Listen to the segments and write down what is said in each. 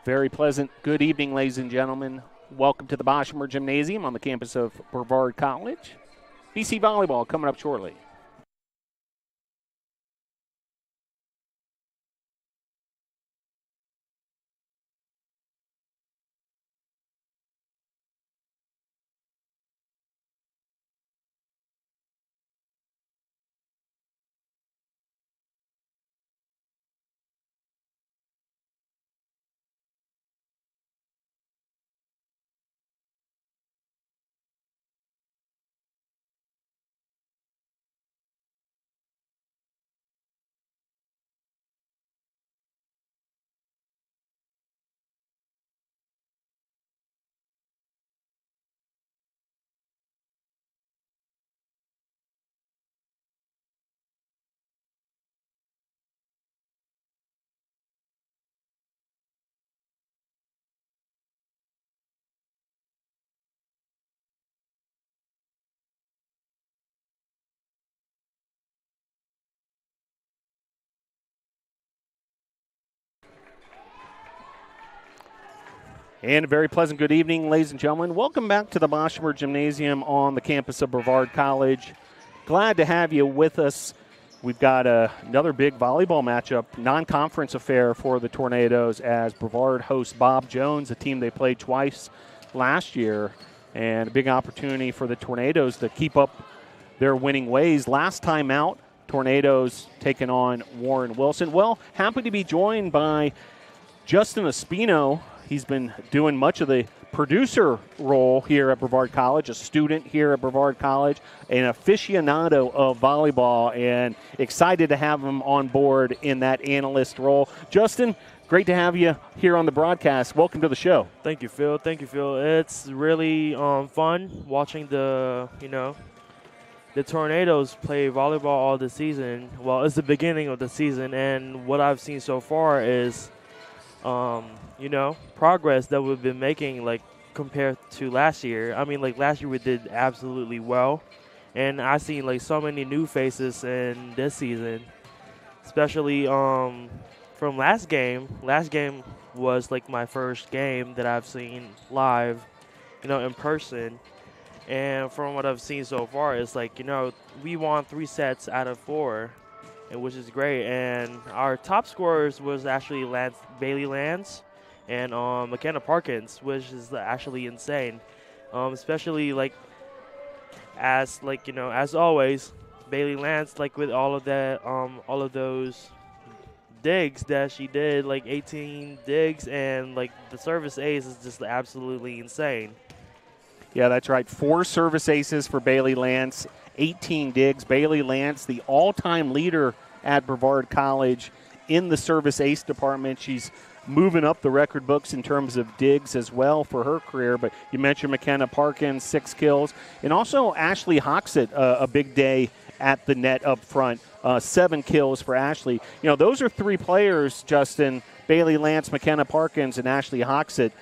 Very pleasant good evening, ladies and gentlemen. Welcome to the Boshemer Gymnasium on the campus of Brevard College. BC Volleyball coming up shortly. And a very pleasant good evening, ladies and gentlemen. Welcome back to the Boshemer Gymnasium on the campus of Brevard College. Glad to have you with us. We've got another big volleyball matchup, non-conference affair for the Tornadoes as Brevard hosts Bob Jones, a team they played twice last year, and a big opportunity for the Tornadoes to keep up their winning ways. Last time out, Tornadoes taking on Warren Wilson. Well, happy to be joined by Justin Espino. He's been doing much of the producer role here at Brevard College, a student here at Brevard College, an aficionado of volleyball, and excited to have him on board in that analyst role. Justin, great to have you here on the broadcast. Welcome to the show. Thank you, Phil. It's really fun watching the Tornadoes play volleyball all the season. Well, it's the beginning of the season, and what I've seen so far is progress that we've been making, like, compared to last year. I mean, like, last year we did absolutely well, and I seen, like, so many new faces in this season, especially from last game. Last game was, like, my first game that I've seen live, in person, and from what I've seen so far, it's like, we won 3 sets out of 4, which is great, and our top scorers was actually Bailey Lance and McKenna Parkins, which is actually insane. Especially as always, Bailey Lance, like, with all of those digs that she did, like 18 digs, and like the service ace is just absolutely insane. Yeah, that's right. 4 service aces for Bailey Lance, 18 digs. Bailey Lance, the all-time leader at Brevard College in the service ace department. She's moving up the record books in terms of digs as well for her career. But you mentioned McKenna Parkins, 6 kills. And also Ashley Hoxett, a big day at the net up front, 7 kills for Ashley. Those are 3 players, Justin, Bailey Lance, McKenna Parkins, and Ashley Hoxett,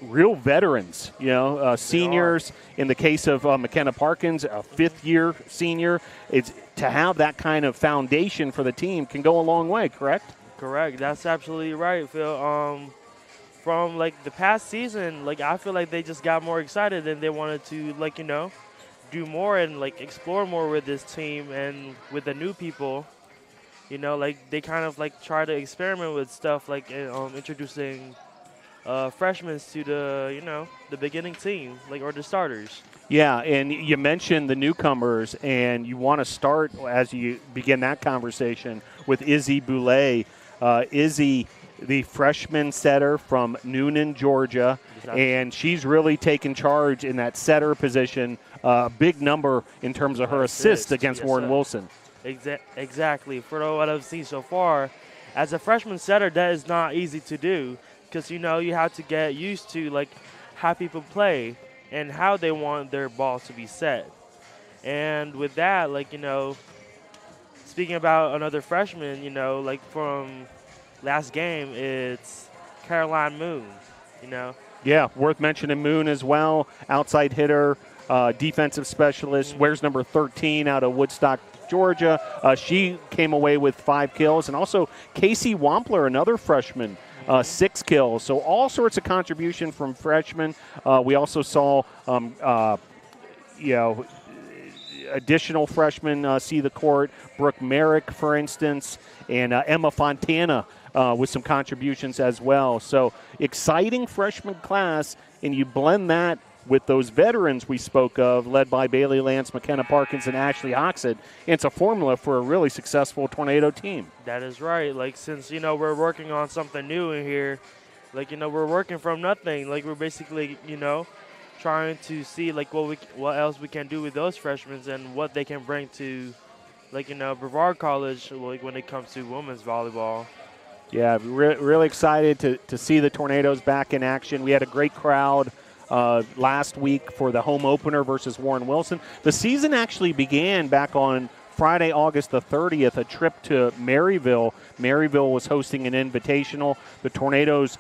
real veterans, seniors. In the case of McKenna Parkins, a 5th-year senior. It's to have that kind of foundation for the team can go a long way, correct? Correct. That's absolutely right, Phil. From, like, the past season, like, I feel like they just got more excited and they wanted to, like, do more and, like, explore more with this team and with the new people. Like, they kind of, like, try to experiment with stuff, like, introducing freshmen to the beginning team, like, or the starters. Yeah, and you mentioned the newcomers, and you want to start, as you begin that conversation, with Izzy Boulay. Izzy, the freshman setter from Noonan, Georgia, and she's really taken charge in that setter position. Big number in terms of her assist against Warren Wilson. Exactly. For what I've seen so far, as a freshman setter, that is not easy to do because, you have to get used to, like, how people play and how they want their ball to be set. And with that, like, speaking about another freshman, like from last game, it's Caroline Moon, Yeah, worth mentioning Moon as well. Outside hitter, defensive specialist, wears number 13 out of Woodstock, Georgia. She came away with 5 kills. And also Casey Wampler, another freshman 6 kills. So all sorts of contribution from freshmen. We also saw, additional freshmen see the court. Brooke Merrick, for instance, and Emma Fontana with some contributions as well. So exciting freshman class, and you blend that with those veterans we spoke of, led by Bailey Lance, McKenna Parkins, and Ashley Hoxett. It's a formula for a really successful Tornado team. That is right. Like, since, we're working on something new in here, we're working from nothing. Like, we're basically, trying to see, like, what else we can do with those freshmen and what they can bring to, Brevard College, like, when it comes to women's volleyball. Yeah, really excited to see the Tornadoes back in action. We had a great crowd last week for the home opener versus Warren Wilson. The season actually began back on Friday, August the 30th, a trip to Maryville. Maryville was hosting an invitational. The Tornadoes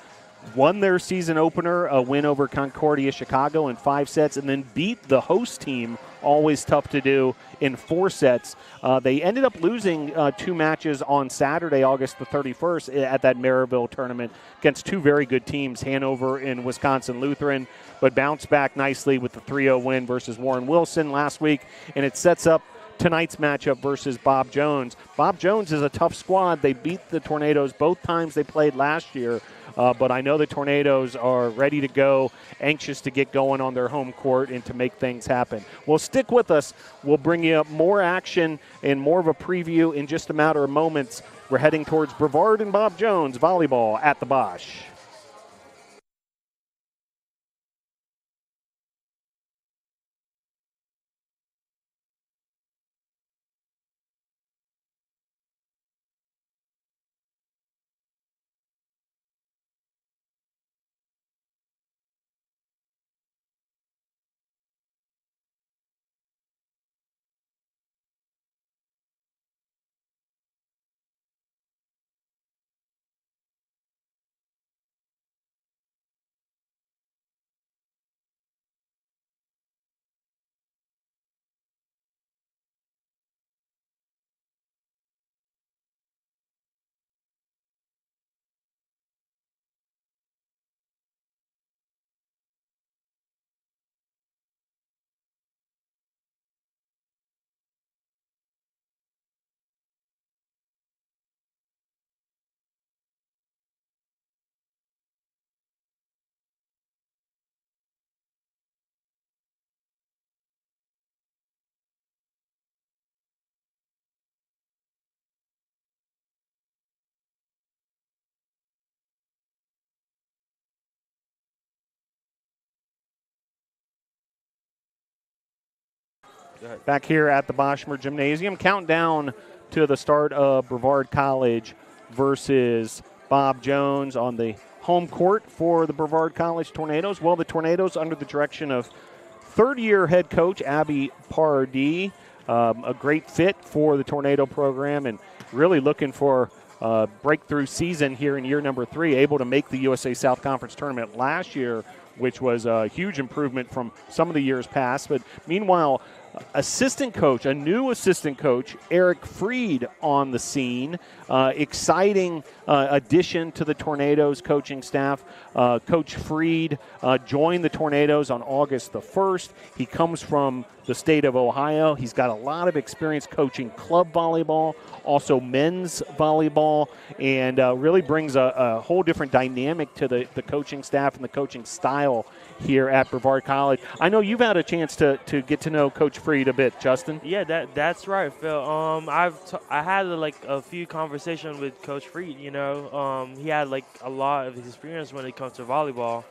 won their season opener, a win over Concordia Chicago in 5 sets, and then beat the host team, always tough to do, in 4 sets. They ended up losing 2 matches on Saturday, August the 31st, at that Maryville tournament against 2 very good teams, Hanover and Wisconsin Lutheran, but bounced back nicely with the 3-0 win versus Warren Wilson last week, and it sets up tonight's matchup versus Bob Jones. Bob Jones is a tough squad. They beat the Tornadoes both times they played last year, but I know the Tornadoes are ready to go, anxious to get going on their home court and to make things happen. Well, stick with us. We'll bring you more action and more of a preview in just a matter of moments. We're heading towards Brevard and Bob Jones volleyball at the Bosch. Back here at the Boschmer Gymnasium, countdown to the start of Brevard College versus Bob Jones on the home court for the Brevard College Tornadoes. Well, the Tornadoes, under the direction of third-year head coach Abby Pardee, a great fit for the Tornado program and really looking for a breakthrough season here in year number 3, able to make the USA South Conference tournament last year, which was a huge improvement from some of the years past. But meanwhile, a new assistant coach, Eric Freed, on the scene. Exciting addition to the Tornadoes coaching staff. Coach Freed joined the Tornadoes on August the 1st. He comes from the state of Ohio. He's got a lot of experience coaching club volleyball, also men's volleyball, and really brings a whole different dynamic to the coaching staff and the coaching style here at Brevard College. I know you've had a chance to get to know Coach Freed a bit, Justin. Yeah, that's right, Phil. I had a few conversations with Coach Freed. He had a lot of experience when it comes to volleyball.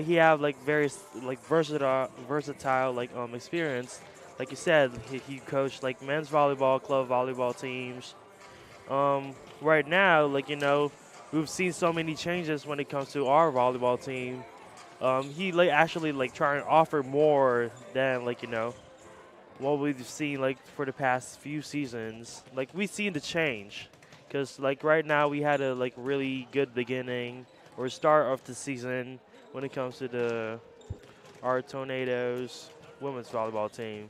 He have various versatile experience. Like you said, he coached men's volleyball, club volleyball teams. Right now, we've seen so many changes when it comes to our volleyball team. He actually trying to offer more than what we've seen for the past few seasons. We've seen the change, because right now we had a really good beginning or start of the season when it comes to our Tornadoes women's volleyball team.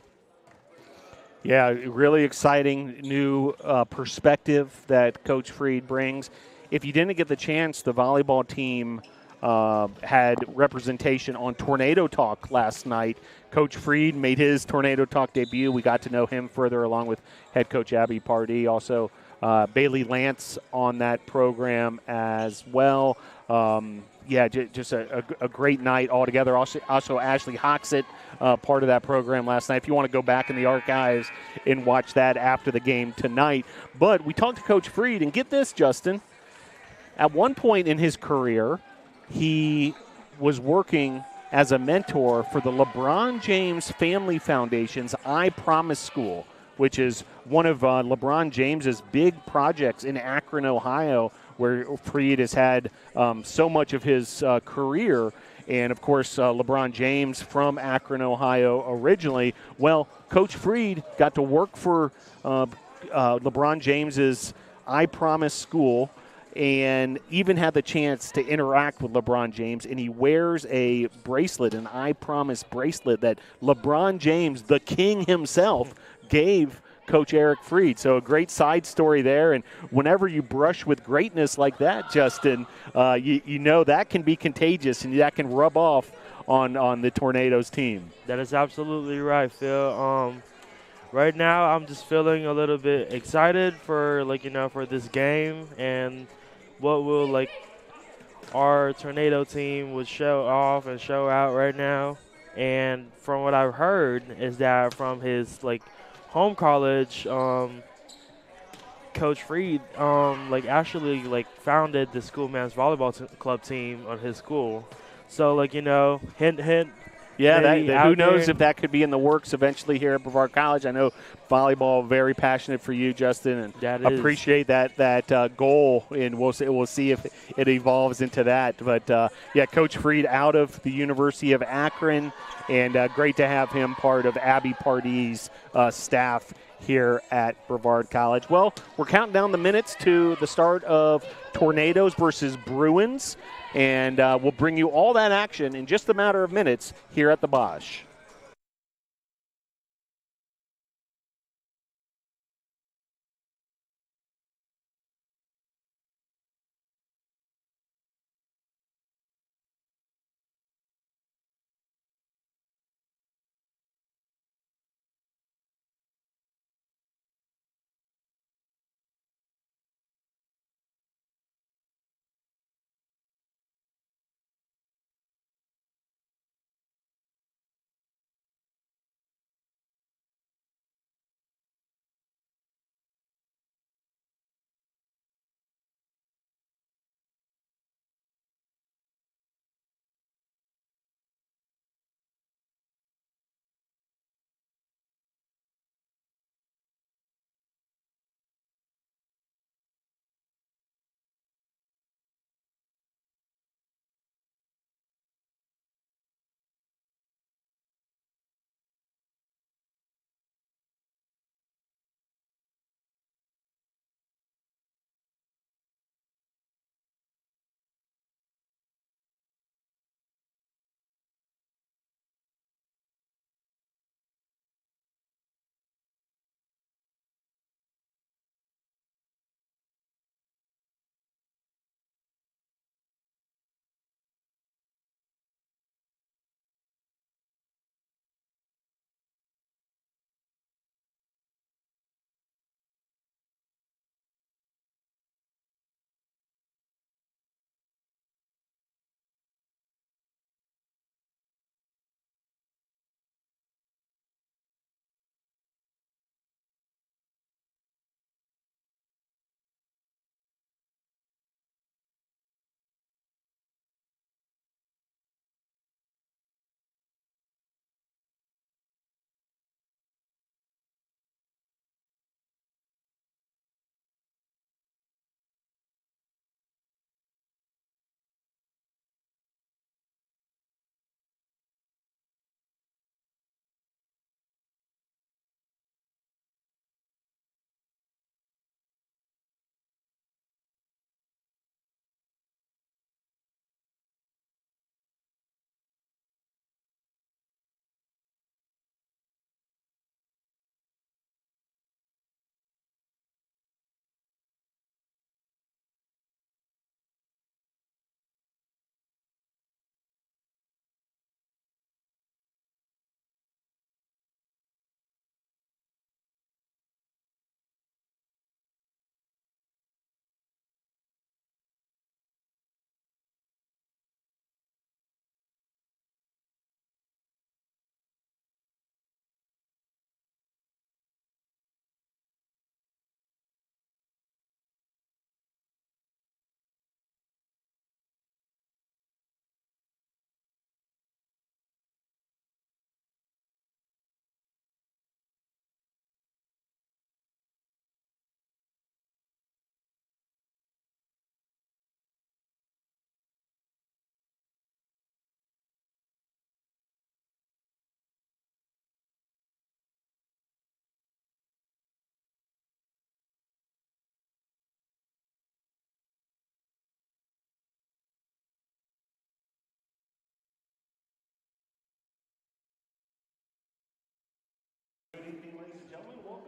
Yeah, really exciting new perspective that Coach Freed brings. if you didn't get the chance, the volleyball team had representation on Tornado Talk last night. Coach Freed made his Tornado Talk debut. We got to know him further along with head coach Abby Pardee. Also, Bailey Lance on that program as well. Just a great night altogether. Also Ashley Hoxett, part of that program last night. If you want to go back in the archives and watch that after the game tonight. But we talked to Coach Freed, and get this, Justin. At one point in his career, he was working as a mentor for the LeBron James Family Foundation's I Promise School, which is one of LeBron James's big projects in Akron, Ohio, where Freed has had so much of his career. And, of course, LeBron James from Akron, Ohio originally. Well, Coach Freed got to work for LeBron James's I Promise School and even had the chance to interact with LeBron James. And he wears a bracelet, an I Promise bracelet that LeBron James, the king himself, gave Coach Eric Freed. So a great side story there. And whenever you brush with greatness like that, Justin, you know that can be contagious and that can rub off on the Tornadoes team. That is absolutely right, Phil. Right now, I'm just feeling a little bit excited for for this game and what will our Tornado team would show off and show out right now. And from what I've heard is that from his home college, Coach Freed actually founded the schoolman's volleyball club team on his school. So hint hint. Yeah, who knows if that could be in the works eventually here at Brevard College. I know volleyball very passionate for you, Justin, and appreciate that goal. And we'll see if it evolves into that. But Coach Freed out of the University of Akron, and great to have him part of Abby Pardee's staff here at Brevard College. Well, we're counting down the minutes to the start of Tornadoes versus Bruins. And we'll bring you all that action in just a matter of minutes here at the Bosch.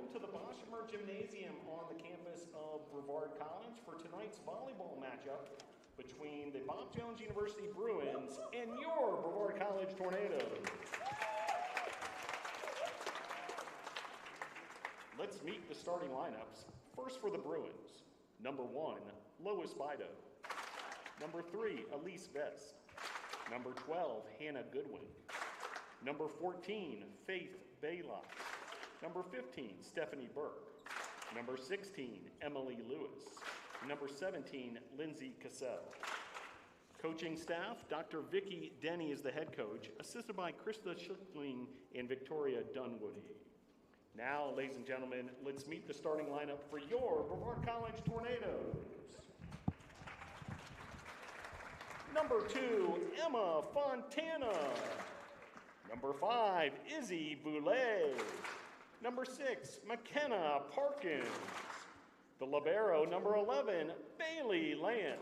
welcome to the Boshemer Gymnasium on the campus of Brevard College for tonight's volleyball matchup between the Bob Jones University Bruins and your Brevard College Tornadoes. Let's meet the starting lineups. First for the Bruins, number 1, Lois Bido. Number 3, Elise Vest. Number 12, Hannah Goodwin. Number 14, Faith Baylock. Number 15, Stephanie Burke. Number 16, Emily Lewis. Number 17, Lindsay Cassell. Coaching staff, Dr. Vicki Denny is the head coach, assisted by Krista Schickling and Victoria Dunwoody. Now, ladies and gentlemen, let's meet the starting lineup for your Brevard College Tornadoes. Number 2, Emma Fontana. Number 5, Izzy Boulay. Number 6, McKenna Parkins. The libero, number 11, Bailey Lance.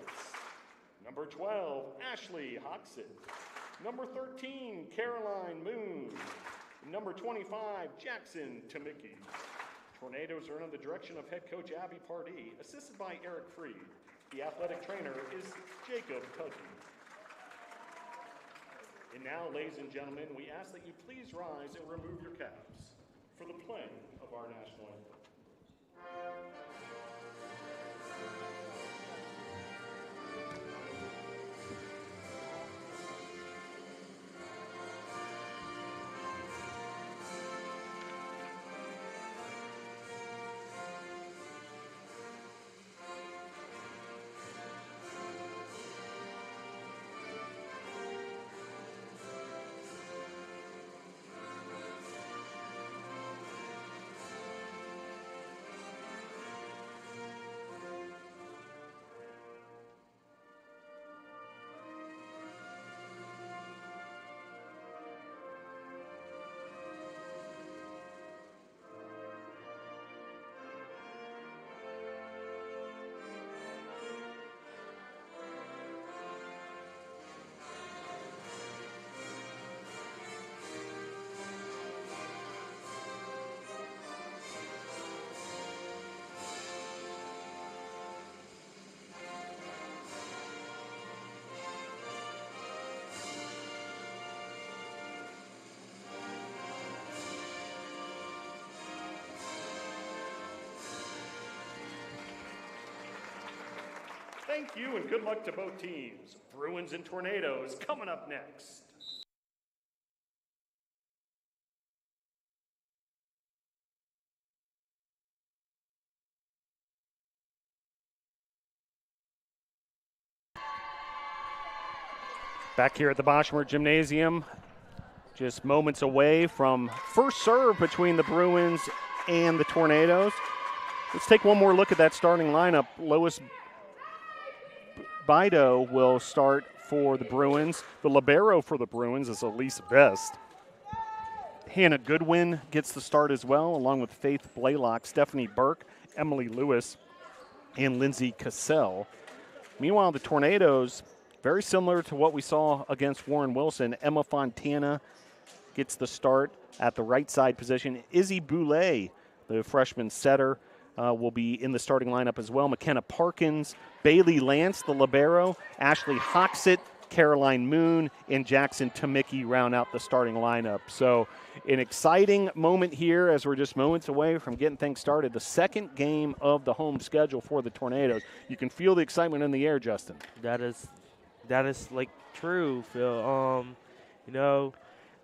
Number 12, Ashley Hoxett. Number 13, Caroline Moon. Number 25, Jackson Tamicki. Tornadoes are under the direction of head coach Abby Pardee, assisted by Eric Freed. The athletic trainer is Jacob Tuggy. And now, ladies and gentlemen, we ask that you please rise and remove your caps for the playing of our national anthem. Thank you and good luck to both teams. Bruins and Tornadoes coming up next. Back here at the Boshemer Gymnasium, just moments away from first serve between the Bruins and the Tornadoes. Let's take one more look at that starting lineup. Lois Bido will start for the Bruins. The libero for the Bruins is Elise Vest. Hannah Goodwin gets the start as well, along with Faith Blaylock, Stephanie Burke, Emily Lewis, and Lindsay Cassell. Meanwhile, the Tornadoes, very similar to what we saw against Warren Wilson. Emma Fontana gets the start at the right side position. Izzy Boulay, the freshman setter, will be in the starting lineup as well. McKenna Parkins, Bailey Lance, the libero, Ashley Hoxett, Caroline Moon, and Jackson Tamicki round out the starting lineup. So an exciting moment here as we're just moments away from getting things started. The second game of the home schedule for the Tornadoes. You can feel the excitement in the air, Justin. That is like true, Phil. You know,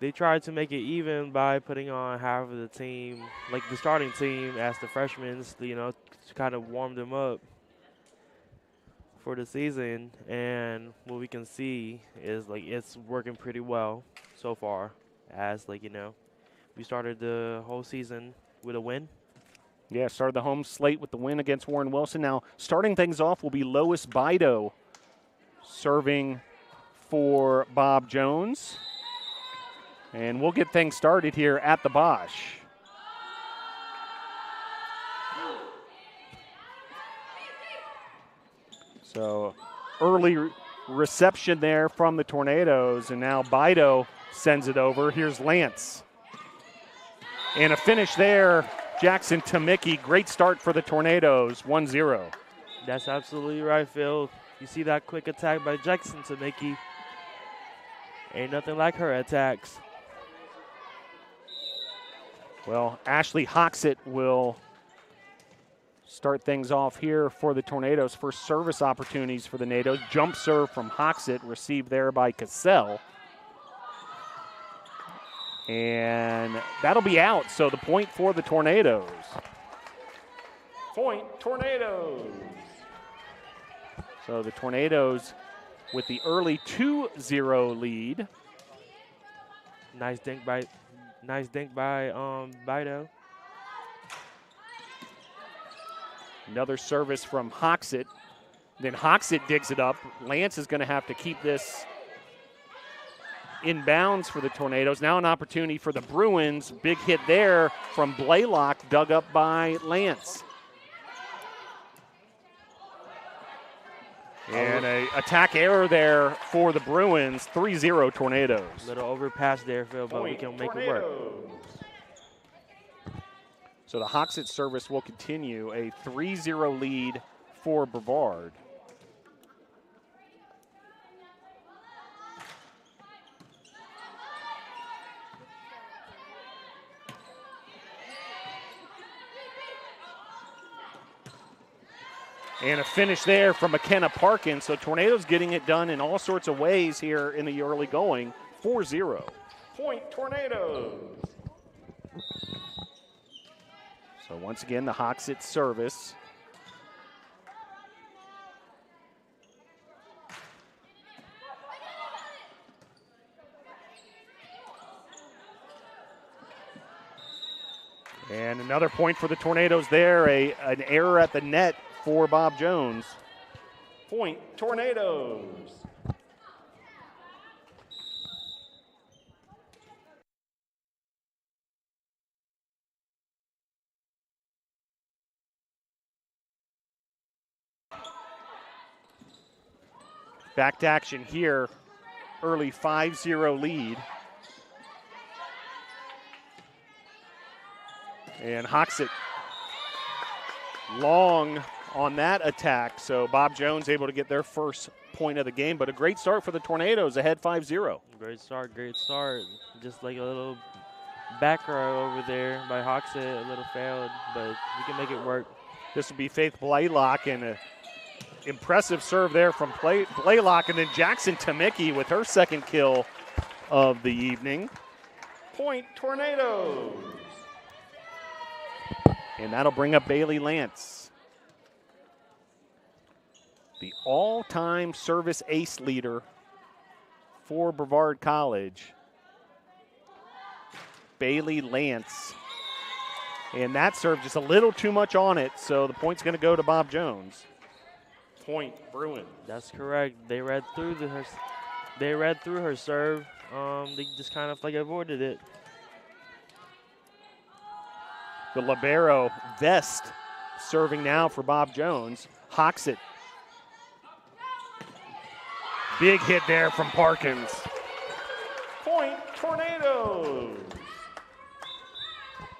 they tried to make it even by putting on half of the team, like the starting team, as the freshmen, you know, to kind of warm them up for the season. And what we can see is, like, it's working pretty well so far, as, like, you know, we started the whole season with a win. Yeah, started the home slate with the win against Warren Wilson. Now, starting things off will be Lois Bido serving for Bob Jones. And we'll get things started here at the Bosch. So early reception there from the Tornadoes, and now Bido sends it over. Here's Lance. And a finish there Jackson Tamicki. Great start for the Tornadoes, 1-0. That's absolutely right, Phil. You see that quick attack by Jackson Tamicki. Ain't nothing like her attacks. Well, Ashley Hoxett will start things off here for the Tornadoes. First service opportunities for the NATOs. Jump serve from Hoxett, received there by Cassell. And that'll be out, so the point for the Tornadoes. Point Tornadoes. So the Tornadoes with the early 2-0 lead. Nice dink by Bido. Another service from Hoxett. Then Hoxett digs it up. Lance is going to have to keep this in bounds for the Tornadoes. Now an opportunity for the Bruins. Big hit there from Blaylock, dug up by Lance. And an attack error there for the Bruins. 3-0 Tornadoes. Little overpass there, Phil, but we can make it work. So the Hoxett service will continue. A 3-0 lead for Brevard. And a finish there from McKenna Parkins. So Tornadoes getting it done in all sorts of ways here in the early going. 4-0. Point Tornadoes. So once again, the Hoxett service. And another point for the Tornadoes there. An error at the net for Bob Jones. Point Tornadoes. Back to action here. Early 5-0 lead. And Hoxett long on that attack. So Bob Jones able to get their first point of the game. But a great start for the Tornadoes, ahead 5-0. Great start, great start. Just like a little back row over there by Hoxett, a little failed, but we can make it work. This will be Faith Blaylock, and an impressive serve there from Blaylock. And then Jackson Tamicki with her second kill of the evening. Point Tornadoes. And that'll bring up Bailey Lance. The all-time service ace leader for Brevard College, Bailey Lance. And that serve just a little too much on it, so the point's going to go to Bob Jones. Point Bruins. That's correct. They read through her serve. They just kind of like avoided it. The libero Vest serving now for Bob Jones. Hoxett. Big hit there from Parkins. Point Tornadoes.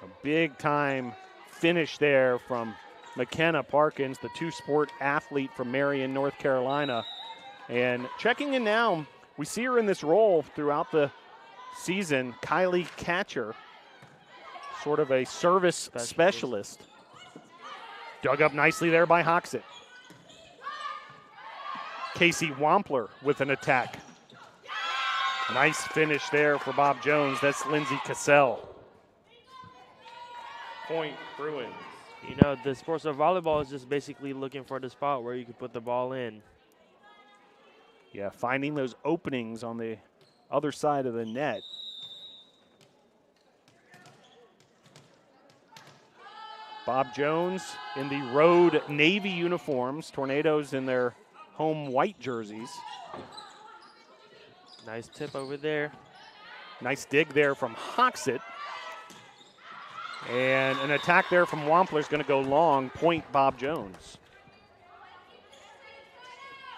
A big time finish there from McKenna Parkins, the two-sport athlete from Marion, North Carolina. And checking in now, we see her in this role throughout the season, Kylie Catcher. Sort of a service specialist. Dug up nicely there by Hoxett. Casey Wampler with an attack. Nice finish there for Bob Jones. That's Lindsey Cassell. Point Bruins. You know, the sports of volleyball is just basically looking for the spot where you can put the ball in. Yeah, finding those openings on the other side of the net. Bob Jones in the road Navy uniforms, Tornadoes in their home white jerseys. Nice tip over there. Nice dig there from Hoxett. And an attack there from Wampler is going to go long. Point Bob Jones.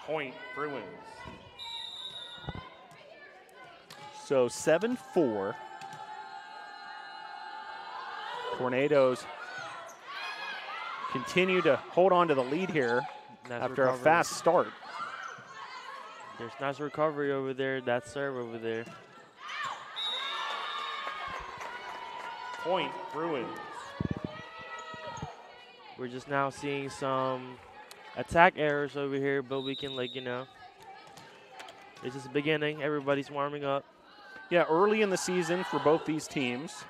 Point Bruins. So 7-4. Tornadoes continue to hold on to the lead here after a fast start. There's nice recovery over there. That serve over there. Point Bruins. We're just now seeing some attack errors over here, but we can, like, you know, it's just the beginning. Everybody's warming up. Yeah, early in the season for both these teams.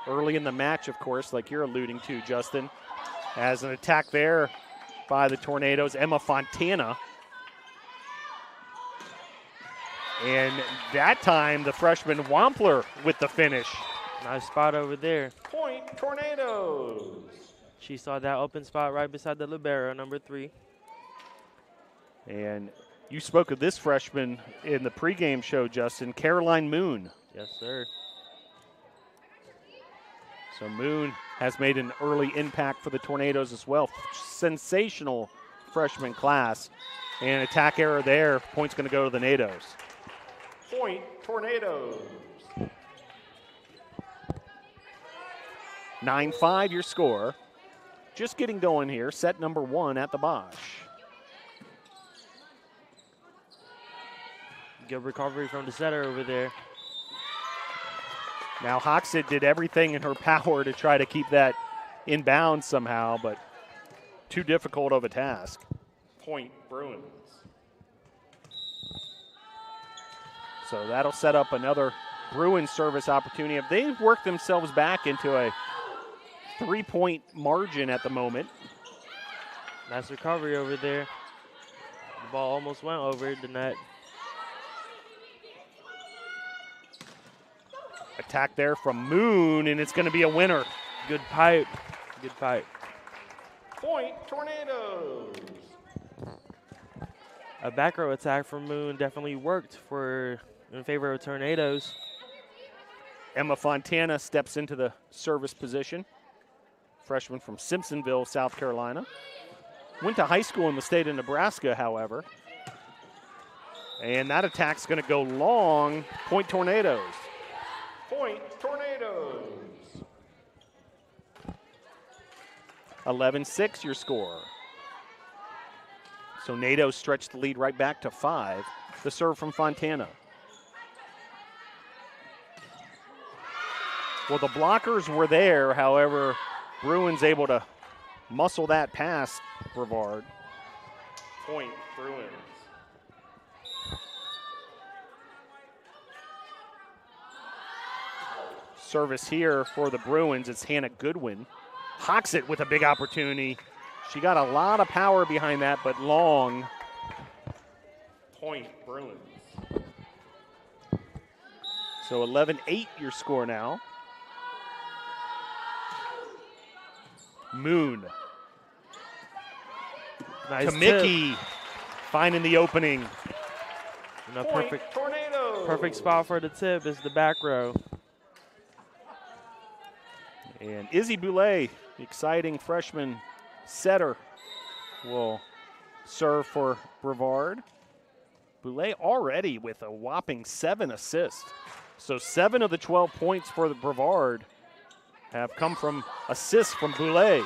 Early in the match, of course, like you're alluding to, Justin. As an attack there by the Tornadoes, Emma Fontana. And that time, the freshman Wampler with the finish. Nice spot over there. Point Tornadoes. She saw that open spot right beside the libero, number 3. And you spoke of this freshman in the pregame show, Justin, Caroline Moon. Yes, sir. So Moon has made an early impact for the Tornadoes as well. Sensational freshman class. And attack error there. Point's going to go to the Nados. Point Tornadoes. 9-5 your score. Just getting going here. Set number 1 at the Bosch. Good recovery from the setter over there. Now Hoxett did everything in her power to try to keep that in bounds somehow, but too difficult of a task. Point Bruins. So that'll set up another Bruins service opportunity. If they've worked themselves back into a 3-point margin at the moment. Nice recovery over there. The ball almost went over the net. Attack there from Moon, and it's going to be a winner. Good pipe. Good pipe. Point Tornadoes. A back row attack from Moon definitely worked in favor of Tornadoes. Emma Fontana steps into the service position. Freshman from Simpsonville, South Carolina. Went to high school in the state of Nebraska, however. And that attack's going to go long. Point Tornadoes. Point Tornadoes. 11-6 your score. So Nados stretched the lead right back to 5. The serve from Fontana. Well, the blockers were there, however, Bruins able to muscle that past Brevard. Point Bruins. Service here for the Bruins. It's Hannah Goodwin. Hoxett with a big opportunity. She got a lot of power behind that, but long. Point Bruins. So 11-8 your score now. Moon. Nice to Mickey. Finding the opening. Perfect spot for the tip is the back row. And Izzy Boulay, exciting freshman setter, will serve for Brevard. Boulay already with a whopping 7 assists. So 7 of the 12 points for the Brevard have come from assists from Boulay.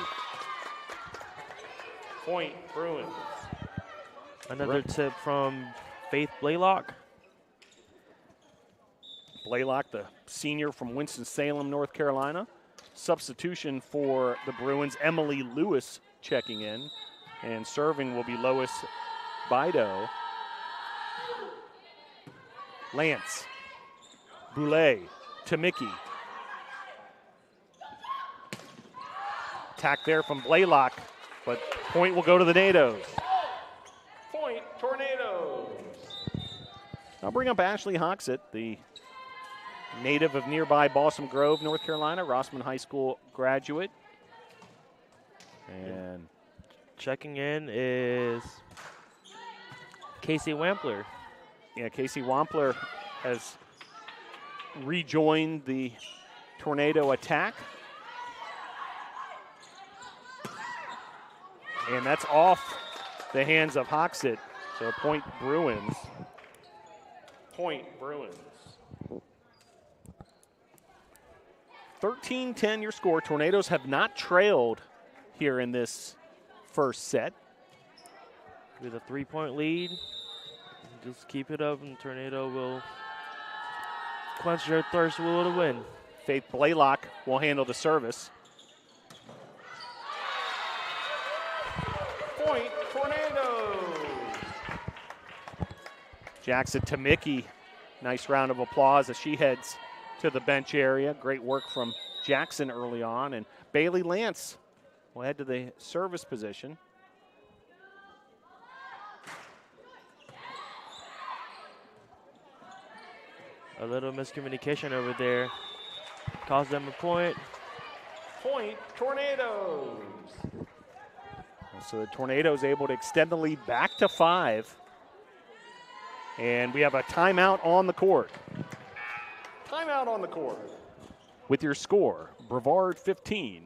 Point Bruins. Another tip from Faith Blaylock. Blaylock, the senior from Winston-Salem, North Carolina. Substitution for the Bruins, Emily Lewis checking in. And serving will be Lois Bido. Lance. Boulay to Mickey. Attack there from Blaylock, but point will go to the Nados. Point Tornadoes. I'll bring up Ashley Hoxett, the native of nearby Balsam Grove, North Carolina, Rossman High School graduate. And checking in is Casey Wampler. Yeah, Casey Wampler has rejoined the Tornado attack. And that's off the hands of Hoxett. So point Bruins. Point Bruins. 13-10 your score. Tornadoes have not trailed here in this first set. With a 3-point lead. Just keep it up, and Tornado will quench their thirst with a win. Faith Blaylock will handle the service. Point, Tornadoes. Jackson Tamicki, nice round of applause as she heads to the bench area. Great work from Jackson early on. And Bailey Lance will head to the service position. A little miscommunication over there cost them a point. Point, Tornadoes. So the Tornadoes able to extend the lead back to 5. And we have a timeout on the court. Timeout on the court. With your score, Brevard 15,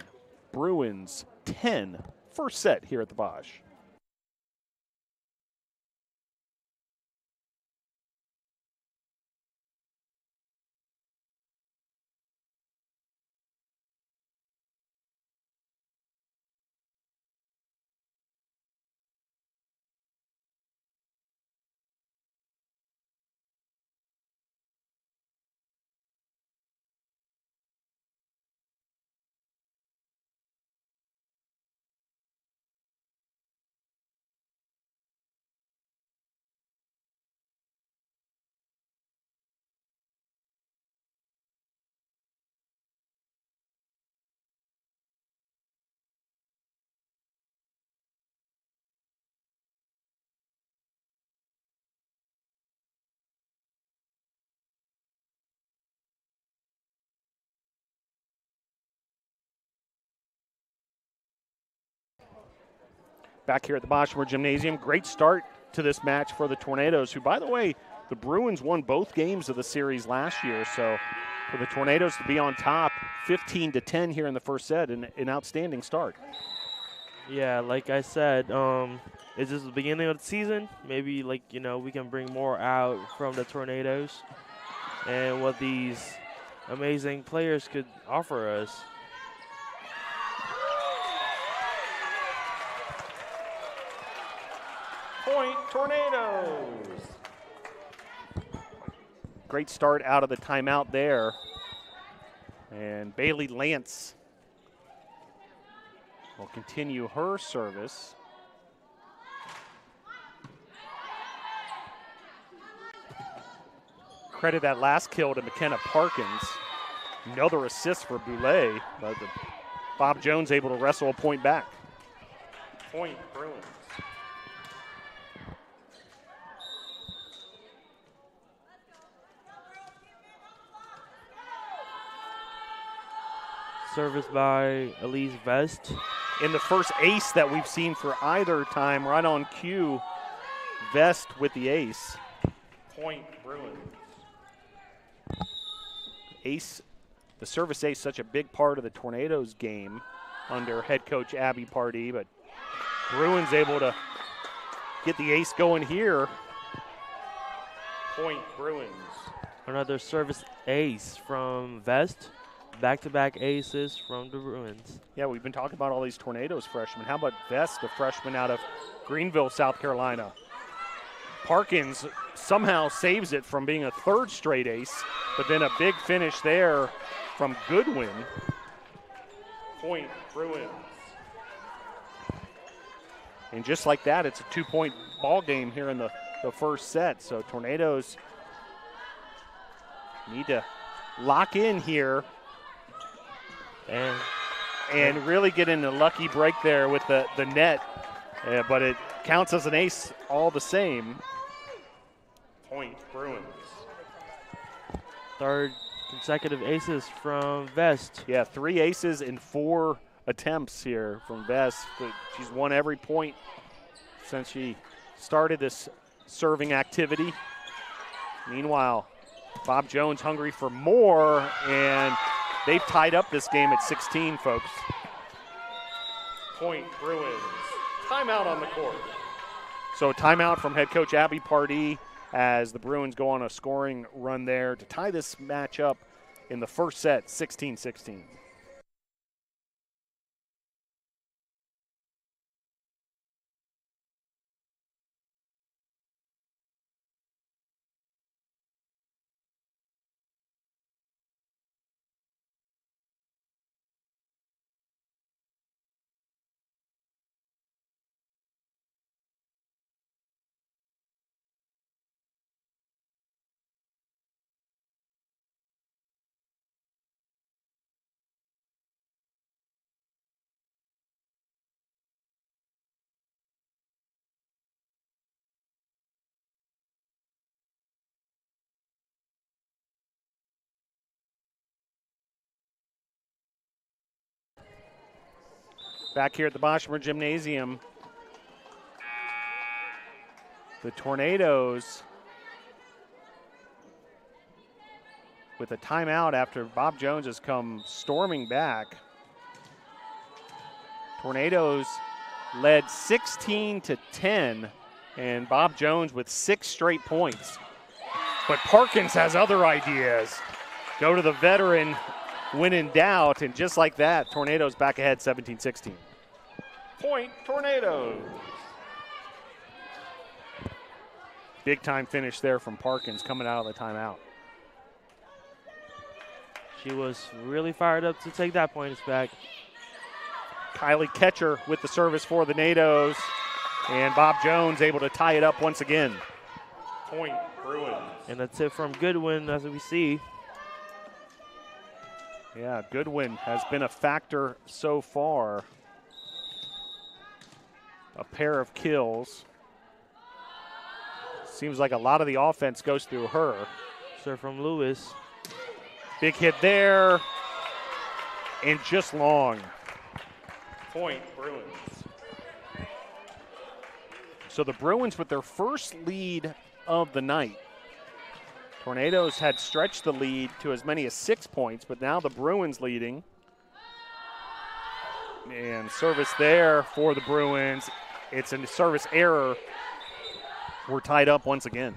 Bruins 10. First set here at the Bosch. Back here at the Boschmer Gymnasium, great start to this match for the Tornadoes, who, by the way, the Bruins won both games of the series last year. So for the Tornadoes to be on top 15-10 here in the first set, an outstanding start. Yeah, like I said, it's just the beginning of the season. Maybe, we can bring more out from the Tornadoes and what these amazing players could offer us. Point, Tornadoes. Great start out of the timeout there. And Bailey Lance will continue her service. Credit that last kill to McKenna Parkins. Another assist for Boulay, but Bob Jones able to wrestle a point back. Point, Bruins. Service by Elise Vest. In the first ace that we've seen for either time, right on cue, Vest with the ace. Point, Bruins. Ace, the service ace, such a big part of the Tornadoes game under head coach Abby Pardee, but Bruins able to get the ace going here. Point, Bruins. Another service ace from Vest. Back-to-back aces from the Bruins. Yeah, we've been talking about all these Tornadoes freshmen. How about Vest, a freshman out of Greenville, South Carolina? Parkins somehow saves it from being a third straight ace, but then a big finish there from Goodwin. Point, Bruins. And just like that, it's a 2-point ball game here in the first set. So Tornadoes need to lock in here and really get in a lucky break there with the net, but it counts as an ace all the same. Point, Bruins. Third consecutive aces from Vest. Yeah, 3 aces in 4 attempts here from Vest. She's won every point since she started this serving activity. Meanwhile, Bob Jones hungry for more, and they've tied up this game at 16, folks. Point, Bruins. Timeout on the court. So timeout from head coach Abby Pardee as the Bruins go on a scoring run there to tie this match up in the first set, 16-16. Back here at the Boschmer Gymnasium, the Tornadoes with a timeout after Bob Jones has come storming back. Tornadoes led 16-10, and Bob Jones with 6 straight points. But Parkins has other ideas. Go to the veteran when in doubt, and just like that, Tornadoes back ahead 17-16. Point, Tornadoes. Big time finish there from Parkins coming out of the timeout. She was really fired up to take that points back. Kylie Ketcher with the service for the Nados, and Bob Jones able to tie it up once again. Point, Bruins. And a tip from Goodwin, as we see. Yeah, Goodwin has been a factor so far. A pair of kills. Seems like a lot of the offense goes through her. Serve from Lewis. Big hit there, and just long. Point, Bruins. So the Bruins with their first lead of the night. Tornadoes had stretched the lead to as many as 6 points, but now the Bruins leading. And service there for the Bruins. It's a service error. We're tied up once again.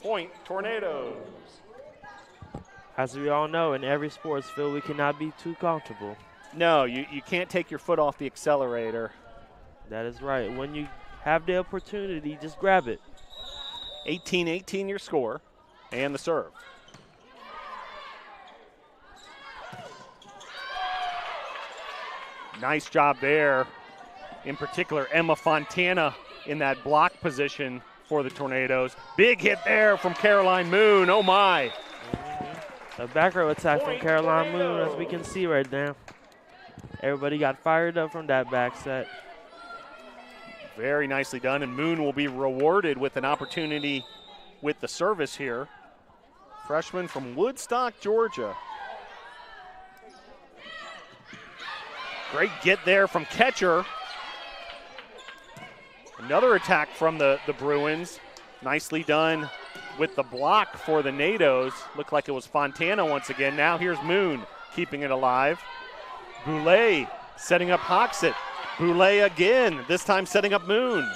Point, Tornadoes. As we all know, in every sports field, we cannot be too comfortable. No, you can't take your foot off the accelerator. That is right. When you have the opportunity, just grab it. 18-18 your score, and the serve. Nice job there. In particular, Emma Fontana in that block position for the Tornadoes. Big hit there from Caroline Moon. Oh, my. A back row attack from Caroline Moon, as we can see right now. Everybody got fired up from that back set. Very nicely done, and Moon will be rewarded with an opportunity with the service here. Freshman from Woodstock, Georgia. Great get there from Ketcher. Another attack from the Bruins. Nicely done with the block for the Nados. Looked like it was Fontana once again. Now here's Moon keeping it alive. Boulay setting up Hoxett. Boulay again, this time setting up Moon.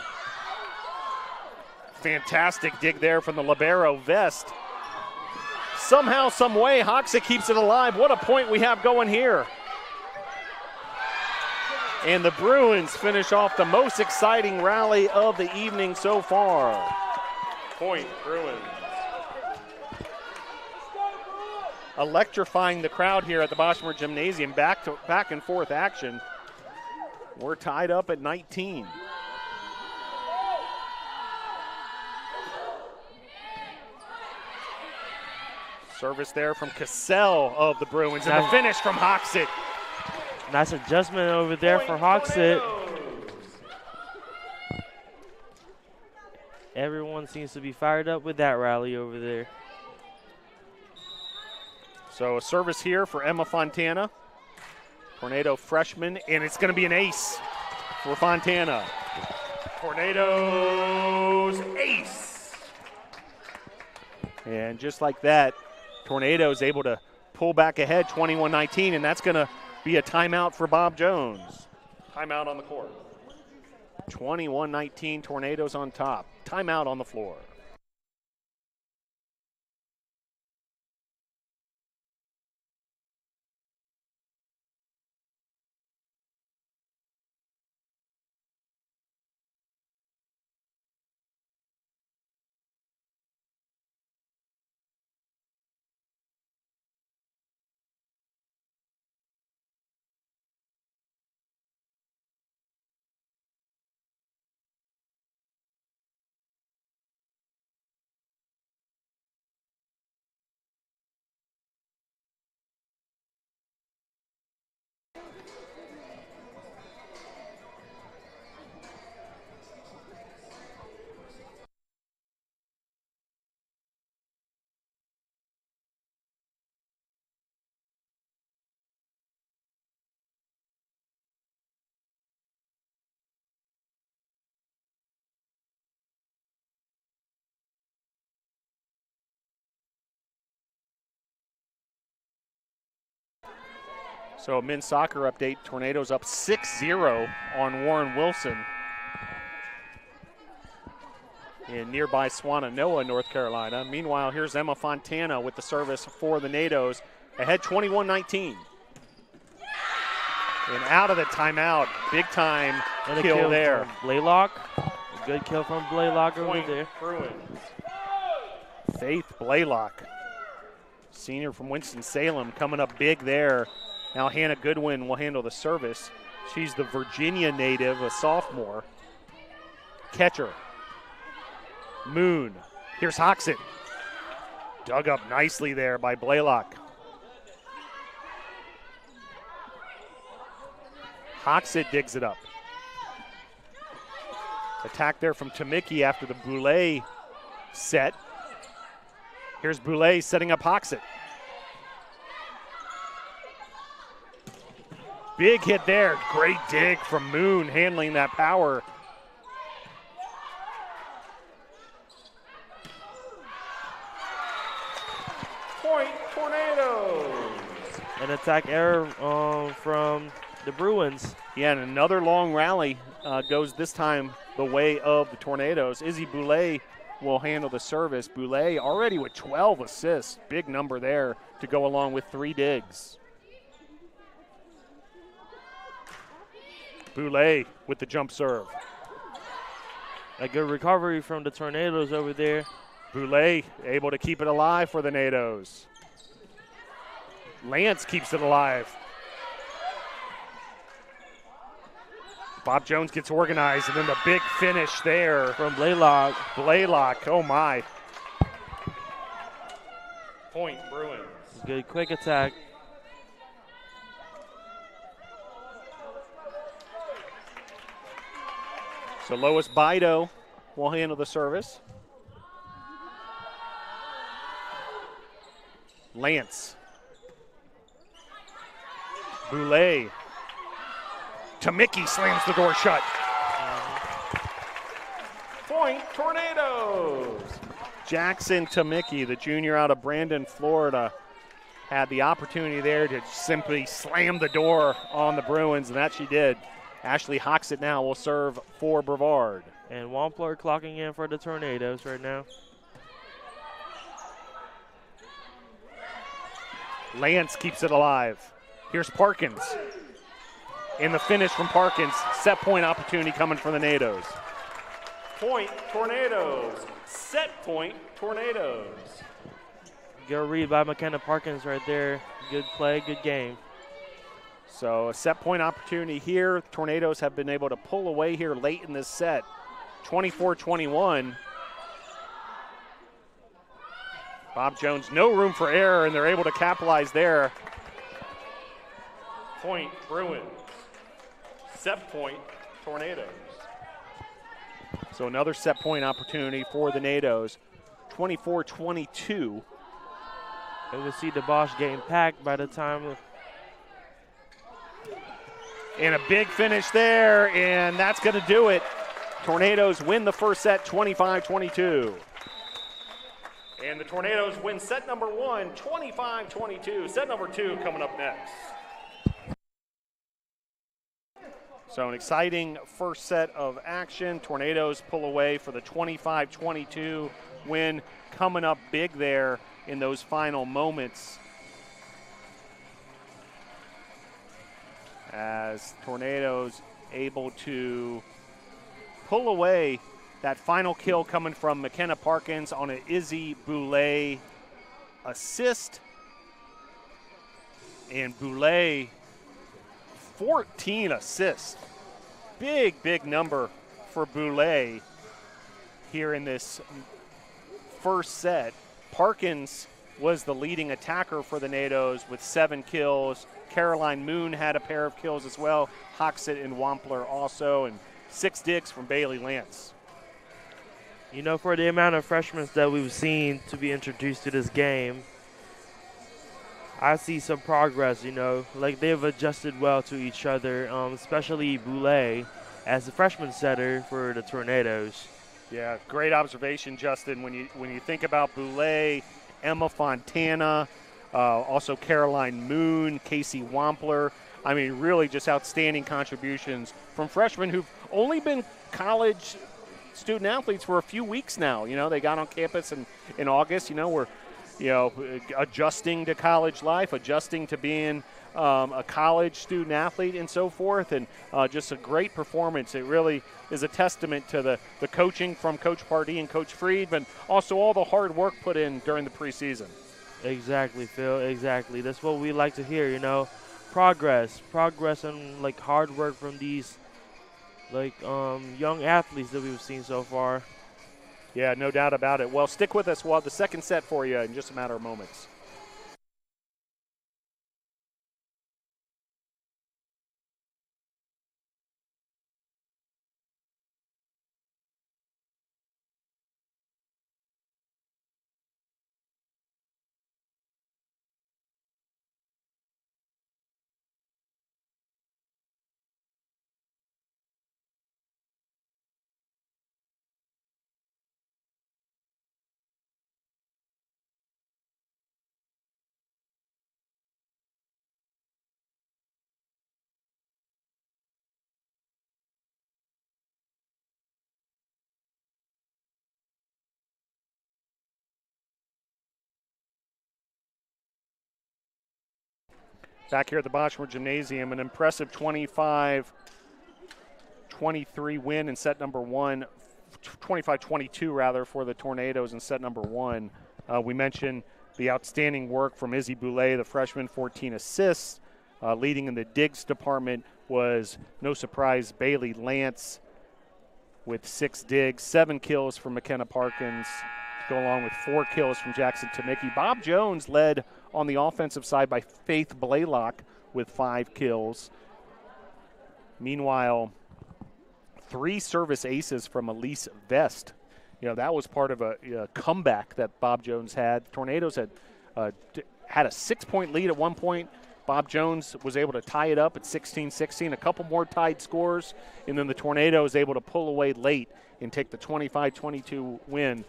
Fantastic dig there from the libero Vest. Somehow, some way, Hoxett keeps it alive. What a point we have going here. And the Bruins finish off the most exciting rally of the evening so far. Point, Bruins. Electrifying the crowd here at the Boschmer Gymnasium. Back and forth action. We're tied up at 19. Service there from Cassell of the Bruins, and the finish from Hoxett. Nice adjustment over there for Hoxett. Everyone seems to be fired up with that rally over there. So a service here for Emma Fontana, Tornado freshman, and it's going to be an ace for Fontana. Tornadoes ace. And just like that, Tornadoes able to pull back ahead 21-19, and that's going to be a timeout for Bob Jones. Timeout on the court. 21-19, Tornadoes on top. Timeout on the floor. So men's soccer update, Tornadoes up 6-0 on Warren Wilson in nearby Swannanoa, North Carolina. Meanwhile, here's Emma Fontana with the service for the NATOs, ahead 21-19. And out of the timeout, big time and kill there. Blaylock, a good kill from Blaylock over there. Bruins. Faith Blaylock, senior from Winston-Salem, coming up big there. Now Hannah Goodwin will handle the service. She's the Virginia native, a sophomore. Catcher. Moon. Here's Hoxett. Dug up nicely there by Blaylock. Hoxett digs it up. Attack there from Tamicki after the Boulay set. Here's Boulay setting up Hoxett. Big hit there. Great dig from Moon handling that power. Point Tornadoes. An attack error from the Bruins. Yeah, and another long rally goes this time the way of the Tornadoes. Izzy Boulay will handle the service. Boulay already with 12 assists. Big number there to go along with 3 digs. Boulay with the jump serve. A good recovery from the Tornadoes over there. Boulay able to keep it alive for the NATOs. Lance keeps it alive. Bob Jones gets organized, and then the big finish there from Blaylock. Blaylock, oh my. Point Bruins. Good quick attack. So Lois Bido will handle the service. Lance. Boulay. Tamicki slams the door shut. Point Tornadoes. Jackson Tamicki, the junior out of Brandon, Florida, had the opportunity there to simply slam the door on the Bruins, and that she did. Ashley Hoxett now will serve for Brevard. And Wampler clocking in for the Tornadoes right now. Lance keeps it alive. Here's Parkins. In the finish from Parkins, set point opportunity coming from the NATOs. Point Tornadoes. Set point Tornadoes. Good read by McKenna Parkins right there. Good play, good game. So a set point opportunity here. Tornadoes have been able to pull away here late in this set. 24-21. Bob Jones, no room for error, and they're able to capitalize there. Point Bruins. Set point Tornadoes. So another set point opportunity for the NATOs. 24-22. And we'll see the Bosch game packed by the time. And a big finish there, and that's going to do it. Tornadoes win the first set 25-22. And the Tornadoes win set number 1, 25-22. Set number 2 coming up next. So an exciting first set of action. Tornadoes pull away for the 25-22 win. Coming up big there in those final moments, as Tornadoes able to pull away that final kill coming from McKenna Parkins on an Izzy Boulay assist. And Boulay, 14 assists. Big number for Boulay here in this first set. Parkins was the leading attacker for the NATOs with 7 kills. Caroline Moon had a pair of kills as well. Hoxett and Wampler also, and 6 digs from Bailey Lance. You know, for the amount of freshmen that we've seen to be introduced to this game, I see some progress, you know. Like, they've adjusted well to each other, especially Boulay as the freshman setter for the Tornadoes. Yeah, great observation, Justin. When you think about Boulay, Emma Fontana, Also Caroline Moon, Casey Wampler. I mean, really just outstanding contributions from freshmen who've only been college student athletes for a few weeks now. You know, they got on campus in August. You know, we're, adjusting to college life, adjusting to being a college student athlete and so forth, and just a great performance. It really is a testament to the coaching from Coach Pardee and Coach Freed, but also all the hard work put in during the preseason. Exactly, Phil, exactly. That's what we like to hear, progress and like hard work from these young athletes that we've seen so far. Yeah, no doubt about it. Well, stick with us. We'll have the second set for you in just a matter of moments. Back here at the Boschmer Gymnasium, an impressive 25-23 win in set number one, 25-22 rather, for the Tornadoes in set number one. We mentioned the outstanding work from Izzy Boulay, the freshman, 14 assists. Leading in the digs department was, no surprise, Bailey Lance with 6 digs, 7 kills from McKenna Parkins, to go along with 4 kills from Jackson Tamicki. Bob Jones led on the offensive side by Faith Blaylock with 5 kills. Meanwhile, 3 service aces from Elise Vest. That was part of a comeback that Bob Jones had. Tornadoes had a 6-point lead at one point. Bob Jones was able to tie it up at 16-16, a couple more tied scores, and then the Tornadoes able to pull away late and take the 25-22 win.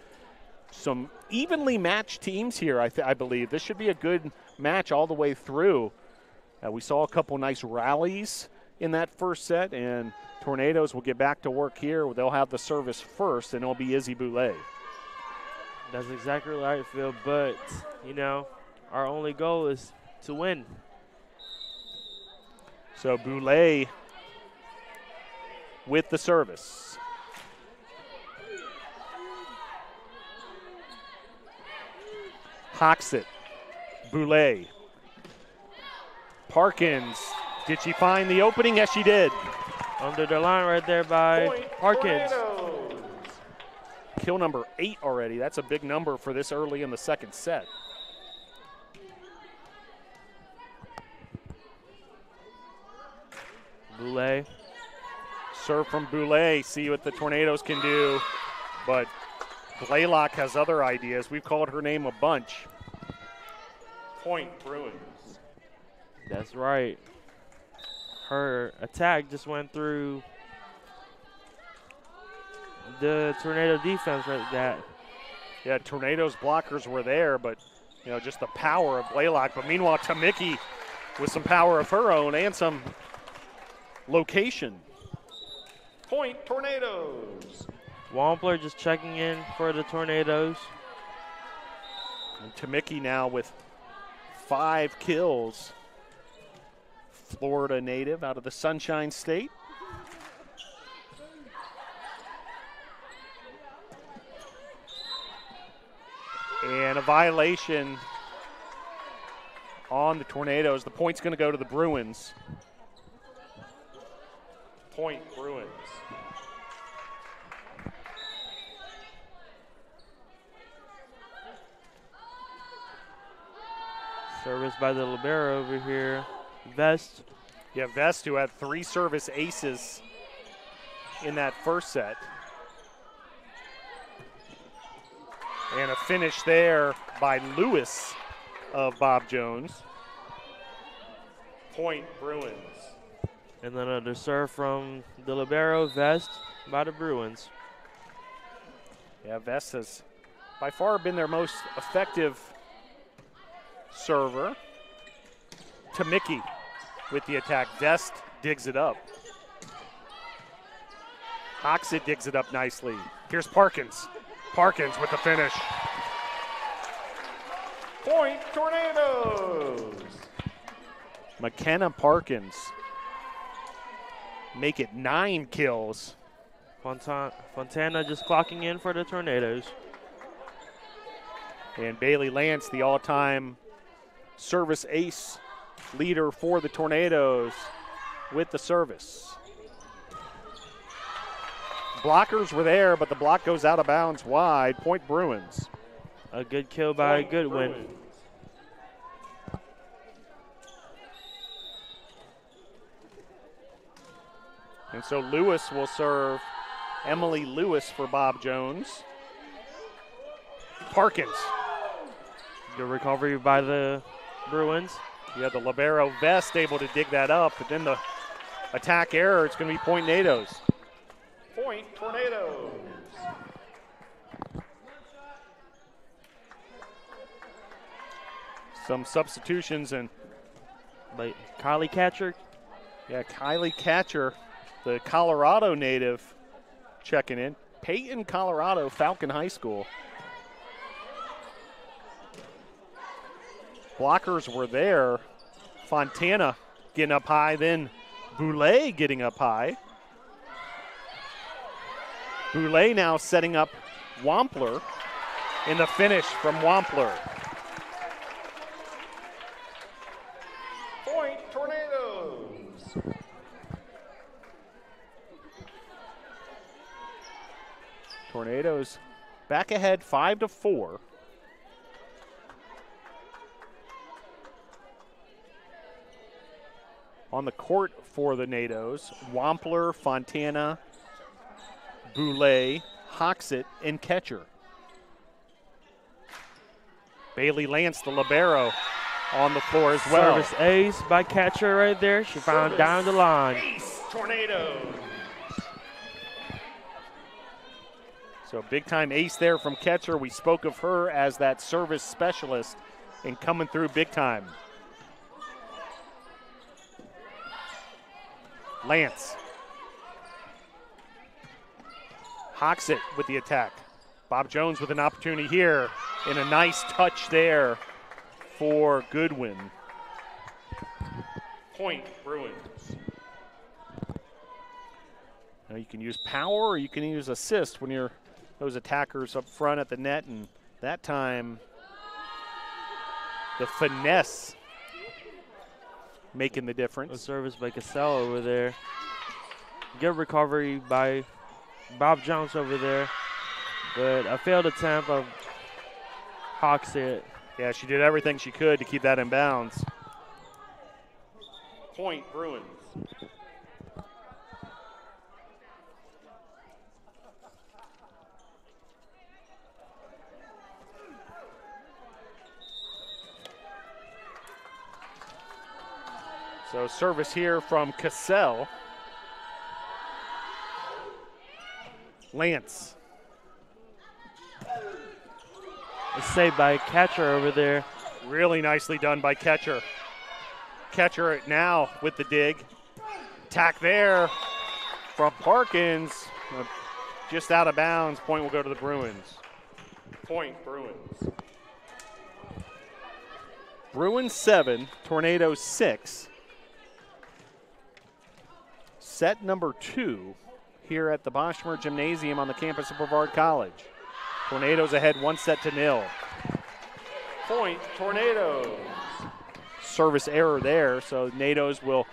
Some evenly matched teams here, I believe. This should be a good match all the way through. We saw a couple nice rallies in that first set, and Tornadoes will get back to work here. They'll have the service first, and it'll be Izzy Boulay. That's exactly right, Phil. But, our only goal is to win. So Boulay with the service. Hawks it. Boulay. Parkins. Did she find the opening? Yes, she did. Under the line right there by Parkins. Tornadoes. Kill number 8 already. That's a big number for this early in the second set. Boulay. Serve from Boulay. See what the Tornadoes can do. But Blaylock has other ideas. We've called her name a bunch. Point Bruins. That's right. Her attack just went through the Tornado defense like that. Yeah, Tornadoes blockers were there, but, just the power of Blaylock. But meanwhile, Tamicki with some power of her own and some location. Point Tornadoes. Wampler just checking in for the Tornadoes. And Tamicki now with 5 kills. Florida native out of the Sunshine State. And a violation on the Tornadoes. The point's going to go to the Bruins. Point Bruins. Service by the libero over here. Vest. Yeah, Vest, who had 3 service aces in that first set. And a finish there by Lewis of Bob Jones. Point Bruins. And then another serve from the libero, Vest, by the Bruins. Yeah, Vest has by far been their most effective server. To Mickey with the attack. Dest digs it up. Hoxett digs it up nicely. Here's Parkins. Parkins with the finish. Point Tornadoes. McKenna Parkins make it 9 kills. Fontana just clocking in for the Tornadoes. And Bailey Lance, the all-time service ace leader for the Tornadoes with the service. Blockers were there, but the block goes out of bounds wide. Point Bruins. A good kill by Goodwin. And so Lewis will serve. Emily Lewis for Bob Jones. Parkins. Good recovery by the Bruins. Yeah, the libero Vest able to dig that up, but then the attack error, it's going to be Point Nados. Point Tornadoes. Some substitutions and Like Kylie Catcher. yeah, Kylie Catcher, the Colorado native, checking in. Peyton, Colorado, Falcon High School. Blockers were there. Fontana getting up high, then Boulay getting up high. Boulay now setting up Wampler in the finish from Wampler. Point Tornadoes. Tornadoes back ahead 5-4. On the court for the Nados, Wampler, Fontana, Boulay, Hoxett, and Catcher. Bailey Lance, the libero, on the floor as well. Service ace by Catcher right there. She found down the line. Ace Tornadoes. So big time ace there from Catcher. We spoke of her as that service specialist and coming through big time. Lance. Hoxett with the attack. Bob Jones with an opportunity here, and a nice touch there for Goodwin. Point Bruins. Now you can use power or you can use assist when you're those attackers up front at the net, and that time the finesse making the difference. A service by Cassell over there. Good recovery by Bob Jones over there. But a failed attempt of Hoxett. Yeah, she did everything she could to keep that in bounds. Point Bruins. So service here from Cassell. Lance. A save by Catcher over there. Really nicely done by Catcher. Catcher now with the dig. Attack there from Parkins. Just out of bounds. Point will go to the Bruins. Point Bruins. Bruins 7, Tornadoes 6. Set number 2 here at the Boschmer Gymnasium on the campus of Brevard College. Tornadoes ahead 1-0. Point Tornadoes. Service error there, so Nados will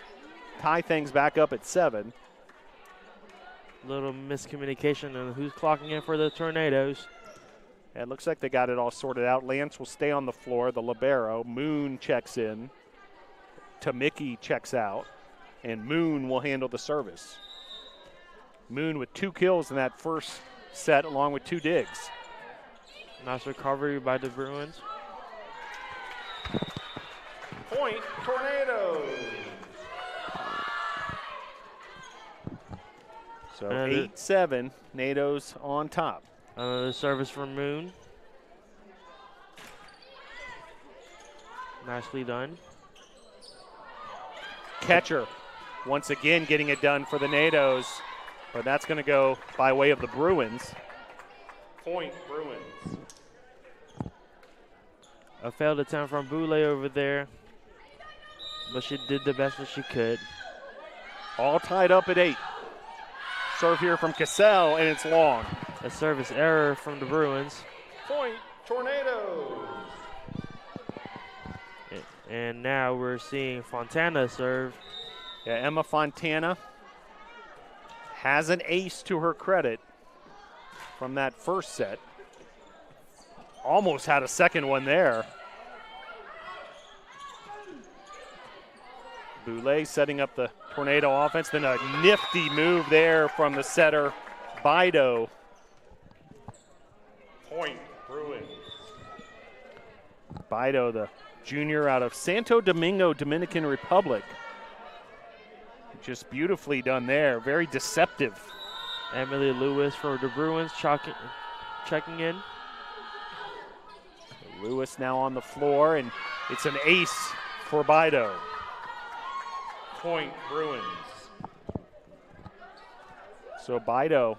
tie things back up at 7. Little miscommunication on who's clocking in for the Tornadoes. Yeah, it looks like they got it all sorted out. Lance will stay on the floor, the libero. Moon checks in. Tamiki checks out. And Moon will handle the service. Moon with 2 kills in that first set along with 2 digs. Nice recovery by the Bruins. Point Tornadoes. So 8-7, Nados on top. Another service from Moon. Nicely done. Catcher once again getting it done for the NATOs, but that's going to go by way of the Bruins. Point Bruins. A failed attempt from Boulay over there, but she did the best that she could. All tied up at 8. Serve here from Cassell, and it's long. A service error from the Bruins. Point Tornadoes. And now we're seeing Fontana serve. Yeah, Emma Fontana has an ace to her credit from that first set. Almost had a second one there. Boulay setting up the Tornado offense. Then a nifty move there from the setter, Bido. Point Bruins. Bido, the junior out of Santo Domingo, Dominican Republic. Just beautifully done there. Very deceptive. Emily Lewis for the Bruins checking in. Lewis now on the floor, and it's an ace for Bido. Point Bruins. So Bido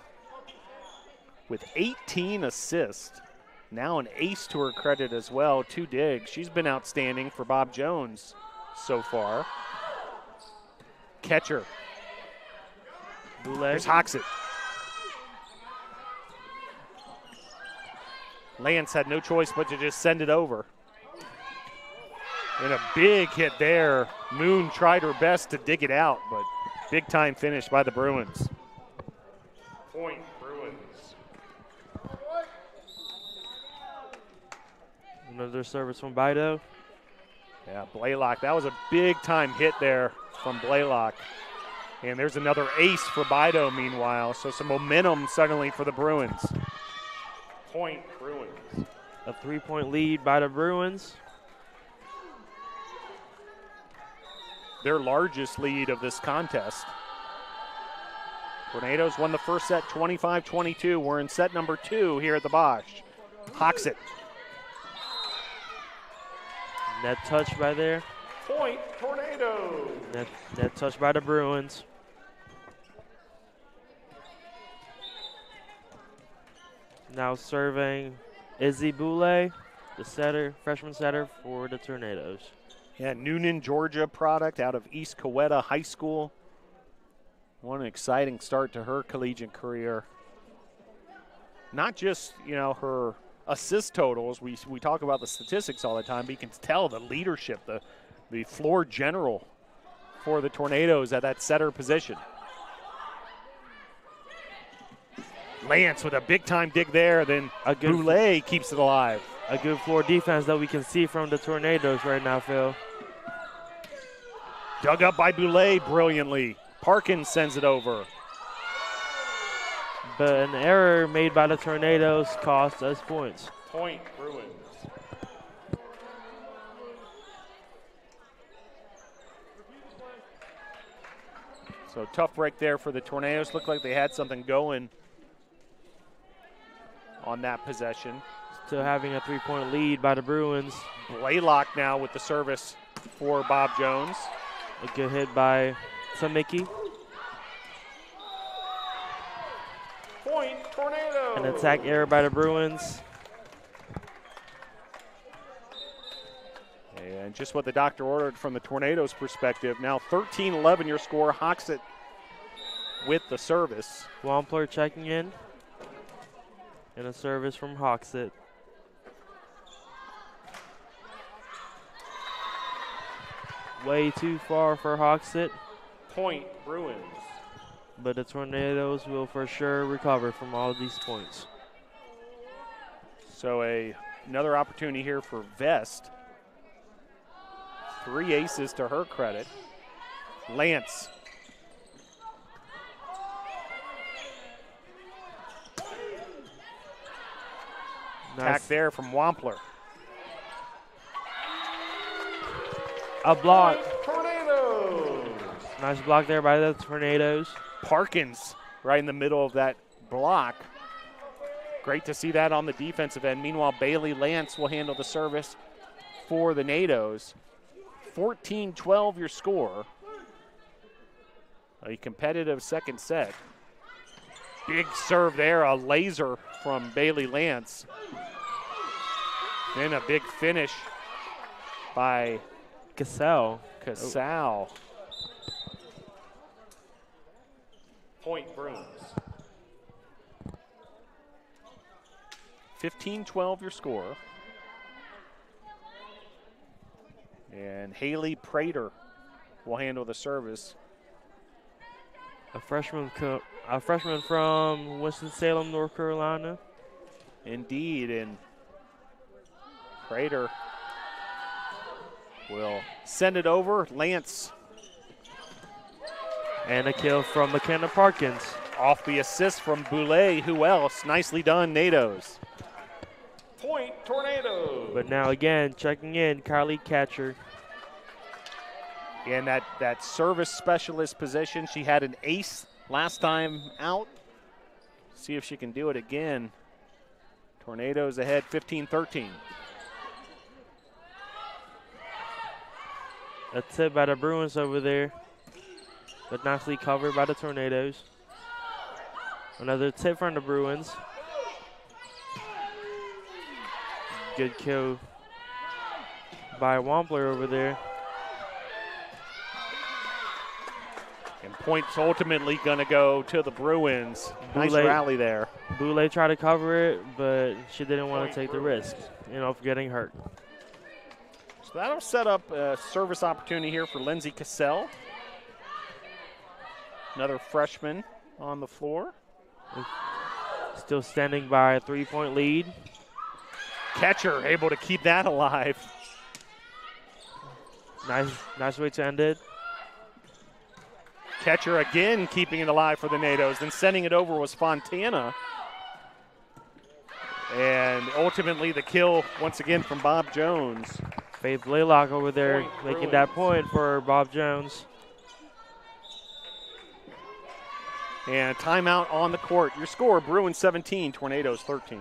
with 18 assists, now an ace to her credit as well, 2 digs. She's been outstanding for Bob Jones so far. Catcher. Boulay. Here's Hoxett. Lance had no choice but to just send it over. And a big hit there. Moon tried her best to dig it out, but big time finish by the Bruins. Point Bruins. Another service from Bido. Yeah, Blaylock. That was a big time hit there from Blaylock. And there's another ace for Bido meanwhile. So some momentum suddenly for the Bruins. Point Bruins. A 3-point lead by the Bruins. Their largest lead of this contest. Tornadoes won the first set 25-22. We're in set number 2 here at the Bosch. Hoxett. Net touch by there. Point Tornadoes. Net touch by the Bruins. Now serving Izzy Boulay, the setter, freshman setter for the Tornadoes. Yeah, Noonan, Georgia product out of East Coweta High School. What an exciting start to her collegiate career. Not just, her assist totals. We talk about the statistics all the time, but you can tell the leadership, the floor general for the Tornadoes at that setter position. Lance with a big-time dig there, then Boulay keeps it alive. A good floor defense that we can see from the Tornadoes right now, Phil. Dug up by Boulay brilliantly. Parkins sends it over. But an error made by the Tornadoes cost us points. Point Bruins. So tough break there for the Tornadoes. Looked like they had something going on that possession. Still having a 3-point lead by the Bruins. Blaylock now with the service for Bob Jones. A good hit by Samicki. Point Tornado. An attack error by the Bruins. And just what the doctor ordered from the Tornadoes' perspective. Now 13-11 your score. Hoxett with the service. Wampler checking in. And a service from Hoxett. Way too far for Hoxett. Point Bruins. But the Tornadoes will for sure recover from all of these points. So another opportunity here for Vest. 3 aces to her credit. Lance. Nice. Attack there from Wampler. A block. Tornadoes. Nice block there by the Tornadoes. Parkins right in the middle of that block. Great to see that on the defensive end. Meanwhile, Bailey Lance will handle the service for the NATOs. 14-12 your score. A competitive second set. Big serve there, a laser from Bailey Lance. Then a big finish by Cassell. Point Bruins. 15-12 your score. And Haley Prater will handle the service. A freshman from Winston-Salem, North Carolina. Indeed, and Prater will send it over. Lance. And a kill from McKenna Parkins. Off the assist from Boulay. Who else? Nicely done, NATOs. Point Tornadoes. But now again, checking in, Kylie Catcher. And that service specialist position, she had an ace last time out. See if she can do it again. Tornadoes ahead 15-13. A tip by the Bruins over there, but nicely covered by the Tornadoes. Another tip from the Bruins. Good kill by Wampler over there. And points ultimately going to go to the Bruins. Nice rally there. Boulay tried to cover it, but she didn't want to take the risk, of getting hurt. So that'll set up a service opportunity here for Lindsay Cassell. Another freshman on the floor. Still standing by a 3-point lead. Catcher able to keep that alive. Nice way to end it. Catcher again keeping it alive for the NATOs. Then sending it over was Fontana. And ultimately the kill once again from Bob Jones. Faith Blaylock over there making that point for Bob Jones. And timeout on the court. Your score, Bruins 17, Tornadoes 13.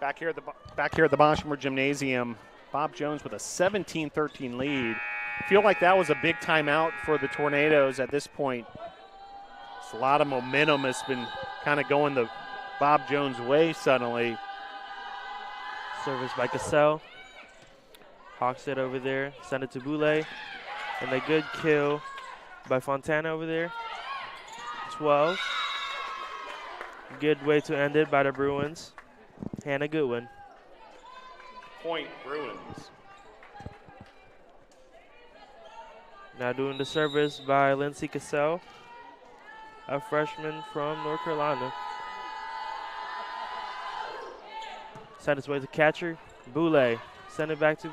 Back here at the Boschmer Gymnasium, Bob Jones with a 17-13 lead. Feel like that was a big timeout for the Tornadoes at this point. It's a lot of momentum has been kind of going the Bob Jones way suddenly. Service by Cassell. Hawks it over there, send it to Boulay. And a good kill by Fontana over there. 12. Good way to end it by the Bruins. Hannah Goodwin. Point Bruins. Now doing the service by Lindsay Cassell, a freshman from North Carolina. Send its way to catcher, Boulay. Send it back to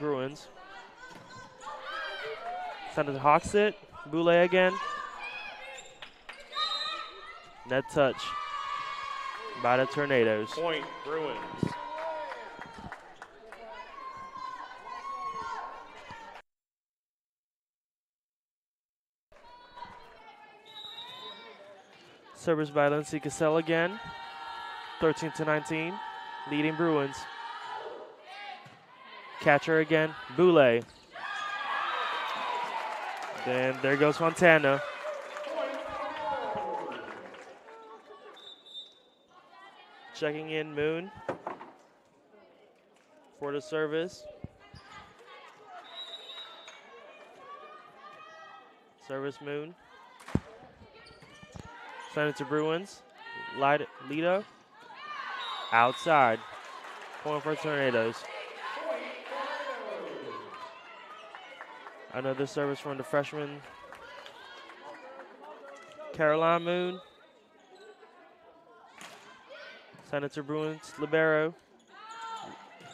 Bruins. Send it to Hawksit, Boulay again. Net touch by the Tornadoes. Point Bruins. Service by Lindsay Cassell again. 13-19, leading Bruins. Catcher again, Boulay. Then there goes Fontana. Checking in Moon for the service. Service Moon. Send it to Bruins. Lido. Outside. Point for Tornadoes. Another service from the freshman. Caroline Moon. Send it to Bruins. Libero.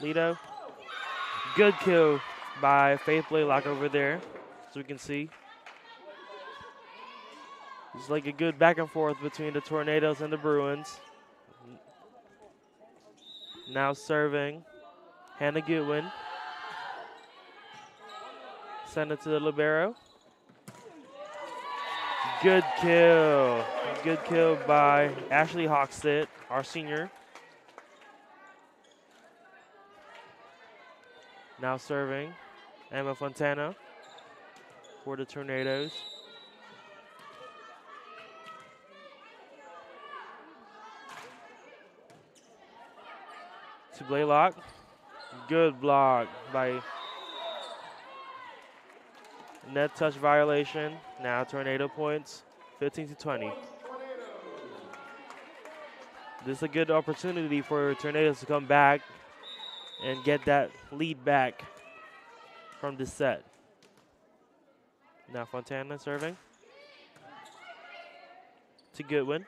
Lido. Good kill by Faith Blaylock over there, as we can see. It's like a good back and forth between the Tornadoes and the Bruins. Now serving. Hannah Goodwin. Send it to the Libero. Good kill. Good kill by Ashley Hockstedt, our senior. Now serving. Emma Fontana for the Tornadoes. To Blaylock. Good block by net touch violation. Now Tornado points, 15-20. This is a good opportunity for Tornadoes to come back and get that lead back from this set. Now Fontana serving. To Goodwin.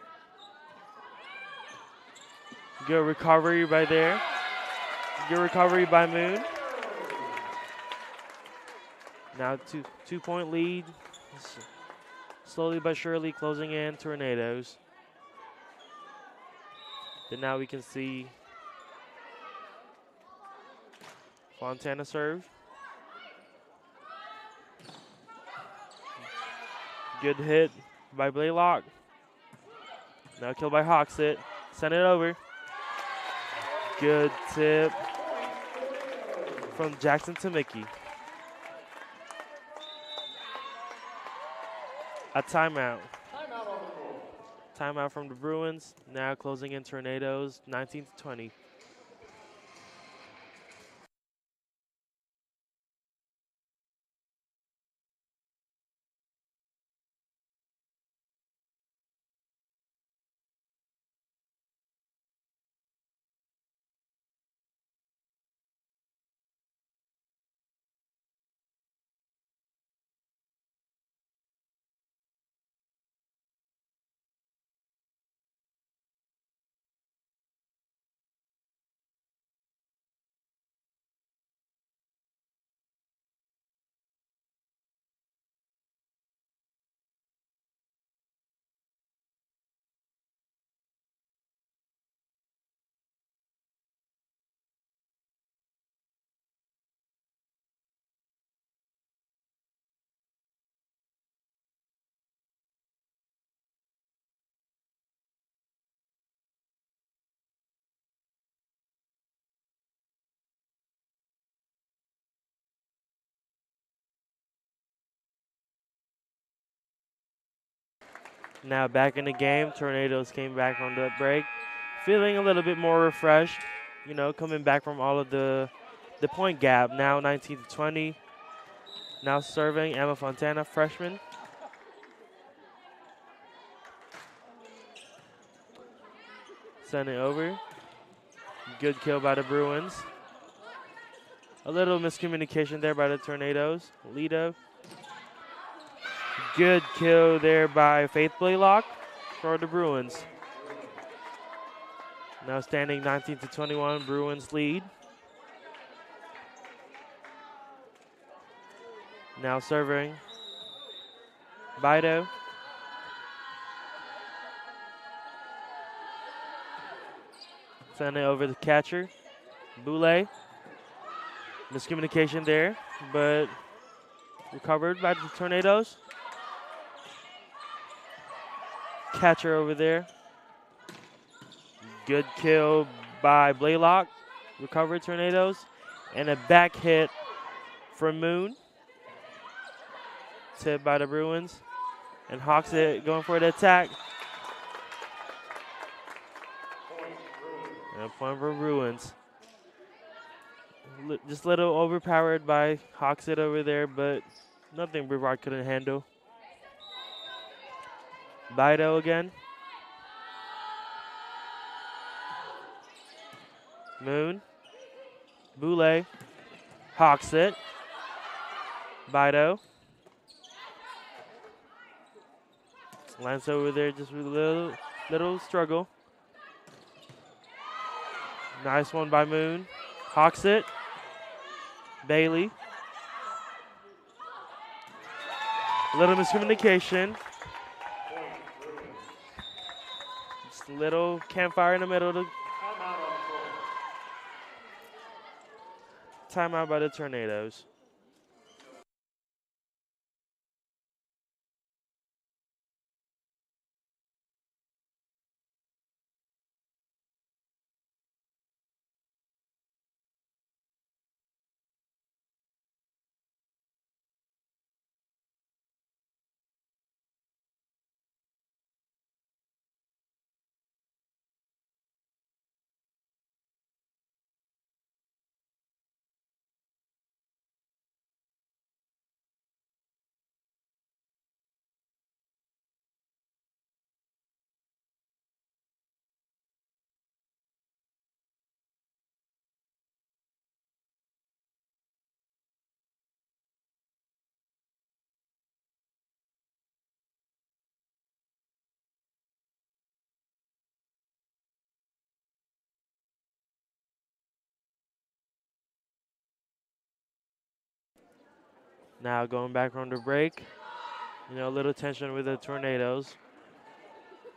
Good recovery right there. Good recovery by Moon. Now two-point lead. Slowly but surely closing in Tornadoes. Then now we can see Fontana serve. Good hit by Blaylock. Now killed by Hockstedt. Send it over. Good tip from Jackson to Mickey. A timeout. Timeout from the Bruins. Now closing in Tornadoes, 19-20. Now back in the game, Tornadoes came back from the break, feeling a little bit more refreshed, you know, coming back from all of the point gap. Now 19-20. Now serving Emma Fontana, freshman. Send it over. Good kill by the Bruins. A little miscommunication there by the Tornadoes. Lido. Good kill there by Faith Blaylock for the Bruins. Now standing 19-21, Bruins lead. Now serving Bido. Send it over the catcher, Boulay. Miscommunication there, but recovered by the Tornadoes. Catcher over there. Good kill by Blaylock. Recovered Tornadoes. And a back hit from Moon. Tip by the Bruins. And Hockstedt going for the attack. And a point for Bruins. Just a little overpowered by Hoxit over there, but nothing Brevard couldn't handle. Bido again. Moon. Boulay. Hoxit. Bido. Lance over there just with a little struggle. Nice one by Moon. Hoxit. Bailey. A little miscommunication. Just a little campfire in the middle. Timeout by the Tornadoes. Now going back from the break. A little tension with the Tornadoes.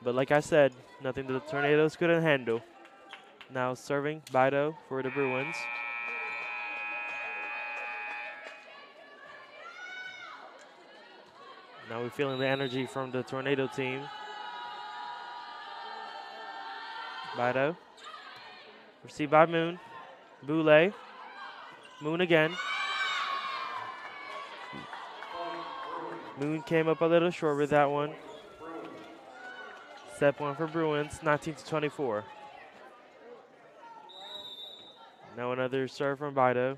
But like I said, nothing the Tornadoes couldn't handle. Now serving Bido for the Bruins. Now we're feeling the energy from the Tornado team. Bido. Received by Moon. Boulay. Moon again. Moon came up a little short with that one. Set point for Bruins, 19-24. Now another serve from Bido.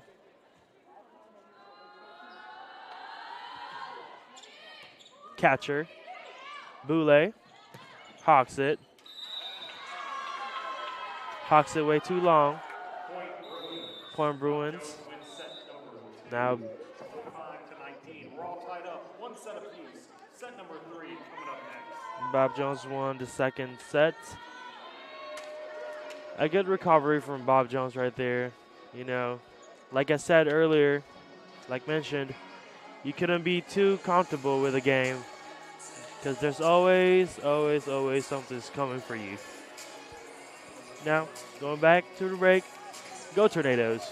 Catcher. Boulay. Hawks it. Hawks it way too long. Point Bruins. Now Bob Jones won the second set. A good recovery from Bob Jones right there. Like I said earlier, like mentioned, you couldn't be too comfortable with a game because there's always something's coming for you. Now, going back to the break, go Tornadoes.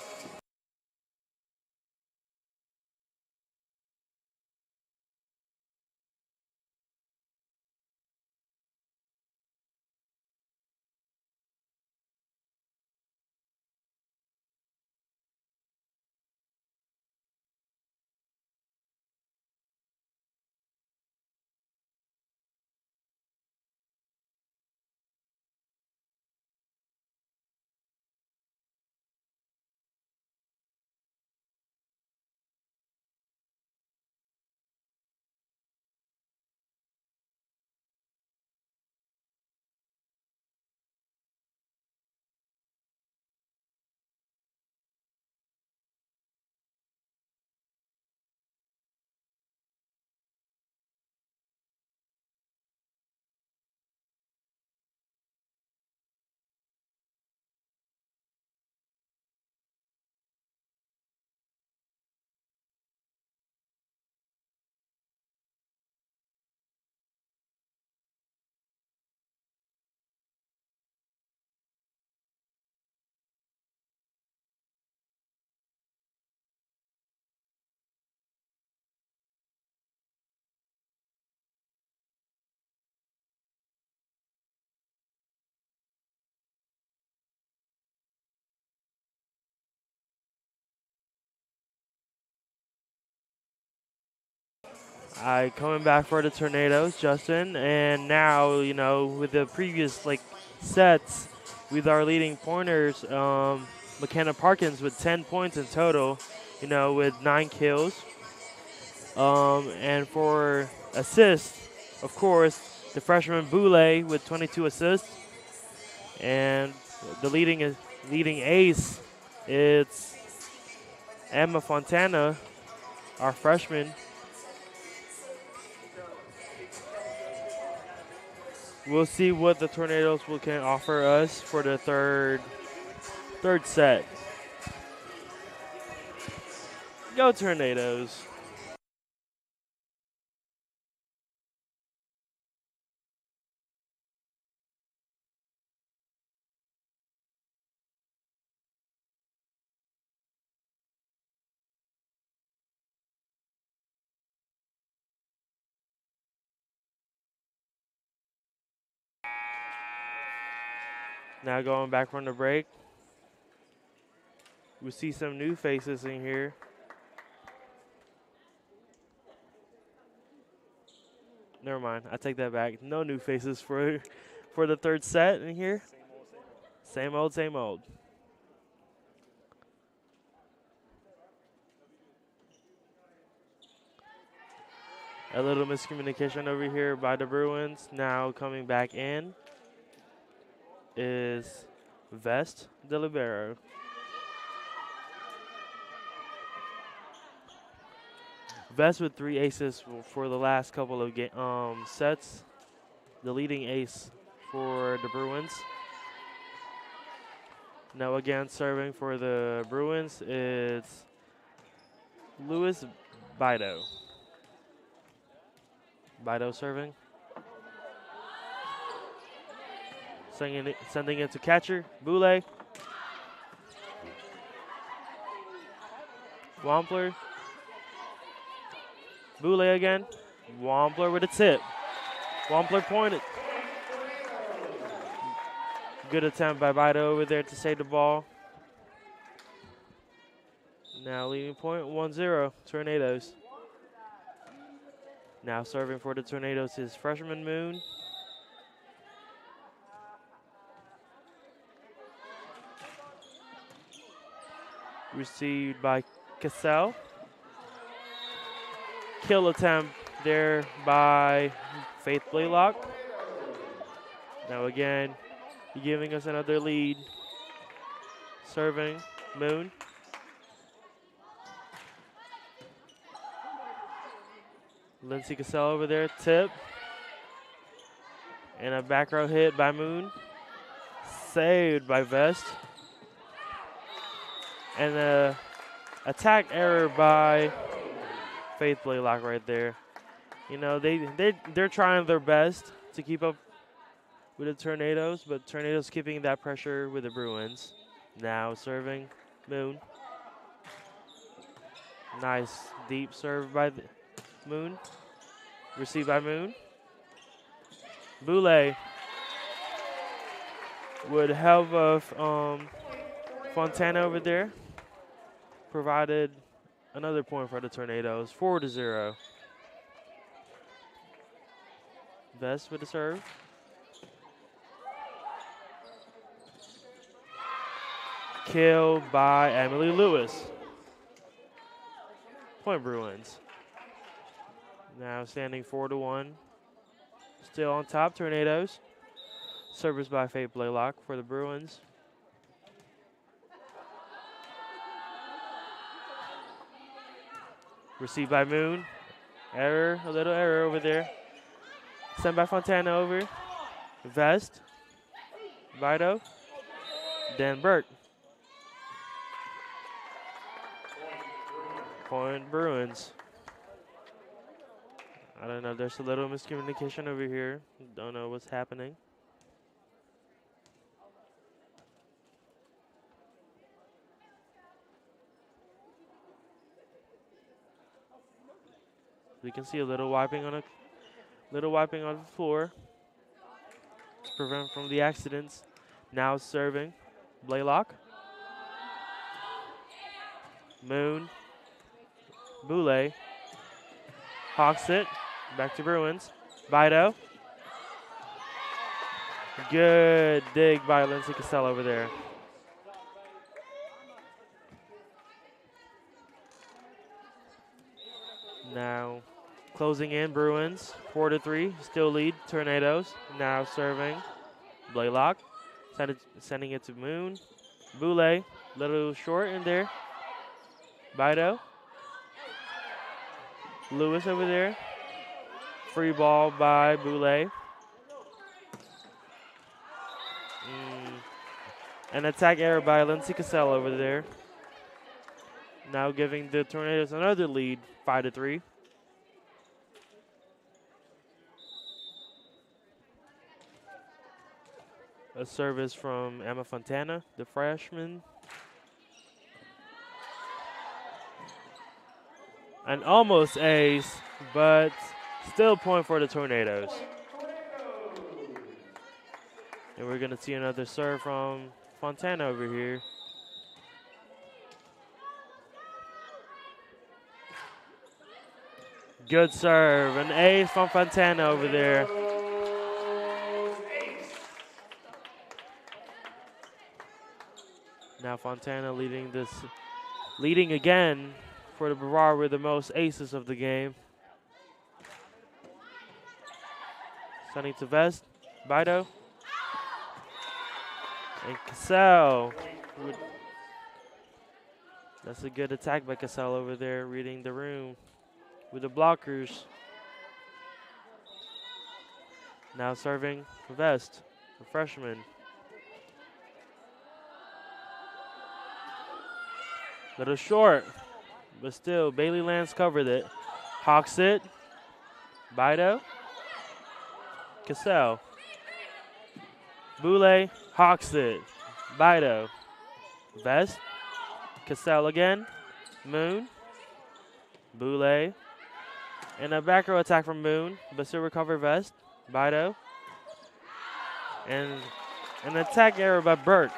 Coming back for the Tornadoes, Justin, and now with the previous sets, with our leading pointers, McKenna Parkins with 10 points in total, with 9 kills. And for assists, of course, the freshman Boulay with 22 assists. And the leading ace, it's Emma Fontana, our freshman. We'll see what the Tornadoes can offer us for the third set. Go Tornadoes. Now going back from the break, we see some new faces in here. Never mind, I take that back. No new faces for the third set in here. Same old, same old. A little miscommunication over here by the Bruins. Now coming back in is Vest de Libero. Vest with 3 aces for the last couple of sets. The leading ace for the Bruins. Now again serving for the Bruins is Luis Bido. Bido serving. Sending it to catcher, Boulay. Wampler. Boulay again. Wampler with a tip. Wampler pointed. Good attempt by Bido over there to save the ball. Now leading point 1-0, Tornadoes. Now serving for the Tornadoes is freshman Moon. Received by Cassell. Kill attempt there by Faith Blaylock. Now again, giving us another lead. Serving Moon. Lindsay Cassell over there, tip. And a back row hit by Moon. Saved by Vest. And a attack error by Faith Blaylock right there. They're trying their best to keep up with the Tornadoes, but Tornadoes keeping that pressure with the Bruins. Now serving Moon. Nice deep serve by Moon. Received by Moon. Boulay with help of Fontana over there. Provided another point for the Tornadoes. 4-0. Vest with the serve. Kill by Emily Lewis. Point Bruins. Now standing 4-1. Still on top, Tornadoes. Service by Faith Blaylock for the Bruins. Received by Moon. Error, a little error over there. Sent by Fontana over. Vest. Bido. Dan Burke. Point Bruins. I don't know, there's a little miscommunication over here. Don't know what's happening. We can see a little wiping on the floor to prevent from the accidents. Now serving Blaylock. Moon. Boulay. Hawks it. Back to Bruins. Bido. Good dig by Lindsay Cassell over there. Now closing in, Bruins, 4-3, still lead, Tornadoes. Now serving, Blaylock, sending it to Moon. Boulay, little short in there. Bido. Lewis over there. Free ball by Boulay. An attack error by Lindsay Cassell over there. Now giving the Tornadoes another lead, 5-3. A service from Emma Fontana, the freshman. An almost ace, but still point for the Tornadoes. And we're going to see another serve from Fontana over here. Good serve, an ace from Fontana over there. Now Fontana leading again for the Brevard with the most aces of the game. Sending to Vest, Bido. And Cassell. That's a good attack by Cassell over there, reading the room with the blockers. Now serving for Vest, the freshman. Little short, but still, Bailey Lance covered it. Hawks it. Bido. Cassell. Boulay hawks it. Bido. Vest. Cassell again. Moon. Boulay. And a back row attack from Moon, but still recover Vest. Bido. And an attack error by Burke.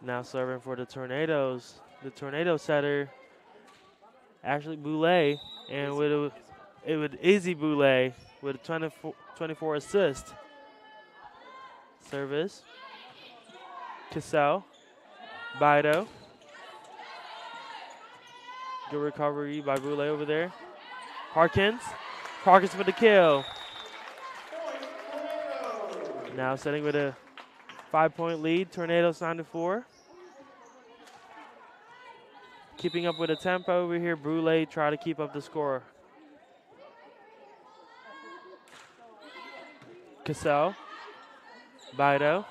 Now serving for the Tornadoes. The Tornado setter, Ashley Boulay, and with Izzy Boulay with a 24 assist. Service. Cassell. Bido. Good recovery by Boulay over there. Parkins. Parkins for the kill. Now setting with a 5-point lead. Tornadoes 9-4. Keeping up with the tempo over here. Boulay try to keep up the score. Cassell. Bido.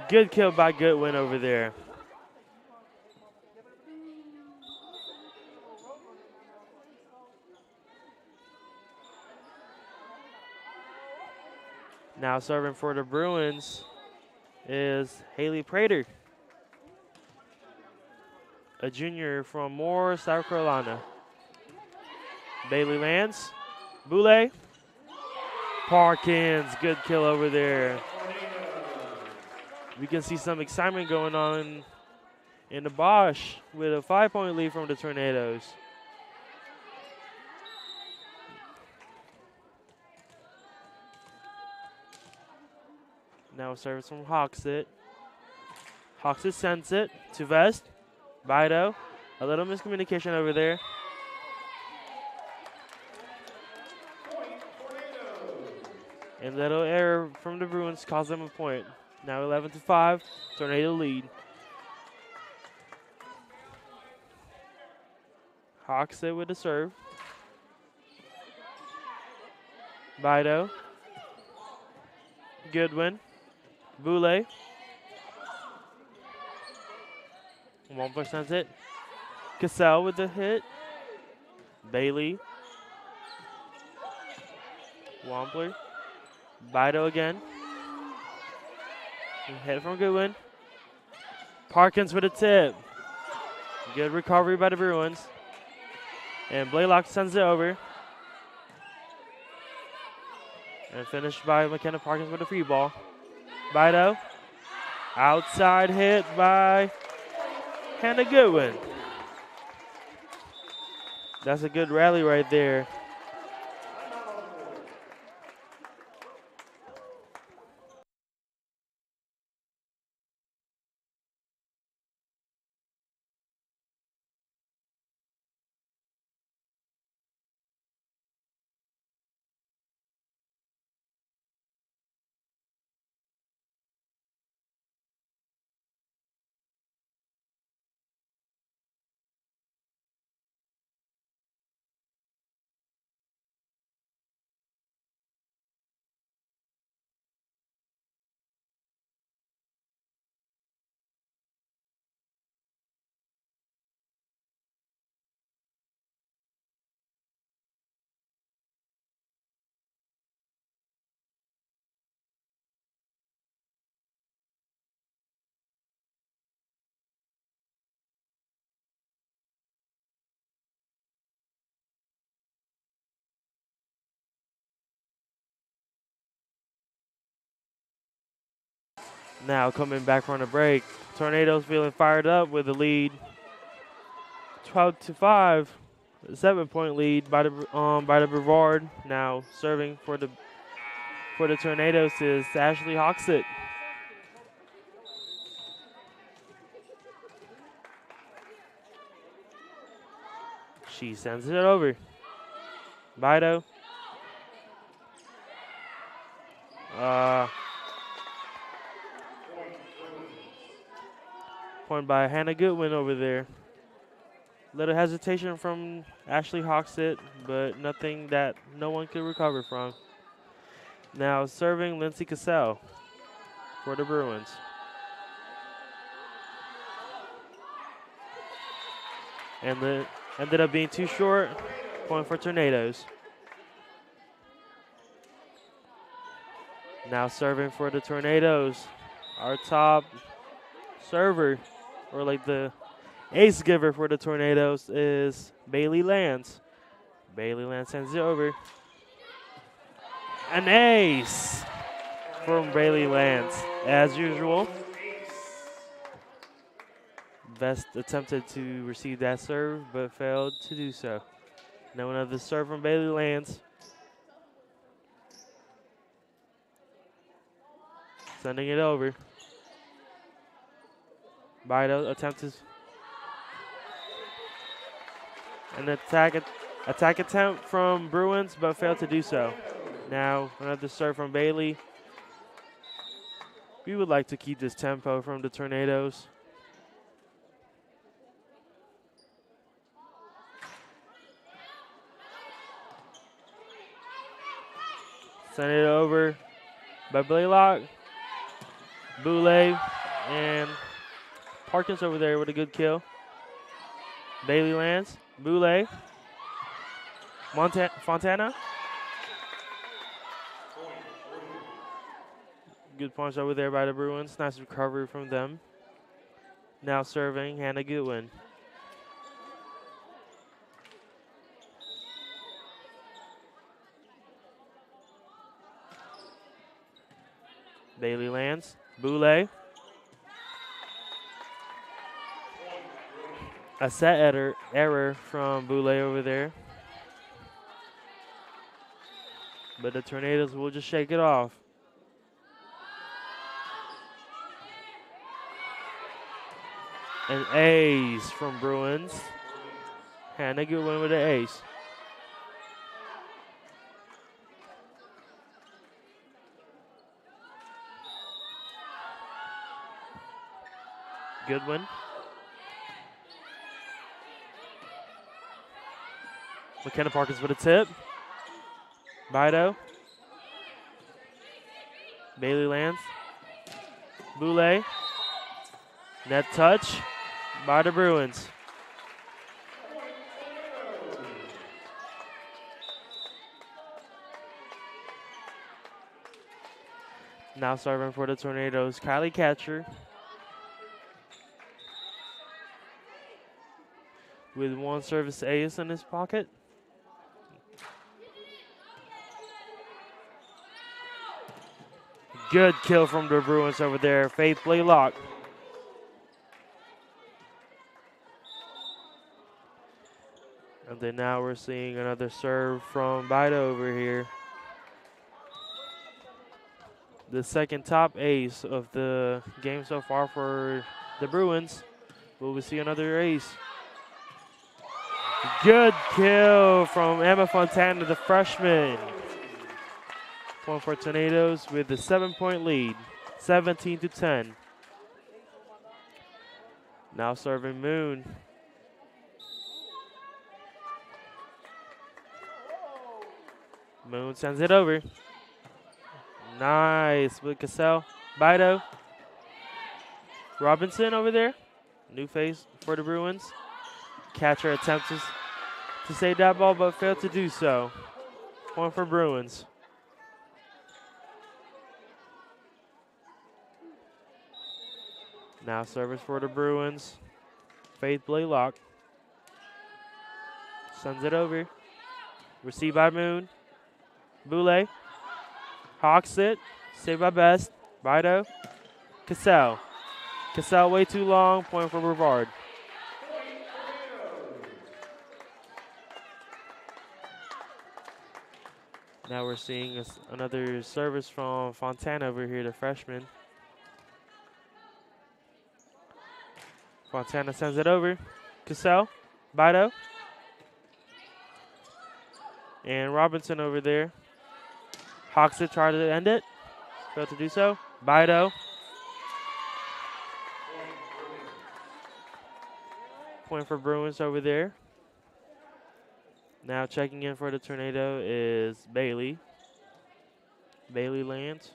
Good kill by Goodwin over there. Now serving for the Bruins is Haley Prater, a junior from Moore, South Carolina. Bailey Lance, Boulay, Parkins, good kill over there. We can see some excitement going on in the Bosch with a 5-point lead from the Tornadoes. Now service from Hawksit. Hawksit sends it to Vest. Bido. A little miscommunication over there. And little error from the Bruins caused them a point. Now 11-5, Tornado lead. Hawksit with the serve. Bido. Goodwin. Boulay. 1% it. Cassell with the hit. Bailey. Wampler. Bido again. Hit from Goodwin. Parkins with a tip. Good recovery by the Bruins. And Blaylock sends it over. And finished by McKenna Parkins with a free ball. Bido. Outside hit by Hannah Goodwin. That's a good rally right there. Now coming back from the break, Tornadoes feeling fired up with the lead, 12-5, a 7-point lead by the Brevard. Now serving for the Tornadoes is Ashley Hoxett. She sends it over. Bido. Point by Hannah Goodwin over there. Little hesitation from Ashley Hoxett, but nothing that no one could recover from. Now serving Lindsay Cassell for the Bruins. And ended up being too short. Point for Tornadoes. Now serving for the Tornadoes. Our top server, or like the ace giver for the Tornadoes, is Bailey Lance. Bailey Lance sends it over. An ace from Bailey Lance, as usual. Vest attempted to receive that serve, but failed to do so. Now another serve from Bailey Lance. Sending it over. Bido attempts an attack attempt from Bruins, but failed to do so. Now another serve from Bailey. We would like to keep this tempo from the Tornadoes. Send it over by Blaylock. Boulay and Parkins over there with a good kill. Bailey Lance, Boulay, Fontana. Good punch over there by the Bruins. Nice recovery from them. Now serving Hannah Goodwin. Bailey Lance, Boulay. A set error from Boulay over there. But the Tornadoes will just shake it off. An ace from Bruins. Hannah Goodwin with an ace. Goodwin. McKenna Parkins with a tip. Bido. Bailey Lance. Boulay. Net touch by the Bruins. Now serving for the Tornadoes, Kylie Catcher. With one service ace in his pocket. Good kill from the Bruins over there. Faith Blaylock. And then now we're seeing another serve from Bido over here. The second top ace of the game so far for the Bruins. Will we see another ace? Good kill from Emma Fontana, the freshman. Point for Tornadoes with the 7-point lead, 17-10. Now serving Moon. Moon sends it over. Nice with Cassell. Bido. Robinson over there. New face for the Bruins. Catcher attempts to save that ball, but failed to do so. Point for Bruins. Now service for the Bruins. Faith Blaylock. Sends it over. Received by Moon. Boulay. Hawks it. Saved by Best. Bido. Cassell. Cassell way too long. Point for Brevard. Now we're seeing another service from Fontana over here, the freshman. Fontana sends it over. Cassell. Bido. And Robinson over there. Hawks it, tried to end it. Failed to do so. Bido. Point for Bruins over there. Now checking in for the Tornado is Bailey. Bailey lands.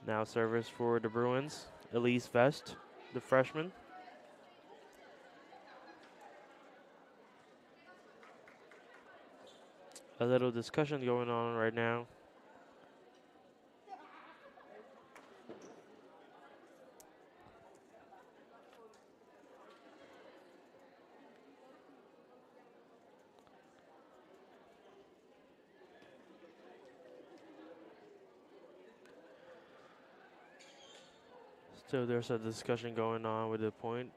Now service for the Bruins. Elise Vest, the freshman. A little discussion going on right now. So there's a discussion going on with the point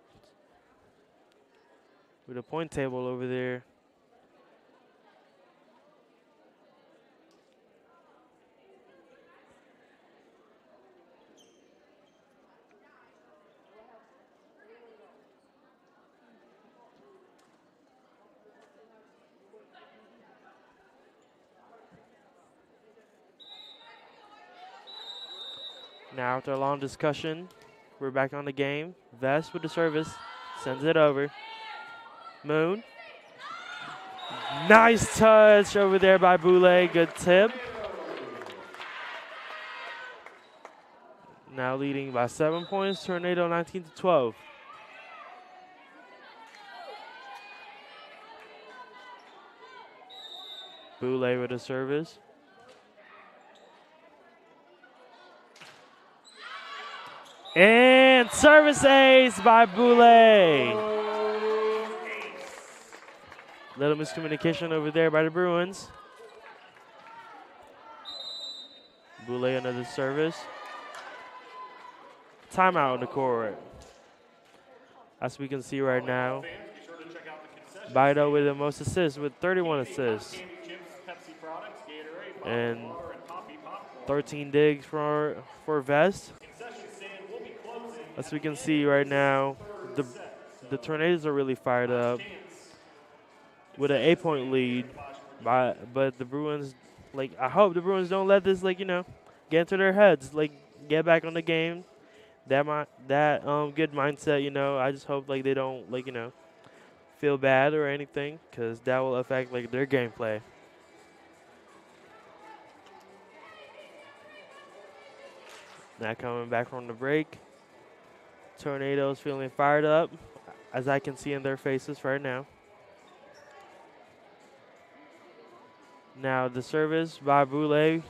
table over there. Now after a long discussion, we're back on the game. Vest with the service, sends it over. Moon. Nice touch over there by Boulay, good tip. Now leading by 7 points, Tornado 19-12. Boulay with the service. And service ace by Boulay. Little miscommunication over there by the Bruins. Boulay another service. Timeout on the court. As we can see right now, Bido with the most assists with 31 assists. And 13 digs for Vest. As we can see right now, the Tornadoes are really fired up with an 8-point lead. But the Bruins, I hope the Bruins don't let this, get into their heads. Get back on the game. That good mindset, I just hope, they don't, feel bad or anything, because that will affect, their gameplay. Now coming back from the break. Tornadoes feeling fired up, as I can see in their faces right now. Now the service by Boulay,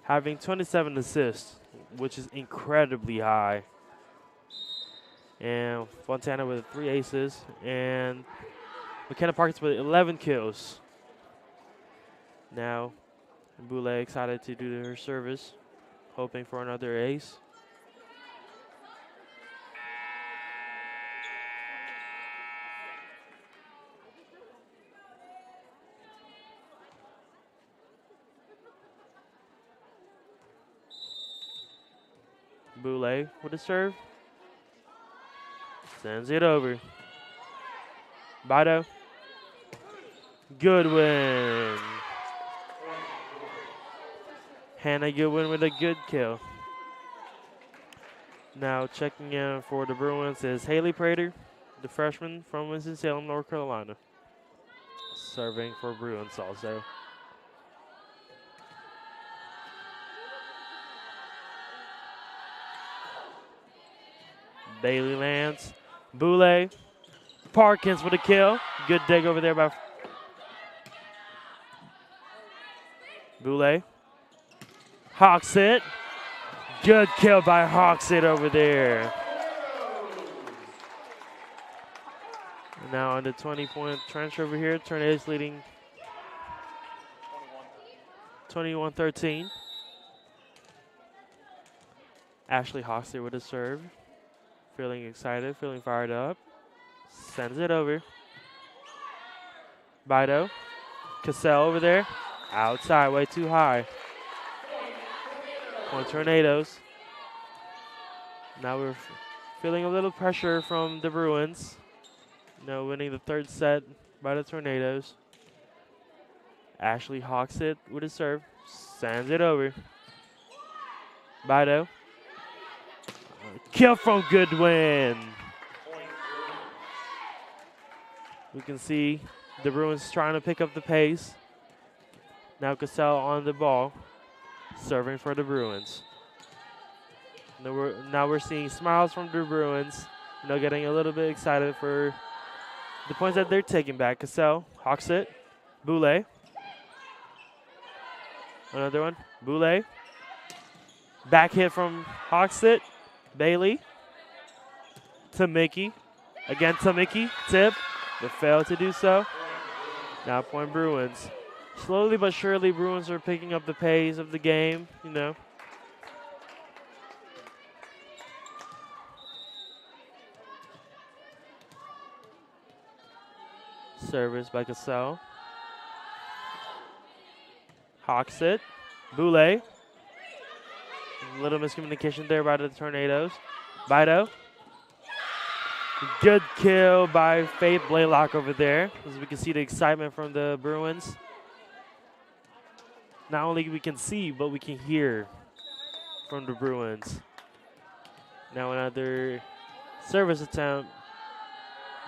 having 27 assists, which is incredibly high. And Fontana with 3 aces, and McKenna Parkins with 11 kills. Now Boulay excited to do her service, hoping for another ace. Boulay with a serve. Sends it over. Bido. Goodwin. Hannah Goodwin with a good kill. Now checking in for the Bruins is Haley Prater, the freshman from Winston-Salem, North Carolina. Serving for Bruins also. Bailey Lance. Boulay. Parkins with a kill. Good dig over there by Boulay. Hawks it. Good kill by Hawks it over there. And now on the 20-point trench over here, Tornadoes leading 21-13. Ashley Hawks it with a serve. Feeling excited, feeling fired up. Sends it over. Bido. Cassell over there. Outside, way too high. Point Tornadoes. Now we're feeling a little pressure from the Bruins. Winning the third set by the Tornadoes. Ashley Hawks it with a serve. Sends it over. Bido. Kill from Goodwin. We can see the Bruins trying to pick up the pace. Now Cassell on the ball, serving for the Bruins. Now we're seeing smiles from the Bruins, getting a little bit excited for the points that they're taking back. Cassell, Hawks it, Boulay. Another one, Boulay. Back hit from Hawks it, Bailey. To Mickey. Again to Mickey, tip, but failed to do so. Now point Bruins. Slowly but surely, Bruins are picking up the pace of the game, Service by Cassell. Hawks it. Boulay. A little miscommunication there by the Tornadoes. Bido. Good kill by Faith Blaylock over there. As we can see the excitement from the Bruins. Not only we can see, but we can hear from the Bruins. Now another service attempt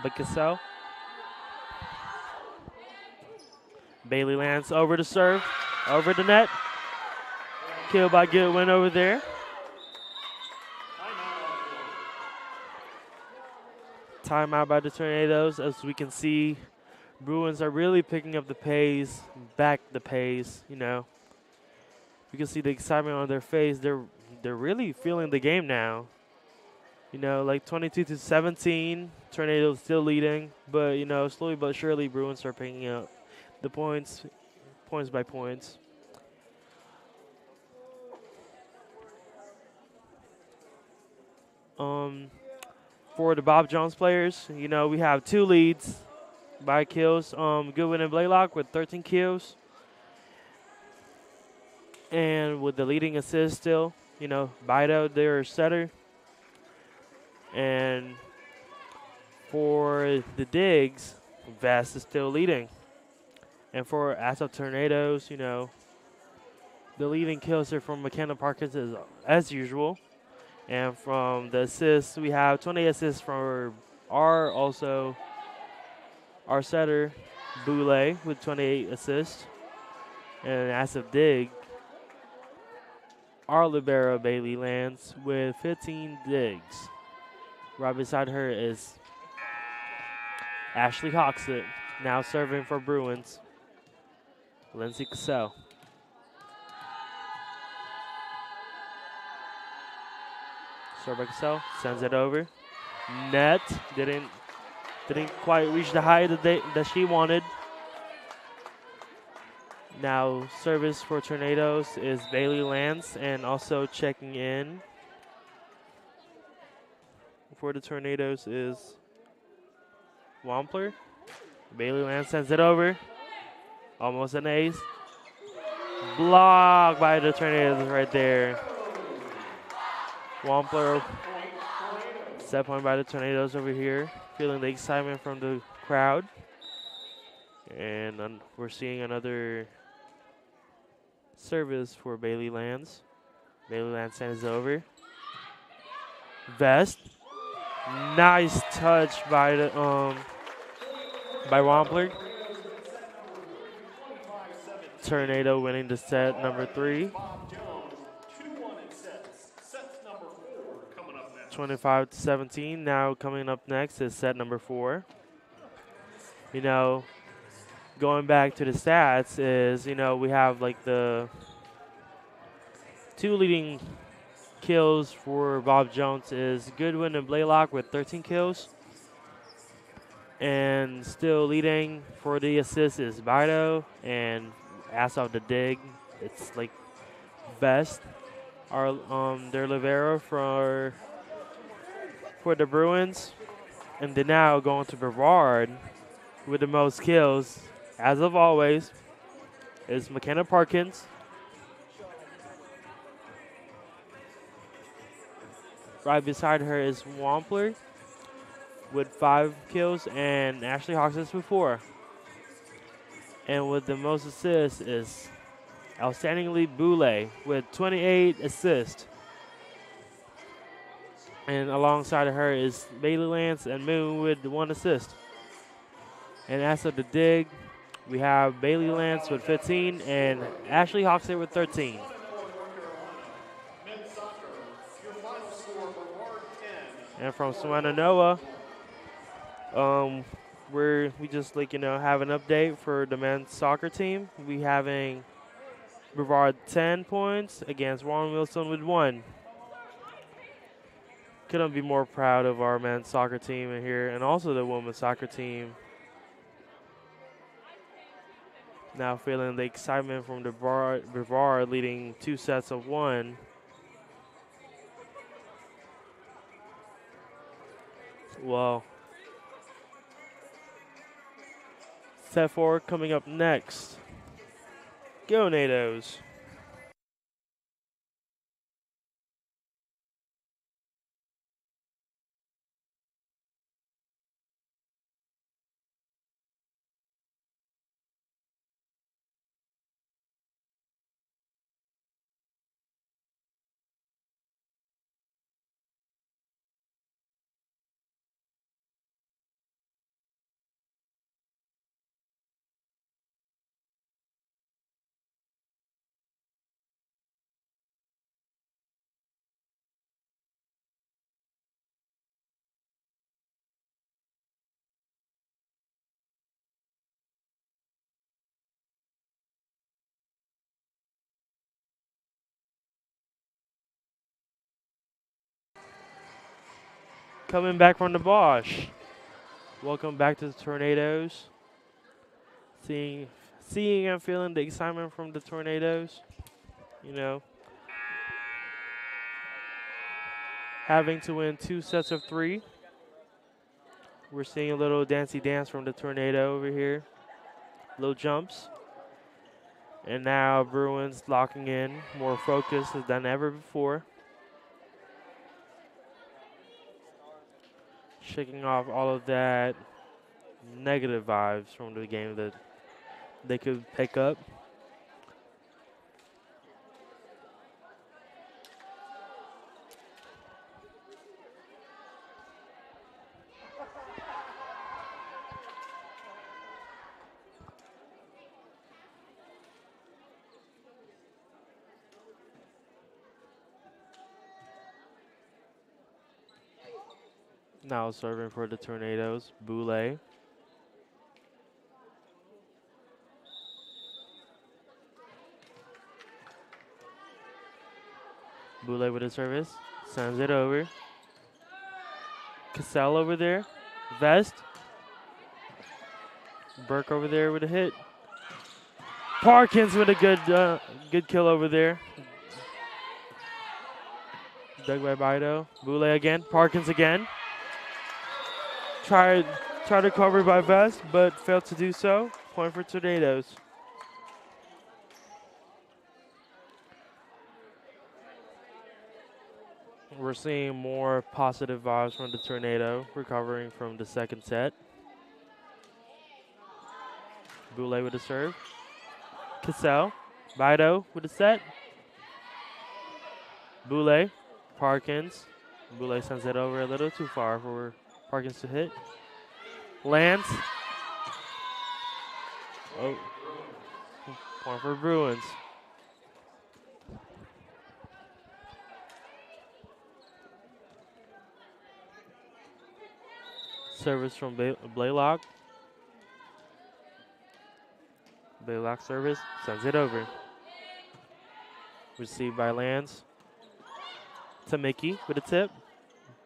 by Cassell. Bailey Lance over to serve, over the net. Kill by Goodwin over there. Timeout by the Tornadoes. As we can see, Bruins are really picking up the pace, back the pace, You can see the excitement on their face. They're really feeling the game now. Like 22-17, Tornadoes still leading, but slowly but surely Bruins are picking up the points by points. For the Bob Jones players, we have 2 leads by kills. Goodwin and Blaylock with 13 kills. And with the leading assist still, Bido, their setter. And for the digs, Vest is still leading. And for as of Tornadoes, the leading kills are from McKenna Parkins as usual. And from the assists, we have 20 assists from our setter, Boulay, with 28 assists. And as of dig, our libero, Bailey Lance, with 15 digs. Right beside her is Ashley Hawksett, now serving for Bruins. Lindsay Cassell. Serve by Cassell, sends it over. Net didn't quite reach the height that she wanted. Now service for Tornadoes is Bailey Lance, and also checking in for the Tornadoes is Wampler. Bailey Lance sends it over. Almost an ace. Blocked by the Tornadoes right there. Wampler, set point by the Tornadoes over here. Feeling the excitement from the crowd. And we're seeing another service for Bailey Lands. Bailey Lands sends it over. Vest. Nice touch by the by Wampler. Tornado winning the set number 3. 25-17. Now coming up next is set number 4. You know, going back to the stats is, you know, we have like the 2 leading kills for Bob Jones is Goodwin and Blaylock with 13 kills. And still leading for the assists is Bido, and ass off the dig, it's like Vest. Our their Livero for the Bruins. And then now going to Brevard with the most kills, as of always, is McKenna Parkins. Right beside her is Wampler with 5 kills, and Ashley Hawks is with 4. And with the most assists is outstandingly Boulay with 28 assists. And alongside of her is Bailey Lance and Moon with 1 assist. And as of the dig, we have Bailey Lance with 15 and Ashley Hawks with 13. And from Swannanoa, we just like, you know, have an update for the men's soccer team. We having Brevard 10 points against Warren Wilson with 1. Couldn't be more proud of our men's soccer team in here, and also the women's soccer team. Now feeling the excitement from the Brevard leading 2 sets of 1. Well, set 4 coming up next. Go NATOs. Coming back from the Bosch. Welcome back to the Tornadoes. Seeing and feeling the excitement from the Tornadoes. You know, having to win 2 sets of 3. We're seeing a little dancey dance from the Tornado over here. Little jumps. And now Bruins locking in, more focused than ever before. Shaking off all of that negative vibes from the game that they could pick up. Now serving for the Tornadoes, Boulay. Boulay with a service, sends it over. Cassell over there, Vest. Burke over there with a hit. Parkins with a good kill over there. Dug by Bido. Boulay again, Parkins again. Tried to cover by Vest, but failed to do so. Point for Tornadoes. we're seeing more positive vibes from the Tornado, recovering from the second set. Boulay with the serve. Cassell. Bido with the set. Boulay. Parkins. Boulay sends it over a little too far for Parkins to hit. Lands. Oh. Point for Bruins. Service from Blaylock. Blaylock service. Sends it over. Received by Lands. To Mickey with a tip.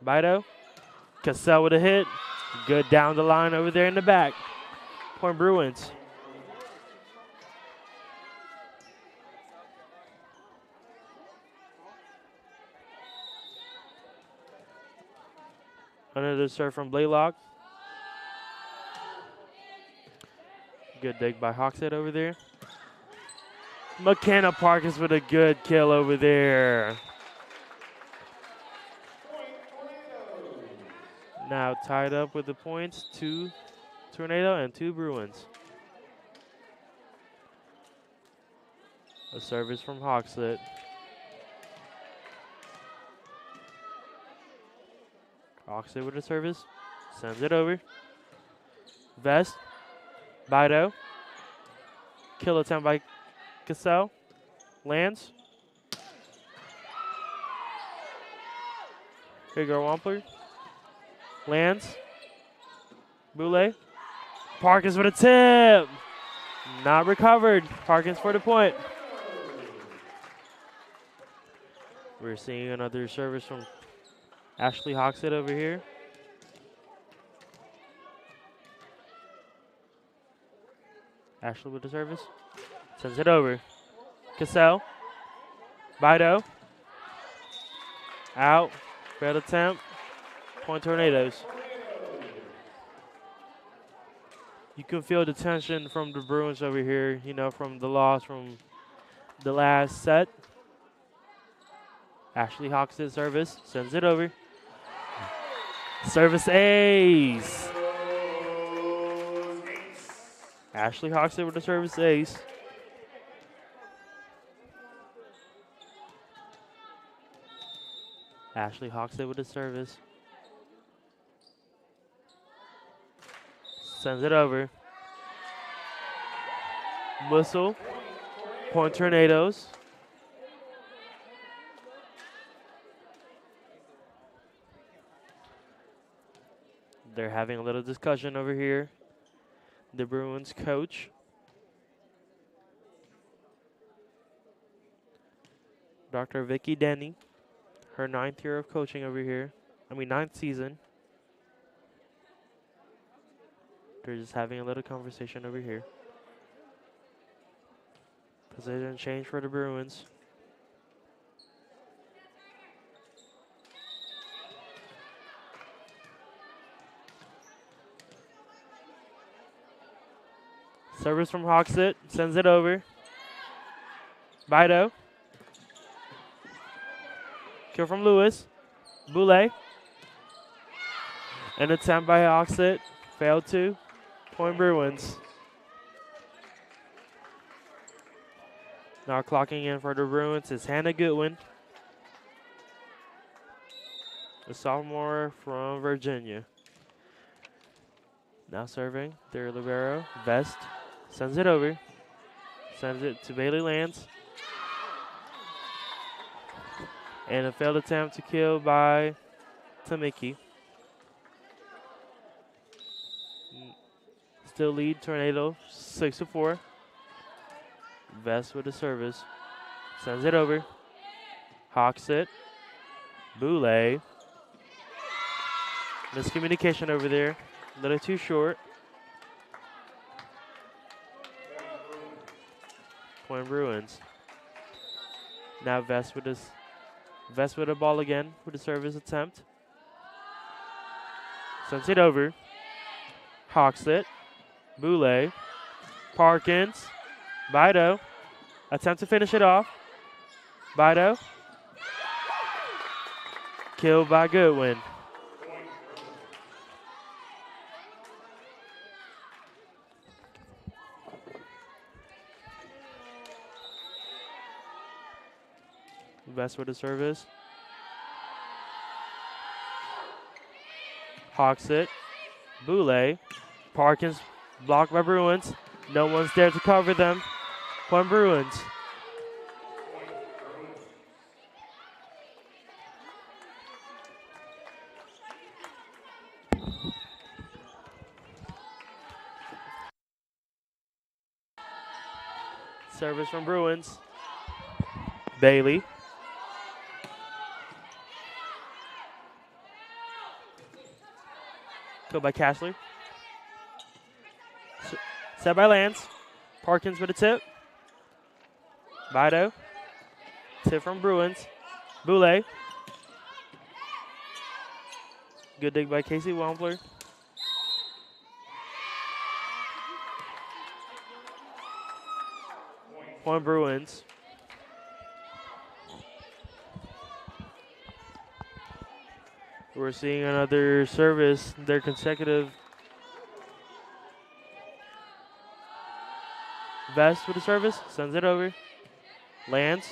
Bido. Cassell with a hit. Good down the line over there in the back. Point Bruins. Another serve from Blaylock. Good dig by Hoxhead over there. McKenna Parkins with a good kill over there. Now tied up with the points, 2 Tornado and 2 Bruins. A service from Hoxlet. Hoxlet with a service, sends it over. Vest, Bido. Kill attempt by Cassell. Lands. Here you go, Wampler. Lands. Boulay. Parkins with a tip. Not recovered. Parkins for the point. We're seeing another service from Ashley Hoxett over here. Ashley with the service. Sends it over. Cassell. Bido. Out. Failed attempt. Point Tornadoes. You can feel the tension from the Bruins over here, you know, from the loss from the last set. Ashley Hoxton service, sends it over. Service ace. Ashley Hoxton with the service ace. Ashley Hoxton with the service. Sends it over. Whistle. Point Tornadoes. They're having a little discussion over here. The Bruins coach. Dr. Vicky Denny. Her 9th year of coaching over here. 9th season. They're just having a little conversation over here. Position change for the Bruins. Service from Hoxett, sends it over. Bido. Kill from Lewis. Boulay. An attempt by Hoxett, failed to. Point Bruins. Now clocking in for the Bruins is Hannah Goodwin, a sophomore from Virginia. Now serving, their libero, Vest, sends it over. Sends it to Bailey Lance. And a failed attempt to kill by Tamiki. Still lead Tornado 6-4. Vest with the service. Sends it over. Hawks it. Boulay. Miscommunication over there. A little too short. Point Bruins. Now Vest with the ball again with the service attempt. Sends it over. Hawks it. Boulay. Parkins. Bido. Attempt to finish it off. Bido. Killed by Goodwin. Best with the service. Hawks it. Boulay. Parkins blocked by Bruins. No one's there to cover them. Point Bruins. Service from Bruins. Bailey. Killed by Cashler. Set by Lance. Parkins with a tip. Bido. Tip from Bruins. Boulay. Good dig by Casey Wampler. Point Bruins. We're seeing another service. Their consecutive. Vest with a service. Sends it over. Lance.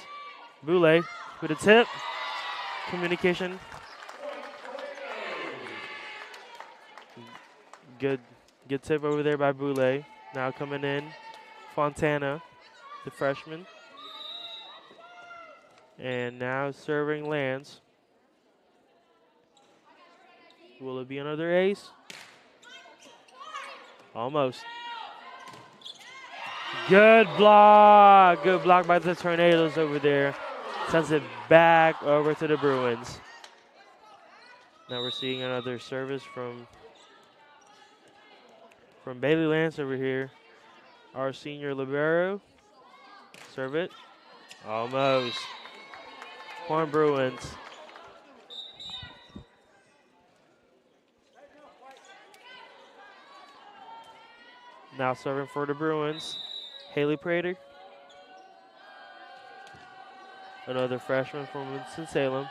Boulay with a tip. Communication. Good tip over there by Boulay. Now coming in. Fontana, the freshman. And now serving Lance. Will it be another ace? Almost. Good block. Good block by the Tornadoes over there. Sends it back over to the Bruins. Now we're seeing another service from Bailey Lance over here. Our senior libero. Serve it. Almost. Point Bruins. Now serving for the Bruins. Haley Prater. Another freshman from Winston-Salem.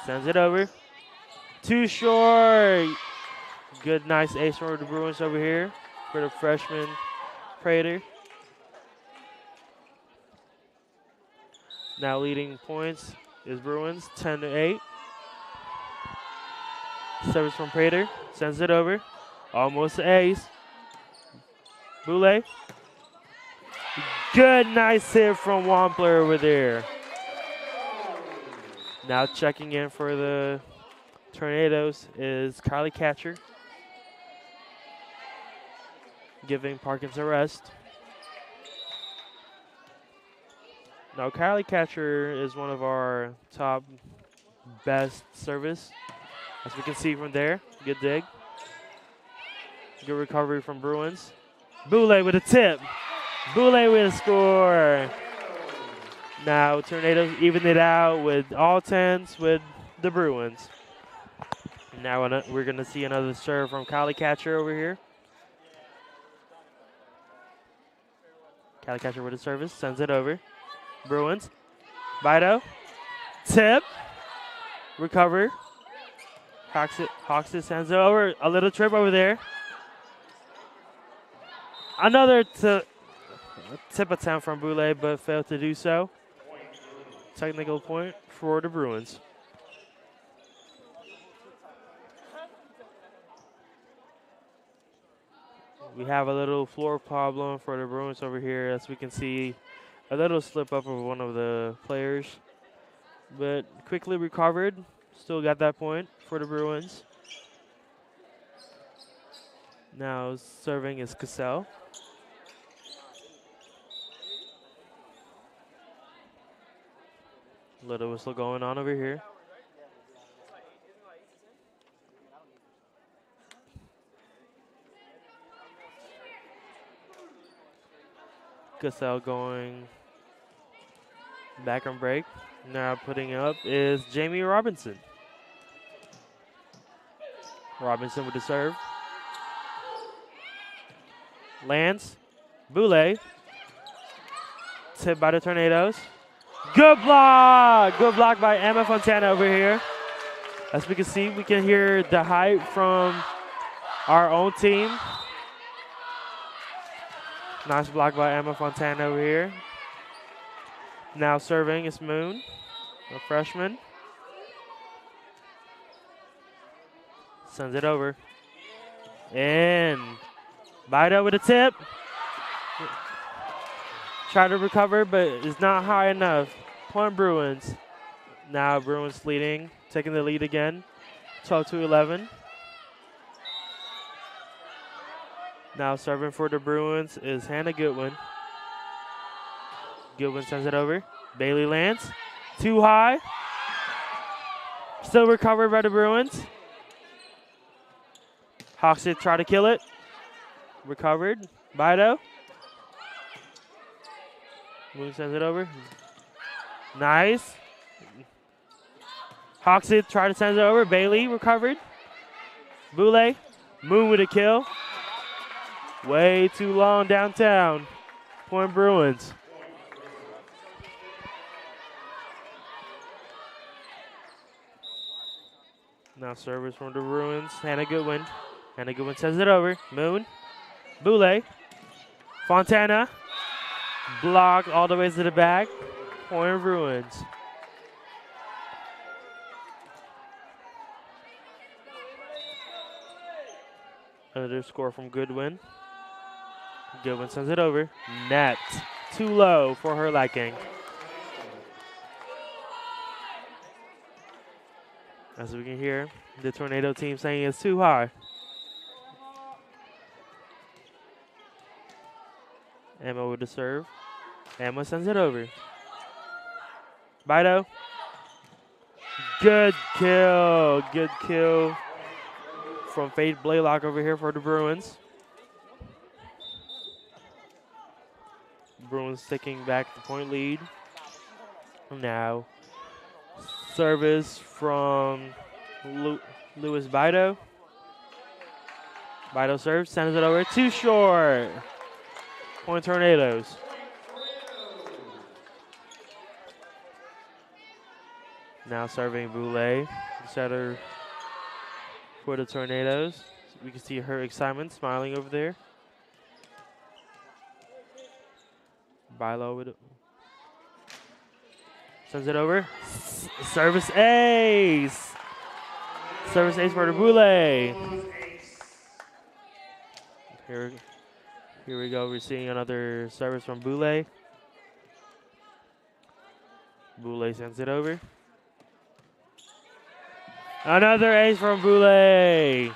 Sends it over. Too short. Good, nice ace for the Bruins over here for the freshman Prater. Now leading points is Bruins, 10-8. Service from Prater. Sends it over. Almost ace. Boulay. Good, nice hit from Wampler over there. Now checking in for the Tornadoes is Kylie Catcher. Giving Parkins a rest. Now Kylie Catcher is one of our top best service. As we can see from there. Good dig. Good recovery from Bruins. Boulay with a tip. Boulay with a score. Now Tornadoes even it out with all 10s with the Bruins. Now we're going to see another serve from Kylie Catcher over here. Kylie Catcher with a service. Sends it over. Bruins. Bido. Tip. Recover. Hawks it. Sends it over. A little trip over there. Another tip attempt from Boulay, but failed to do so. Technical point for the Bruins. We have a little floor problem for the Bruins over here, as we can see a little slip up of one of the players, but quickly recovered. Still got that point for the Bruins. Now serving is Cassell. Little whistle going on over here. Cassell going back on break. Now putting up is Jamie Robinson. Robinson with the serve. Lance. Boulay. Tipped by the Tornadoes. Good block! Good block by Emma Fontana over here. As we can see, we can hear the hype from our own team. Nice block by Emma Fontana over here. Now serving is Moon, a freshman. Sends it over. And Vida with a tip. Try to recover, but it's not high enough. Point Bruins. Now Bruins leading, taking the lead again, 12-11. Now serving for the Bruins is Hannah Goodwin. Goodwin sends it over. Bailey lands. Too high. Still recovered by the Bruins. Hoxie try to kill it. Recovered. Bido. Moon sends it over. Nice. Hoxie try to send it over. Bailey recovered. Boulay. Moon with a kill. Way too long downtown. Point Bruins. Now service from the Bruins. Hannah Goodwin. Hannah Goodwin sends it over. Moon. Boulay. Fontana. Blocked all the way to the back. Point Bruins. Another score from Goodwin. Goodwin sends it over. Net. Too low for her liking. As we can hear, the Tornado team saying it's too high. Emma with the serve. Emma sends it over. Bido. Good kill. Good kill from Faith Blaylock over here for the Bruins. Bruins taking back the point lead. Now, service from Lewis Bido. Bido serves, sends it over. Too short. Point Tornadoes. Now serving Boulay. Setter for the Tornadoes. We can see her excitement smiling over there. Bilo with it. Sends it over. Service ace. Service ace for the Boulay. Here we go. We're seeing another service from Boulay. Boulay sends it over. Another ace from Boulay.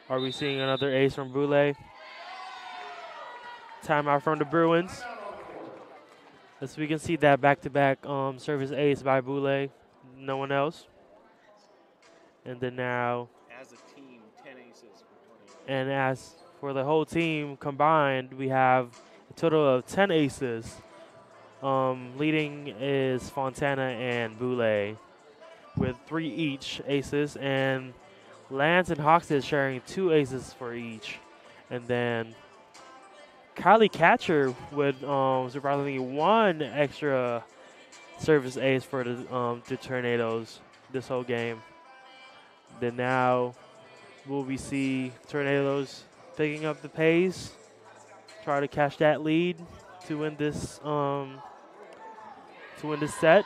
Are we seeing another ace from Boulay? Timeout from the Bruins. As we can see that back-to-back service ace by Boulay. No one else. And then now. As a team, 10 aces. And as for the whole team combined, we have a total of 10 aces. Leading is Fontana and Boulay with 3 each aces. And Lance and Hoxton sharing 2 aces for each. And then Kylie Catcher with surprisingly 1 extra service ace for the Tornadoes this whole game. Then now will we see Tornadoes picking up the pace, try to catch that lead to win this set.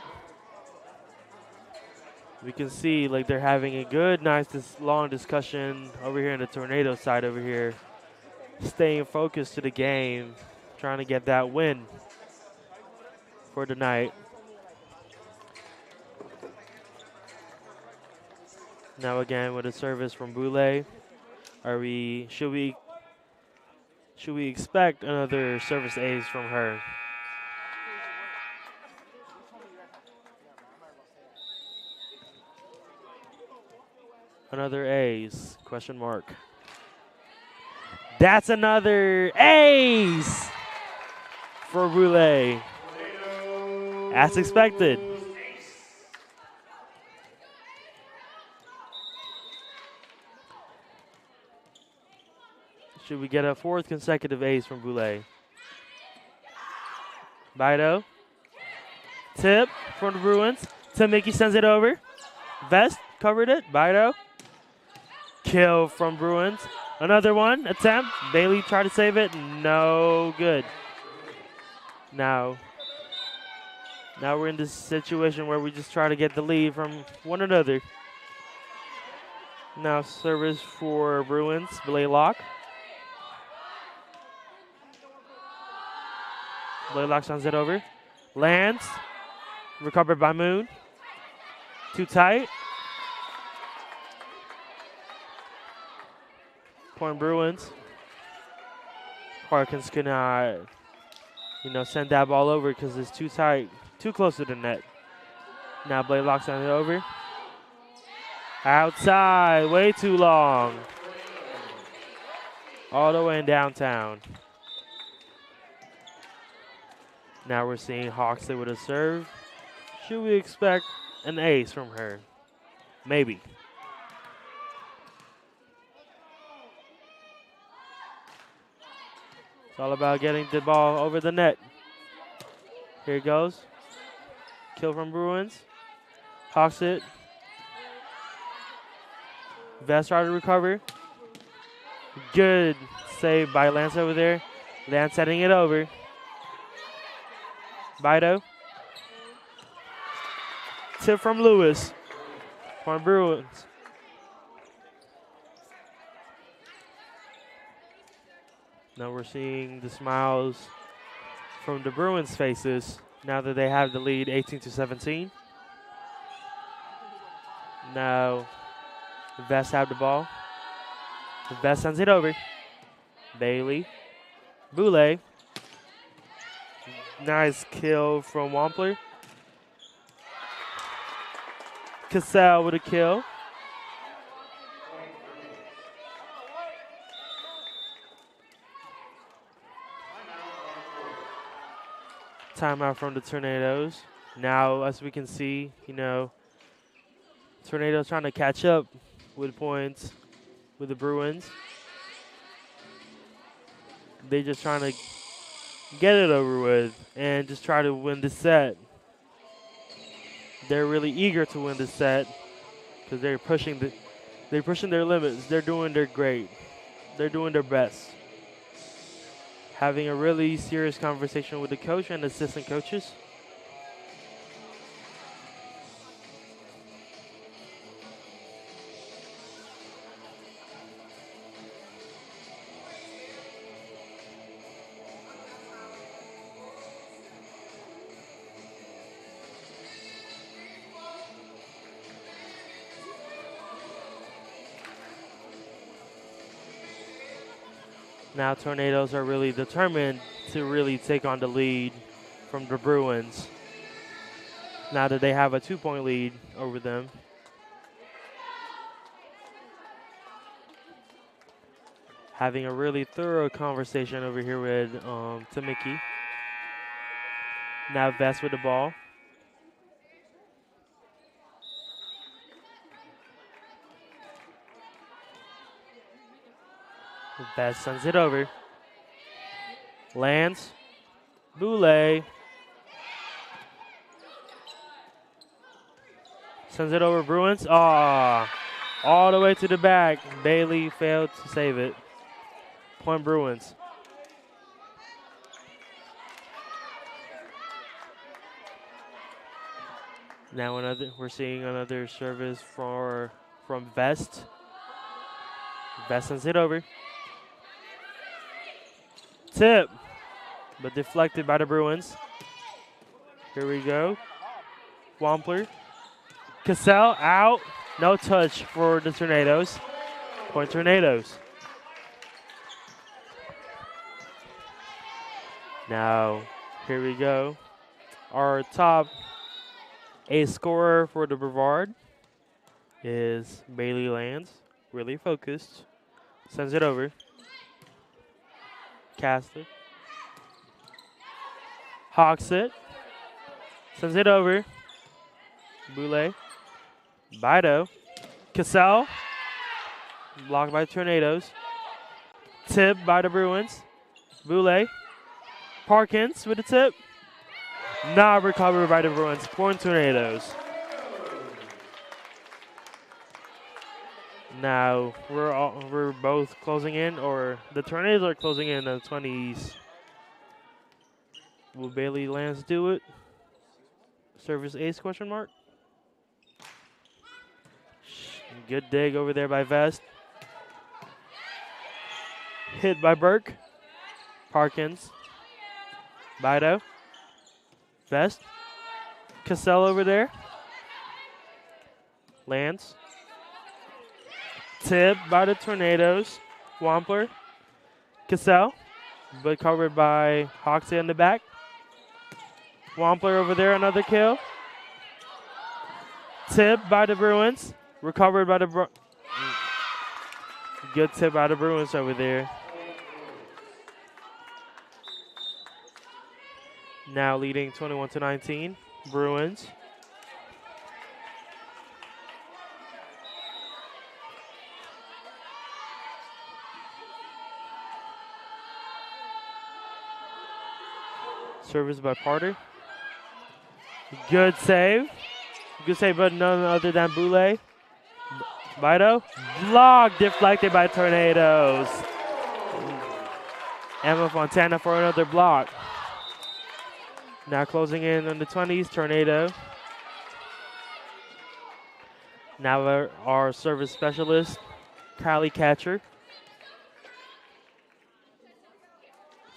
We can see like they're having a good, nice, long discussion over here on the Tornado side over here, staying focused to the game, trying to get that win for the night. Now again with a service from Boulay. Should we expect another service ace from her? Another ace, question mark. That's another ace for Boulay. As expected. Should we get a 4th consecutive ace from Boulay? Bido. Tip from the Bruins. Mickey sends it over. Vest covered it. Bido. Kill from Bruins. Another one. Attempt. Bailey tried to save it. No good. Now we're in this situation where we just try to get the lead from one another. Now service for Bruins. Blaylock. Blaylock sends it over. Lands. Recovered by Moon. Too tight. Point Bruins. Parkins cannot, send that ball over because it's too tight, too close to the net. Now Blaylock sends it over. Outside, way too long. All the way in downtown. Now we're seeing Hawksley with a serve. Should we expect an ace from her? Maybe. It's all about getting the ball over the net. Here it goes. Kill from Bruins. Hawks it. Vest trying to recover. Good save by Lance over there. Lance setting it over. Bido. Tip from Lewis. Point Bruins. Now we're seeing the smiles from the Bruins' faces now that they have the lead 18-17. Now the Vest have the ball. The Vest sends it over. Bailey. Boulay. Nice kill from Wampler. Cassell with a kill. Timeout from the Tornadoes. Now, as we can see, Tornadoes trying to catch up with points with the Bruins. They just trying to get it over with and just try to win the set. They're really eager to win the set because they're pushing their limits. They're doing their great. They're doing their best. Having a really serious conversation with the coach and assistant coaches. Now Tornadoes are really determined to really take on the lead from the Bruins. Now that they have a 2-point lead over them. Having a really thorough conversation over here with Tamiki. Now Vest with the ball. Vest sends it over. Lands. Boulay. Sends it over Bruins. All the way to the back. Bailey failed to save it. Point Bruins. Now we're seeing another service from Vest. Vest sends it over. Tip, but deflected by the Bruins. Here we go. Wampler. Cassell out. No touch for the Tornadoes. Point Tornadoes. Now, here we go. Our top ace scorer for the Brevard is Bailey Lands. Really focused. Sends it over. Caster. Hawks it. Sends it over. Boulay. Bido. Cassell. Blocked by Tornadoes. Tip by the Bruins. Boulay. Parkins with the tip. Not recovered by the Bruins. Point Tornadoes. Now we're both closing in, or the Tornadoes are closing in the 20s. Will Bailey Lance do it? Service ace, question mark? Good dig over there by Vest. Hit by Burke. Parkins. Bido. Vest. Cassell over there. Lance. Tip by the Tornadoes. Wampler. Cassell. But covered by Hoxie in the back. Wampler over there, another kill. Tip by the Bruins. Recovered by the good tip by the Bruins over there. Now leading 21-19. Bruins. Service by Parter. Good save. Good save, but none other than Boulay. Bido. Block deflected by Tornadoes. Emma Fontana for another block. Now closing in on the 20s, Tornado. Now our service specialist, Kylie Catcher.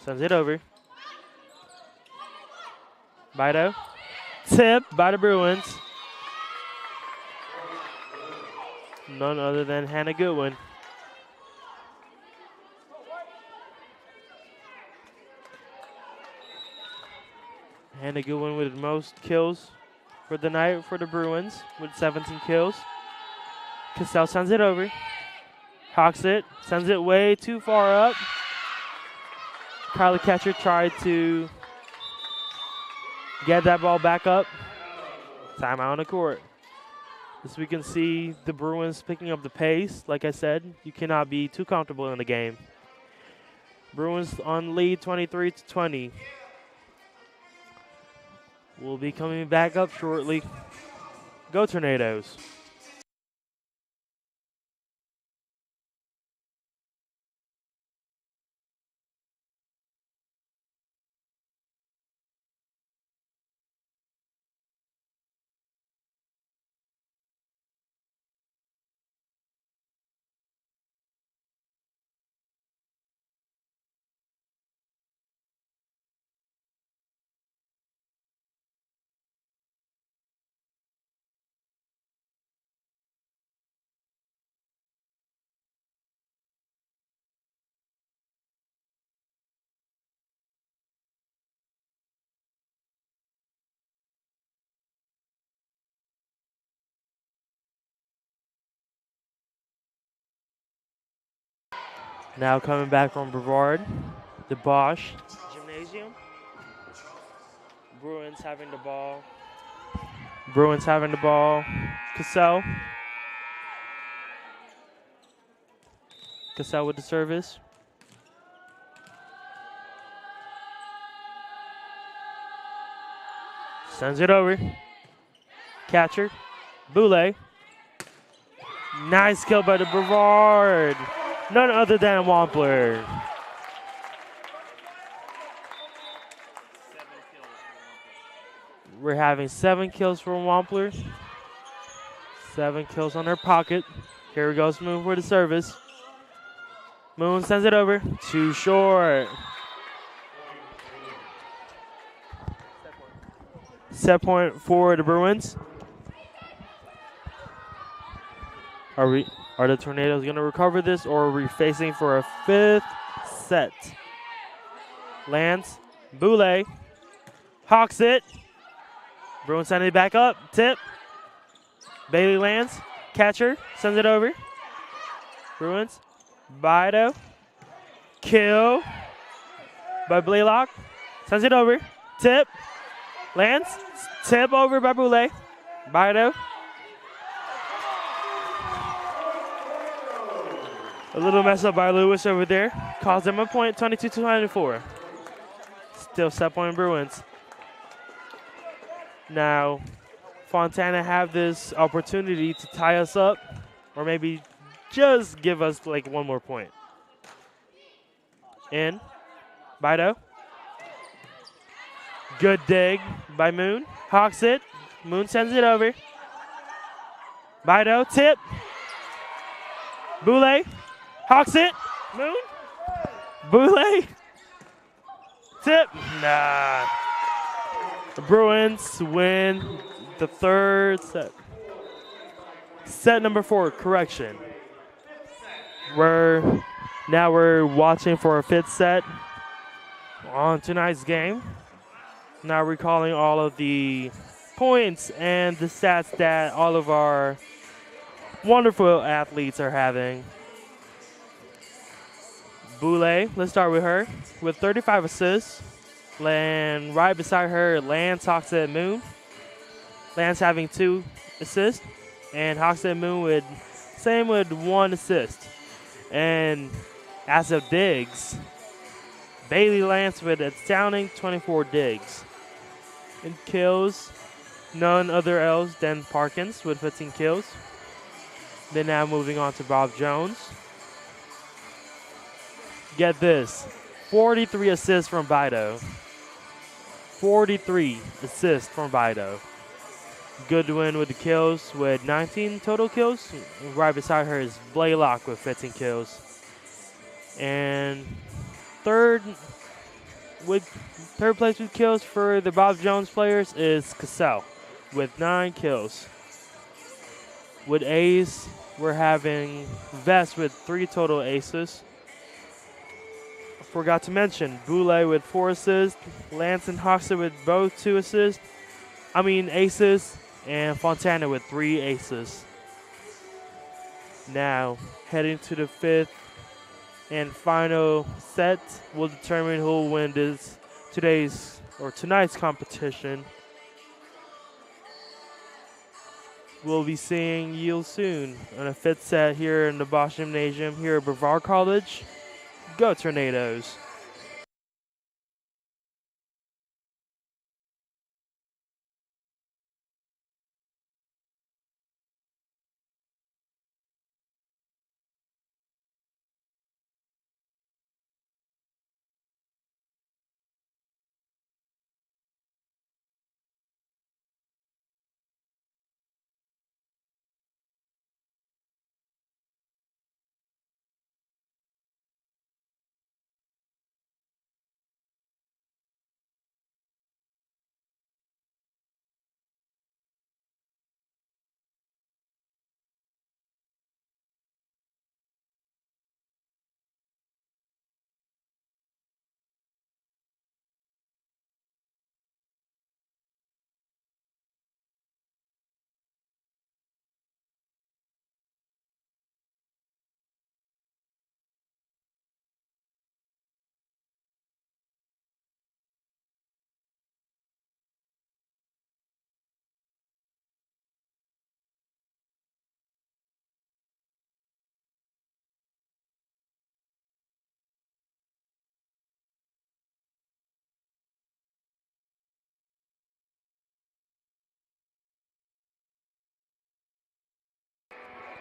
Sends it over. Bido. Tip by the Bruins. None other than Hannah Goodwin. Hannah Goodwin with the most kills for the night for the Bruins with 17 kills. Cassell sends it over. Hawks it. Sends it way too far up. Kylie Catcher tried to get that ball back up. Timeout on the court. As we can see, the Bruins picking up the pace. Like I said, you cannot be too comfortable in the game. Bruins on lead 23-20. We'll be coming back up shortly. Go Tornadoes. Now coming back from Brevard, the Bosch Gymnasium. Bruins having the ball. Cassell. Cassell with the service. Sends it over. Catcher. Boulay. Nice kill by the Brevard. None other than Wampler. We're having 7 kills from Wampler. 7 kills on her pocket. Here we go, Moon for the service. Moon sends it over. Too short. Set point for the Bruins. Are the Tornadoes going to recover this, or are we facing for a 5th set? Lance, Boulay, hawks it. Bruins sending it back up. Tip. Bailey Lance, catcher, sends it over. Bruins, Bido, kill by Blaylock, sends it over. Tip, Lance, tip over by Boulay. Bido. A little mess up by Lewis over there. Calls them a point, 22-24. Still set point Bruins. Now, Fontana have this opportunity to tie us up, or maybe just give us like one more point. In, Bido. Good dig by Moon. Hawks it. Moon sends it over. Bido, tip. Boulay. Hawks it. Moon. Boulay. Tip. Nah. The Bruins win the third set. Set number 4, correction. Now we're watching for a 5th set on tonight's game. Now recalling all of the points and the stats that all of our wonderful athletes are having. Boulay, let's start with her, with 35 assists. And right beside her, Lance, Hoxhead, Moon. Lance having 2 assists, and Hoxhead Moon with 1 assist. And as of digs, Bailey Lance with astounding 24 digs. In kills, none other else than Parkins with 15 kills. Then now moving on to Bob Jones. Get this, 43 assists from Bido. 43 assists from Bido. Goodwin with the kills with 19 total kills. Right beside her is Blaylock with 15 kills. And third place with kills for the Bob Jones players is Cassell with 9 kills. With A's, we're having Vest with 3 total aces. Forgot to mention Boulay with 4 assists, Lance and Hoxton with both 2 aces, and Fontana with 3 aces. Now, heading to the 5th and final set will determine who will win tonight's competition. We'll be seeing you soon on a 5th set here in the Bosch Gymnasium here at Brevard College. Go Tornadoes!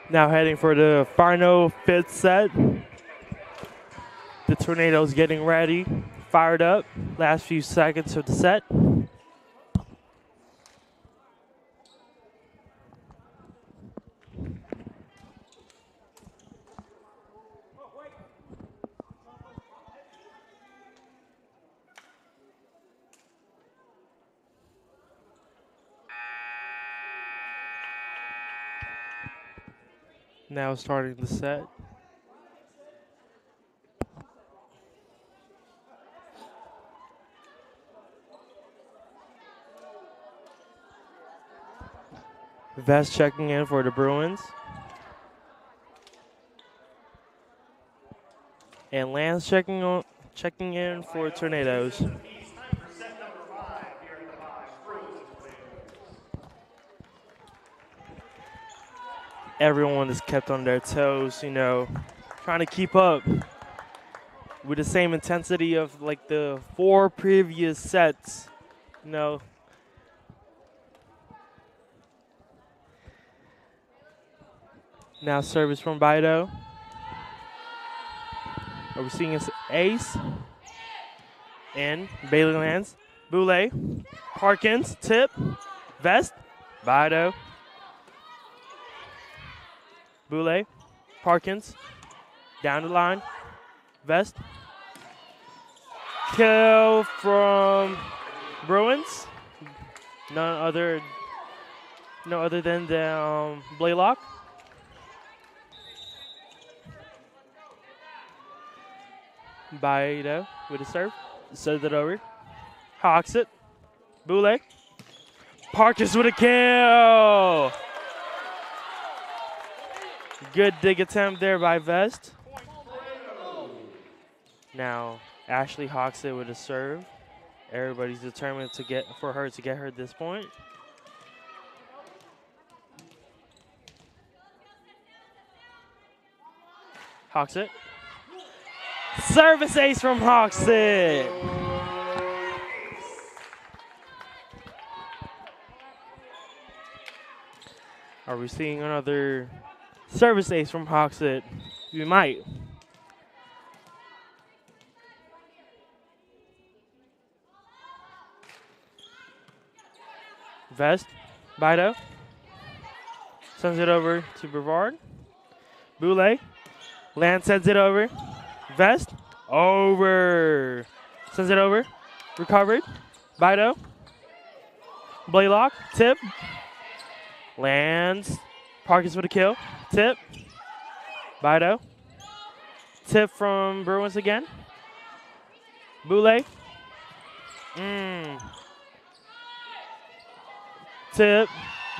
Now heading for the final 5th set. The Tornadoes getting ready, fired up. Last few seconds of the set. Now starting the set. Vest checking in for the Bruins. And Lance checking in for Tornadoes. Everyone is kept on their toes, trying to keep up with the same intensity of like the 4 previous sets, Now service from Bido. Are we seeing an ace? And Bailey lands. Boulay. Parkins. Tip. Vest. Bido. Boulay. Parkins. Down the line. Vest. Kill from Bruins. No other than the Blaylock. Bido with a serve. Serves it over. Hawks it. Boulay. Parkins with a kill. Good dig attempt there by Vest. Now Ashley hawks it with a serve. Everybody's determined to get her this point. Hawks it. Service ace from Hawks it. Are we seeing another service ace from Hawks it? We might. Vest, Bido. Sends it over to Brevard. Boulay. Land sends it over. Vest, over. Sends it over. Recovered. Bido. Blaylock, tip. Lands. Parkins with a kill. Tip. Bido. Tip from Bruins again. Boulay. Tip.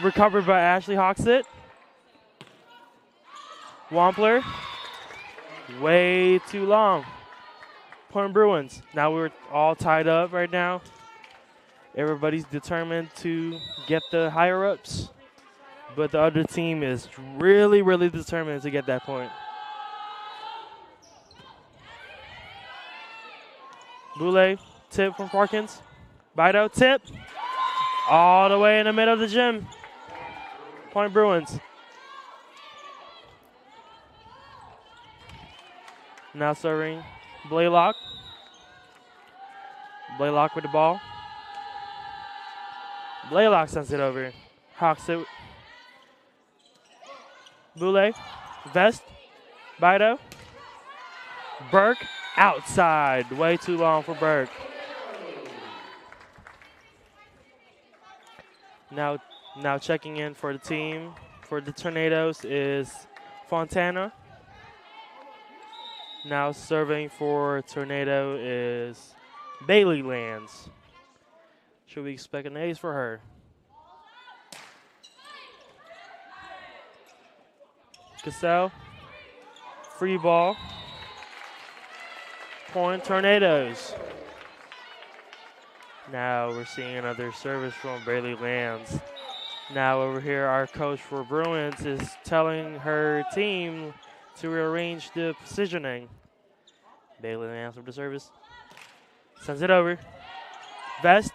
Recovered by Ashley Hawks it. Wampler. Way too long. Point Bruins. Now we're all tied up right now. Everybody's determined to get the higher ups. But the other team is really, really determined to get that point. Boulay, tip from Parkins. Bido, tip. All the way in the middle of the gym. Point Bruins. Now serving Blaylock. Blaylock with the ball. Blaylock sends it over. Hawks it. Boulay. Vest. Bido. Burke outside. Way too long for Burke. Now checking in for the team for the Tornadoes is Fontana. Now serving for Tornado is Bailey lands. Should we expect an ace for her? Cassell. Free ball. Point Tornadoes. Now we're seeing another service from Bailey lands. Now over here, our coach for Bruins is telling her team to rearrange the positioning. Bailey lands with the service. Sends it over. Vest.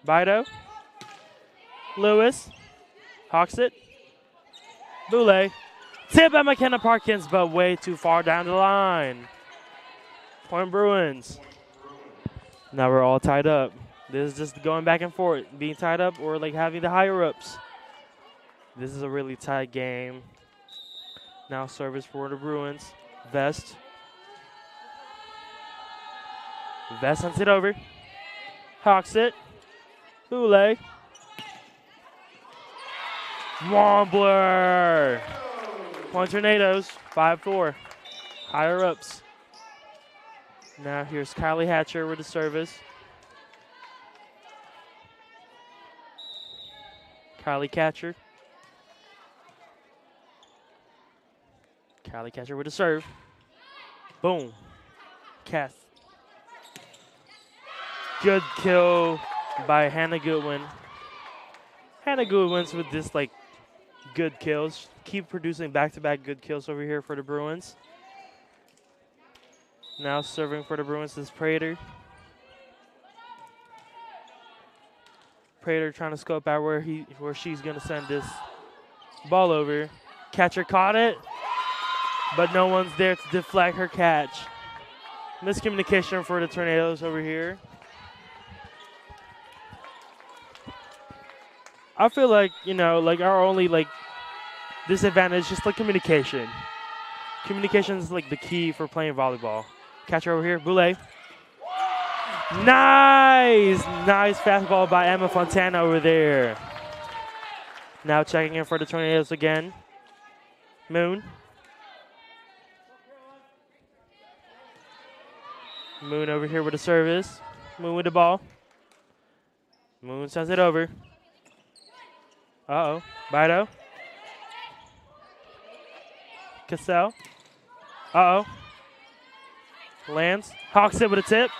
Bido. Lewis. Hawks it. Boulay. Tip by McKenna Parkins, but way too far down the line. Point Bruins. Now we're all tied up. This is just going back and forth, being tied up or like having the higher ups. This is a really tight game. Now service for the Bruins. Vest. Vest sends it over. Hawks it. Boulay. Wombler. Point Tornadoes. 5-4. Higher ups. Now here's Kylie Hatcher with the service. Kylie Catcher. Kylie Catcher with a serve. Boom. Cast. Good kill by Hannah Goodwin. Hannah Goodwin's with this like good kills. Keep producing back-to-back good kills over here for the Bruins. Now serving for the Bruins is Prater. Prater trying to scope out where she's gonna send this ball over. Catcher caught it, but no one's there to deflect her catch. Miscommunication for the Tornadoes over here. I feel like, our only, disadvantage is just, communication. Communication is, the key for playing volleyball. Catcher over here, Boulay. Nice fastball by Emma Fontana over there. Now checking in for the Tornadoes again. Moon. Moon over here with the service. Moon with the ball. Moon sends it over. Uh-oh. Bido. Cassell. Uh-oh. Lands. Hawks it with a tip.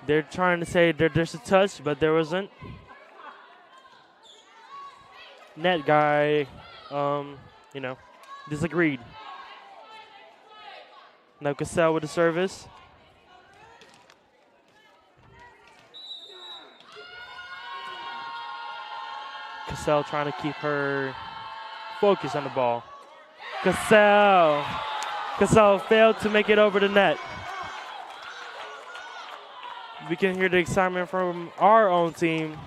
They're trying to say there's a touch, but there wasn't. Net guy, disagreed. Now Cassell with the service. Cassell trying to keep her focus on the ball. Cassell failed to make it over the net. We can hear the excitement from our own team.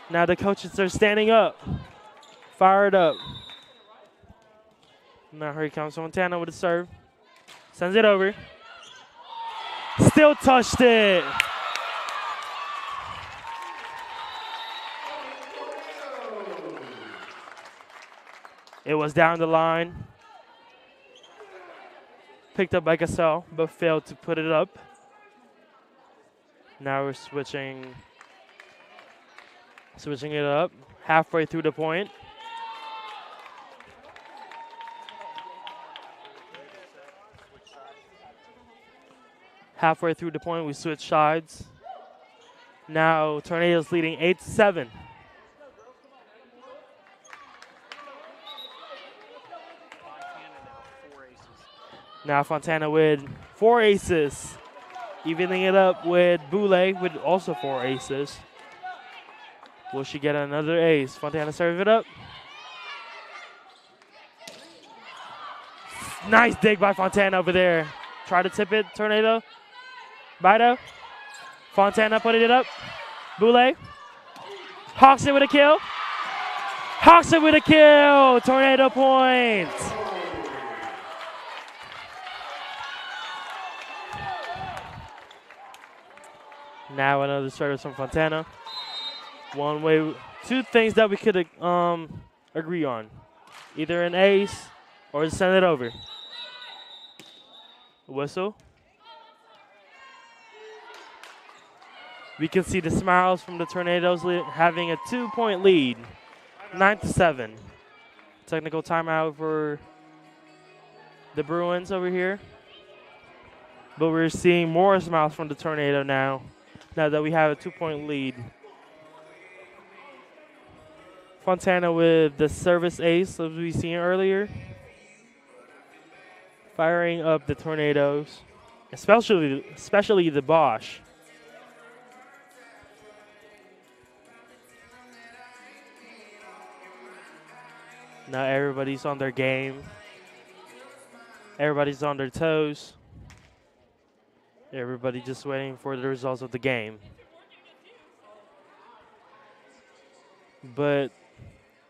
Now the coaches are standing up, fired up. Now here comes Fontana with a serve. Sends it over. Still touched it. It was down the line. Picked up by Cassell, but failed to put it up. Now we're switching it up halfway through the point. Halfway through the point, we switch sides. Now Tornadoes leading 8-7. Now Fontana with 4 aces. Evening it up with Boulay with also 4 aces. Will she get another ace? Fontana serve it up. Nice dig by Fontana over there. Try to tip it, Tornado. Bido. Fontana putting it up. Boulay. Hawks it with a kill. Hawks it with a kill. Tornado points. Now another service from Fontana. Two things that we could agree on. Either an ace or to send it over. Whistle. We can see the smiles from the Tornadoes having a 2-point lead. 9-7. Technical timeout for the Bruins over here. But we're seeing more smiles from the Tornado now that we have a 2-point lead. Fontana with the service ace, as we seen earlier. Firing up the Tornadoes, especially the Bosch. Now everybody's on their game. Everybody's on their toes. Everybody just waiting for the results of the game. But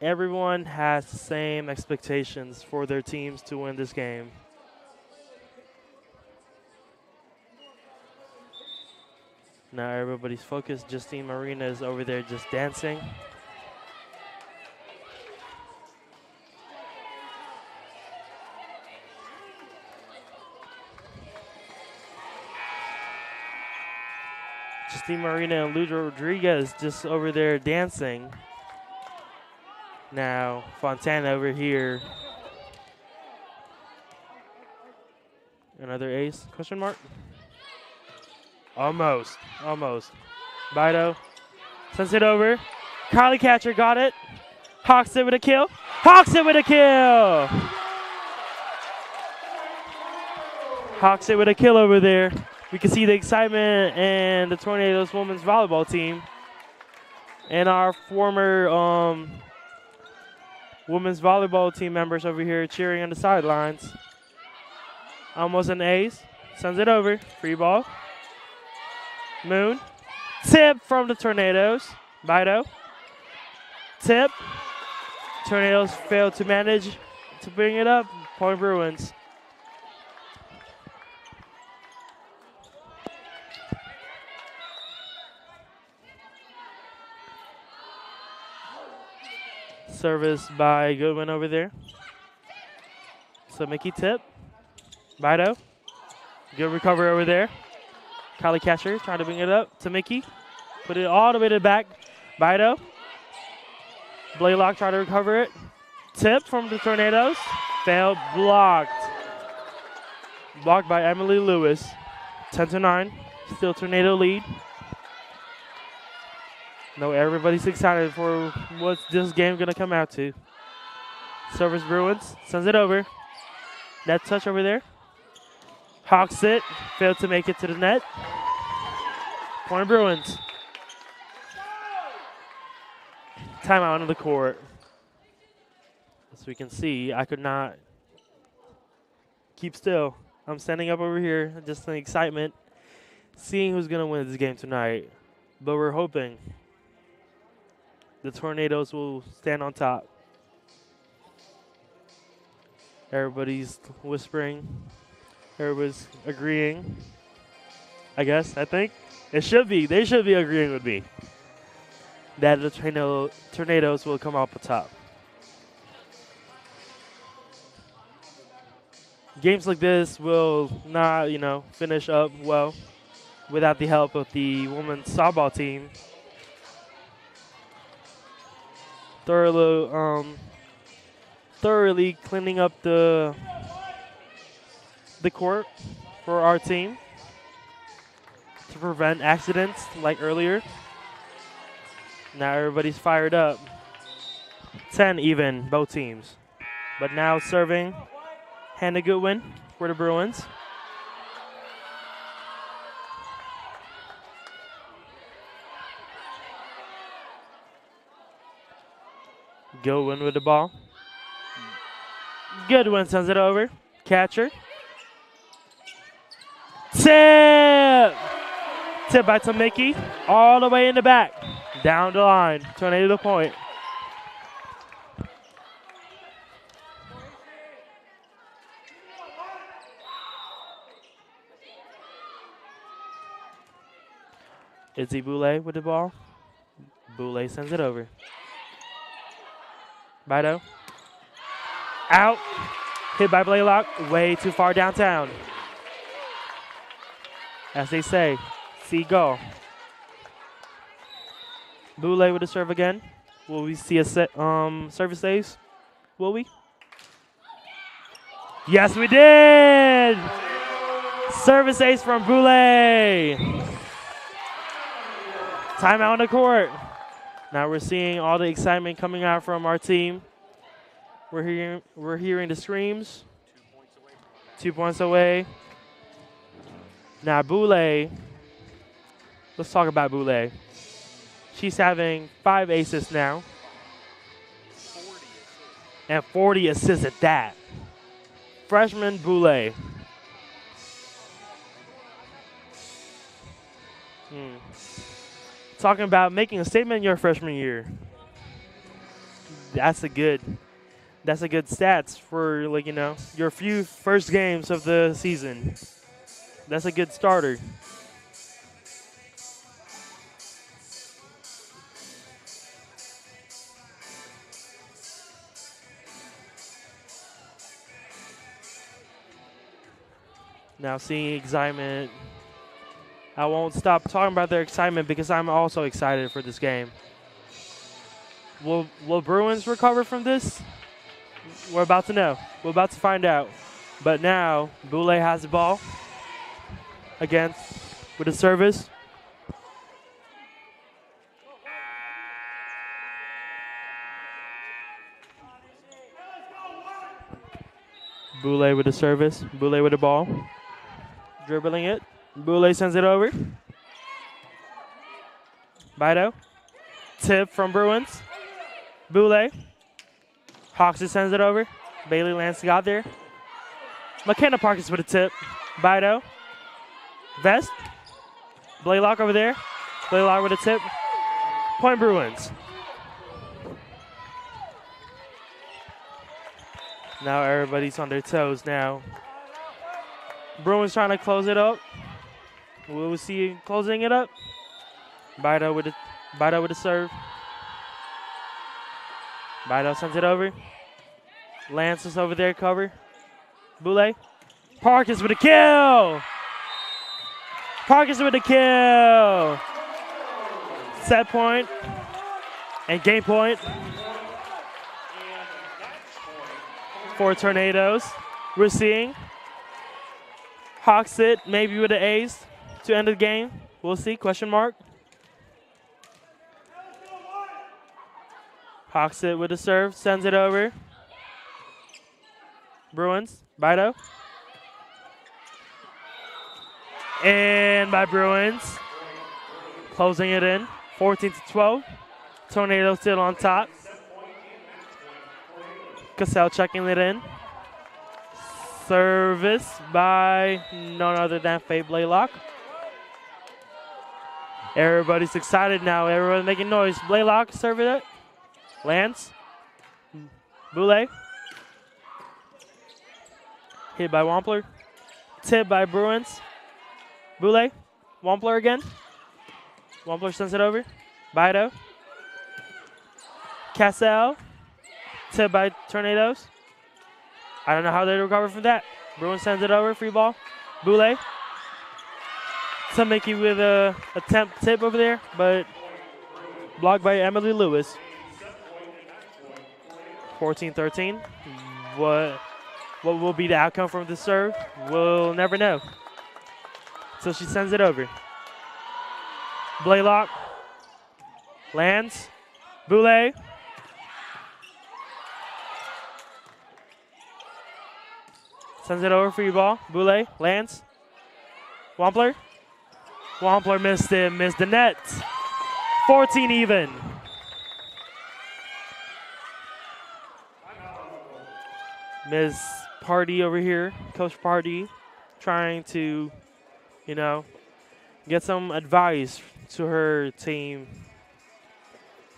everyone has the same expectations for their teams to win this game. Now everybody's focused. Justine Marina is over there just dancing. Justine Marina and Ludra Rodriguez just over there dancing. Now Fontana over here. Another ace, question mark? Almost. Bido sends it over. Carly Catcher got it. Hawks it with a kill. Hawks it with a kill over there. We can see the excitement and the Tornadoes women's volleyball team And our former women's volleyball team members over here cheering on the sidelines. Almost an ace. Sends it over. Free ball. Moon. Tip from the Tornadoes. Bido. Tip. Tornadoes failed to manage to bring it up. Point Bruins. Service by Goodwin over there. So Mickey tip. Bido. Good recovery over there. Kylie Catcher trying to bring it up to Mickey. Put it all the way to the back. Bido. Blaylock trying to recover it. Tip from the Tornadoes. Failed. Blocked. Blocked by Emily Lewis. 10-9. Still Tornado lead. No, everybody's excited for what's this game going to come out to. Service Bruins. Sends it over. Net touch over there. Hawks it. Failed to make it to the net. Point Bruins. Timeout on the court. As we can see, I could not keep still. I'm standing up over here, just in excitement, seeing who's going to win this game tonight. But we're hoping the Tornadoes will stand on top. Everybody's whispering. Everybody's agreeing. I think. It should be. They should be agreeing with me that the Tornadoes will come out on top. Games like this will not, finish up well without the help of the women's softball team. Thoroughly cleaning up the court for our team to prevent accidents like earlier. Now everybody's fired up. 10 even, both teams. But now serving Hannah Goodwin for the Bruins. Goodwin with the ball. Goodwin sends it over. Catcher. Tip! Tip by Tamiki. All the way in the back. Down the line. Tornado to point. Izzy Boulay with the ball. Boulay sends it over. Bido. Out. Hit by Blaylock. Way too far downtown. As they say, seagull. Boulay with the serve again. Will we see a service saves? Will we? Yes, we did! Service ace from Boulay. Timeout on the court. Now we're seeing all the excitement coming out from our team. We're hearing the screams. 2 points away. Now Boulay. Let's talk about Boulay. She's having 5 aces now. 40 assists at that. Freshman Boulay. Talking about making a statement in your freshman year. That's a good stats for your few first games of the season. That's a good starter. Now seeing excitement. I won't stop talking about their excitement because I'm also excited for this game. Will Bruins recover from this? We're about to know. We're about to find out. But now, Boulay has the ball. Again, with a service. Boulay with the service. Boulay with the ball. Dribbling it. Boulay sends it over. Bido. Tip from Bruins. Boulay. Hawks just sends it over. Bailey Lance got there. McKenna Parkins with a tip. Bido. Vest. Blaylock over there. Blaylock with a tip. Point Bruins. Now everybody's on their toes now. Bruins trying to close it up. We'll see closing it up. Bido with the serve. Bido sends it over. Lance is over there, cover. Boulay. Parkins with a kill. Parkins with a kill. Set point and game point for Tornadoes. We're seeing Hawks sit maybe with the ace to end the game. We'll see, question mark. Hawks it with a serve, sends it over. Bruins, Bido. And by Bruins, closing it in, 14-12. Tornado still on top. Cassell checking it in. Service by none other than Faye Blaylock. Everybody's excited now. Everybody's making noise. Blaylock serving it. Lance. Boulay. Hit by Wampler. Tip by Bruins. Boulay. Wampler again. Wampler sends it over. Bido. Cassell. Tip by Tornadoes. I don't know how they recover from that. Bruins sends it over. Free ball. Boulay. Mickey with a attempt tip over there, but blocked by Emily Lewis. 14-13. What will be the outcome from the serve? We'll never know. So she sends it over. Blaylock. Lands. Boulay. Sends it over, free ball. Boulay. Lands. Wampler. Wampler missed it, missed the net. 14 even. Miss Party over here, Coach Party, trying to, get some advice to her team.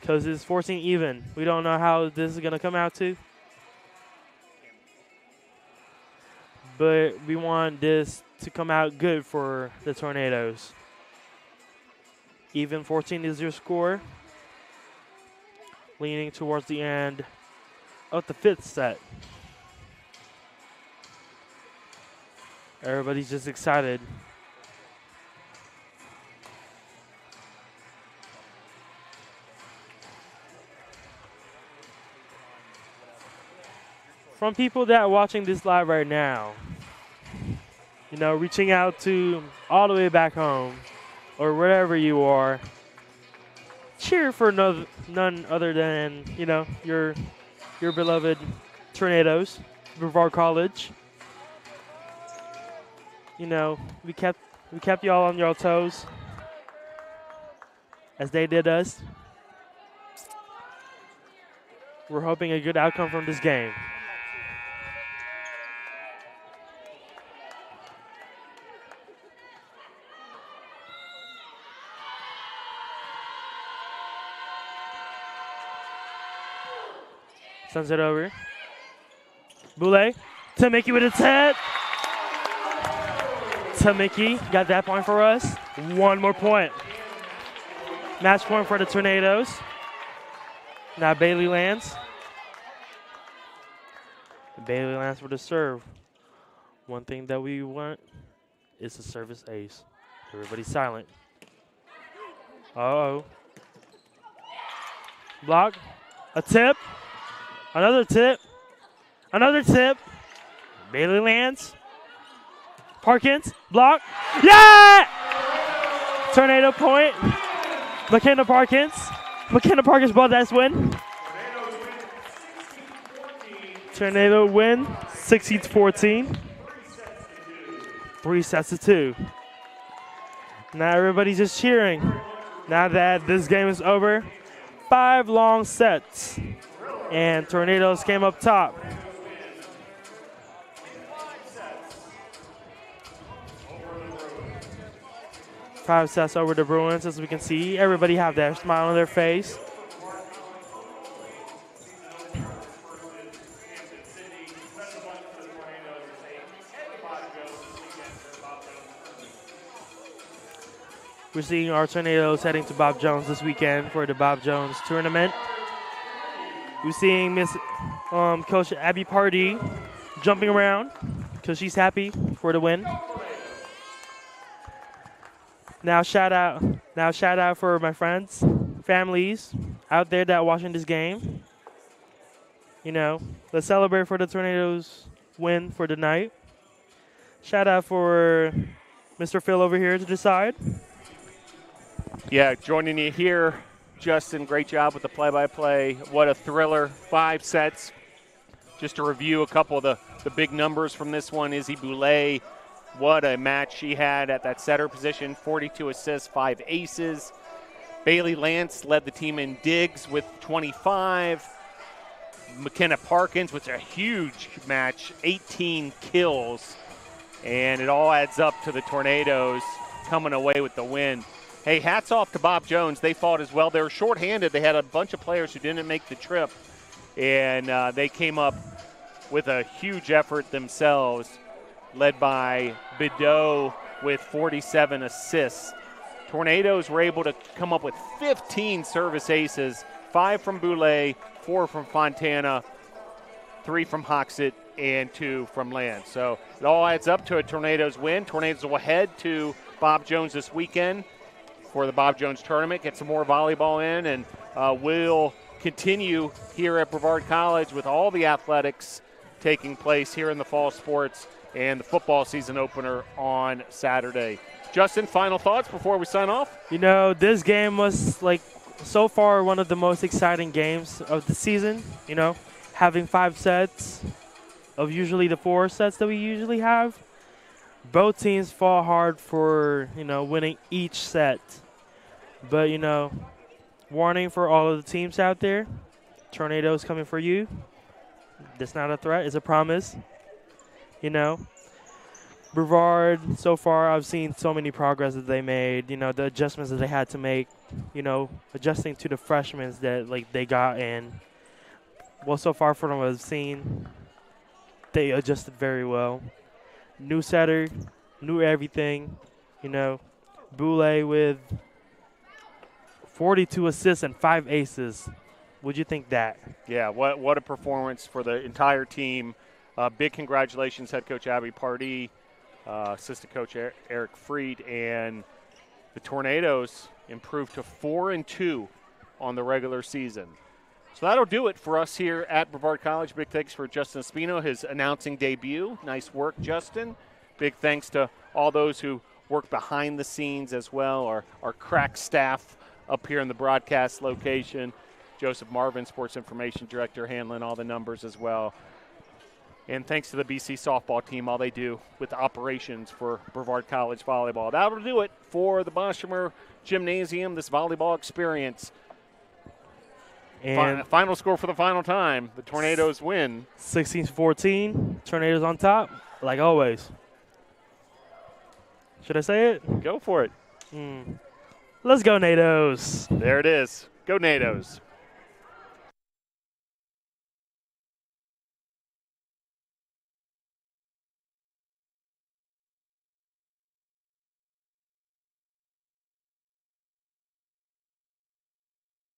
Because it's 14 even. We don't know how this is going to come out to. But we want this to come out good for the Tornadoes. Even 14 is your score. Leaning towards the end of the fifth set. Everybody's just excited. From people that are watching this live right now, reaching out to all the way back home or wherever you are, cheer for none other than, your beloved Tornadoes, Brevard College. We kept y'all on your toes as they did us. We're hoping a good outcome from this game. Sends it over. Boulay. Tamiki with a tap. Tamiki got that point for us. One more point. Match point for the Tornadoes. Now Bailey lands. Bailey lands for the serve. One thing that we want is a service ace. Everybody's silent. Uh-oh. Block. A tip. Another tip. Another tip. Bailey lands. Parkins. Block. Yeah! Tornado point. McKenna Parkins. McKenna Parkins brought that win. Tornado win 16-14. 3 sets to 2. Now everybody's just cheering. Now that this game is over, 5 long sets. And Tornadoes came up top. Five sets over the Bruins, as we can see. Everybody have that smile on their face. We're seeing our Tornadoes heading to Bob Jones this weekend for the Bob Jones tournament. We're seeing Miss Coach Abby Pardee jumping around because she's happy for the win. Now shout out for my friends, families out there that are watching this game. You know, let's celebrate for the Tornadoes win for the night. Shout out for Mr. Phil over here to the side. Yeah, joining you here, Justin. Great job with the play-by-play. What a thriller. 5 sets. Just to review a couple of the big numbers from this one. Izzy Boulay, what a match she had at that setter position. 42 assists, 5 aces. Bailey Lance led the team in digs with 25. McKenna Parkins, which is a huge match, 18 kills. And it all adds up to the Tornadoes coming away with the win. Hey, hats off to Bob Jones. They fought as well. They were shorthanded. They had a bunch of players who didn't make the trip, and they came up with a huge effort themselves, led by Bideau with 47 assists. Tornadoes were able to come up with 15 service aces, 5 from Boulay, 4 from Fontana, 3 from Hoxett, and 2 from Land. So it all adds up to a Tornadoes win. Tornadoes will head to Bob Jones this weekend for the Bob Jones tournament, get some more volleyball in, and we'll continue here at Brevard College with all the athletics taking place here in the fall sports and the football season opener on Saturday. Justin, final thoughts before we sign off? You know, this game was, like, so far one of the most exciting games of the season, you know, having 5 sets of usually the 4 sets that we usually have. Both teams fought hard for, you know, winning each set. But, you know, warning for all of the teams out there, Tornadoes coming for you. That's not a threat, it's a promise. You know, Brevard, so far I've seen so many progress that they made, you know, the adjustments that they had to make, you know, adjusting to the freshmen that, like, they got in. Well, so far from what I've seen, they adjusted very well. New setter, new everything, you know. Boulay with 42 assists and 5 aces. Would you think that? Yeah, what a performance for the entire team. Big congratulations, head coach Abby Pardee, assistant coach Eric Freed, and the Tornadoes improved to 4-2 on the regular season. So that'll do it for us here at Brevard College. Big thanks for Justin Espino, his announcing debut. Nice work, Justin. Big thanks to all those who work behind the scenes as well, our crack staff up here in the broadcast location. Joseph Marvin, Sports Information Director, handling all the numbers as well. And thanks to the BC softball team, all they do with the operations for Brevard College volleyball. That'll do it for the Boshemer Gymnasium, this volleyball experience. And final score for the final time. The Tornadoes win. 16-14. Tornadoes on top, like always. Should I say it? Go for it. Let's go, Nados. There it is. Go, Nados.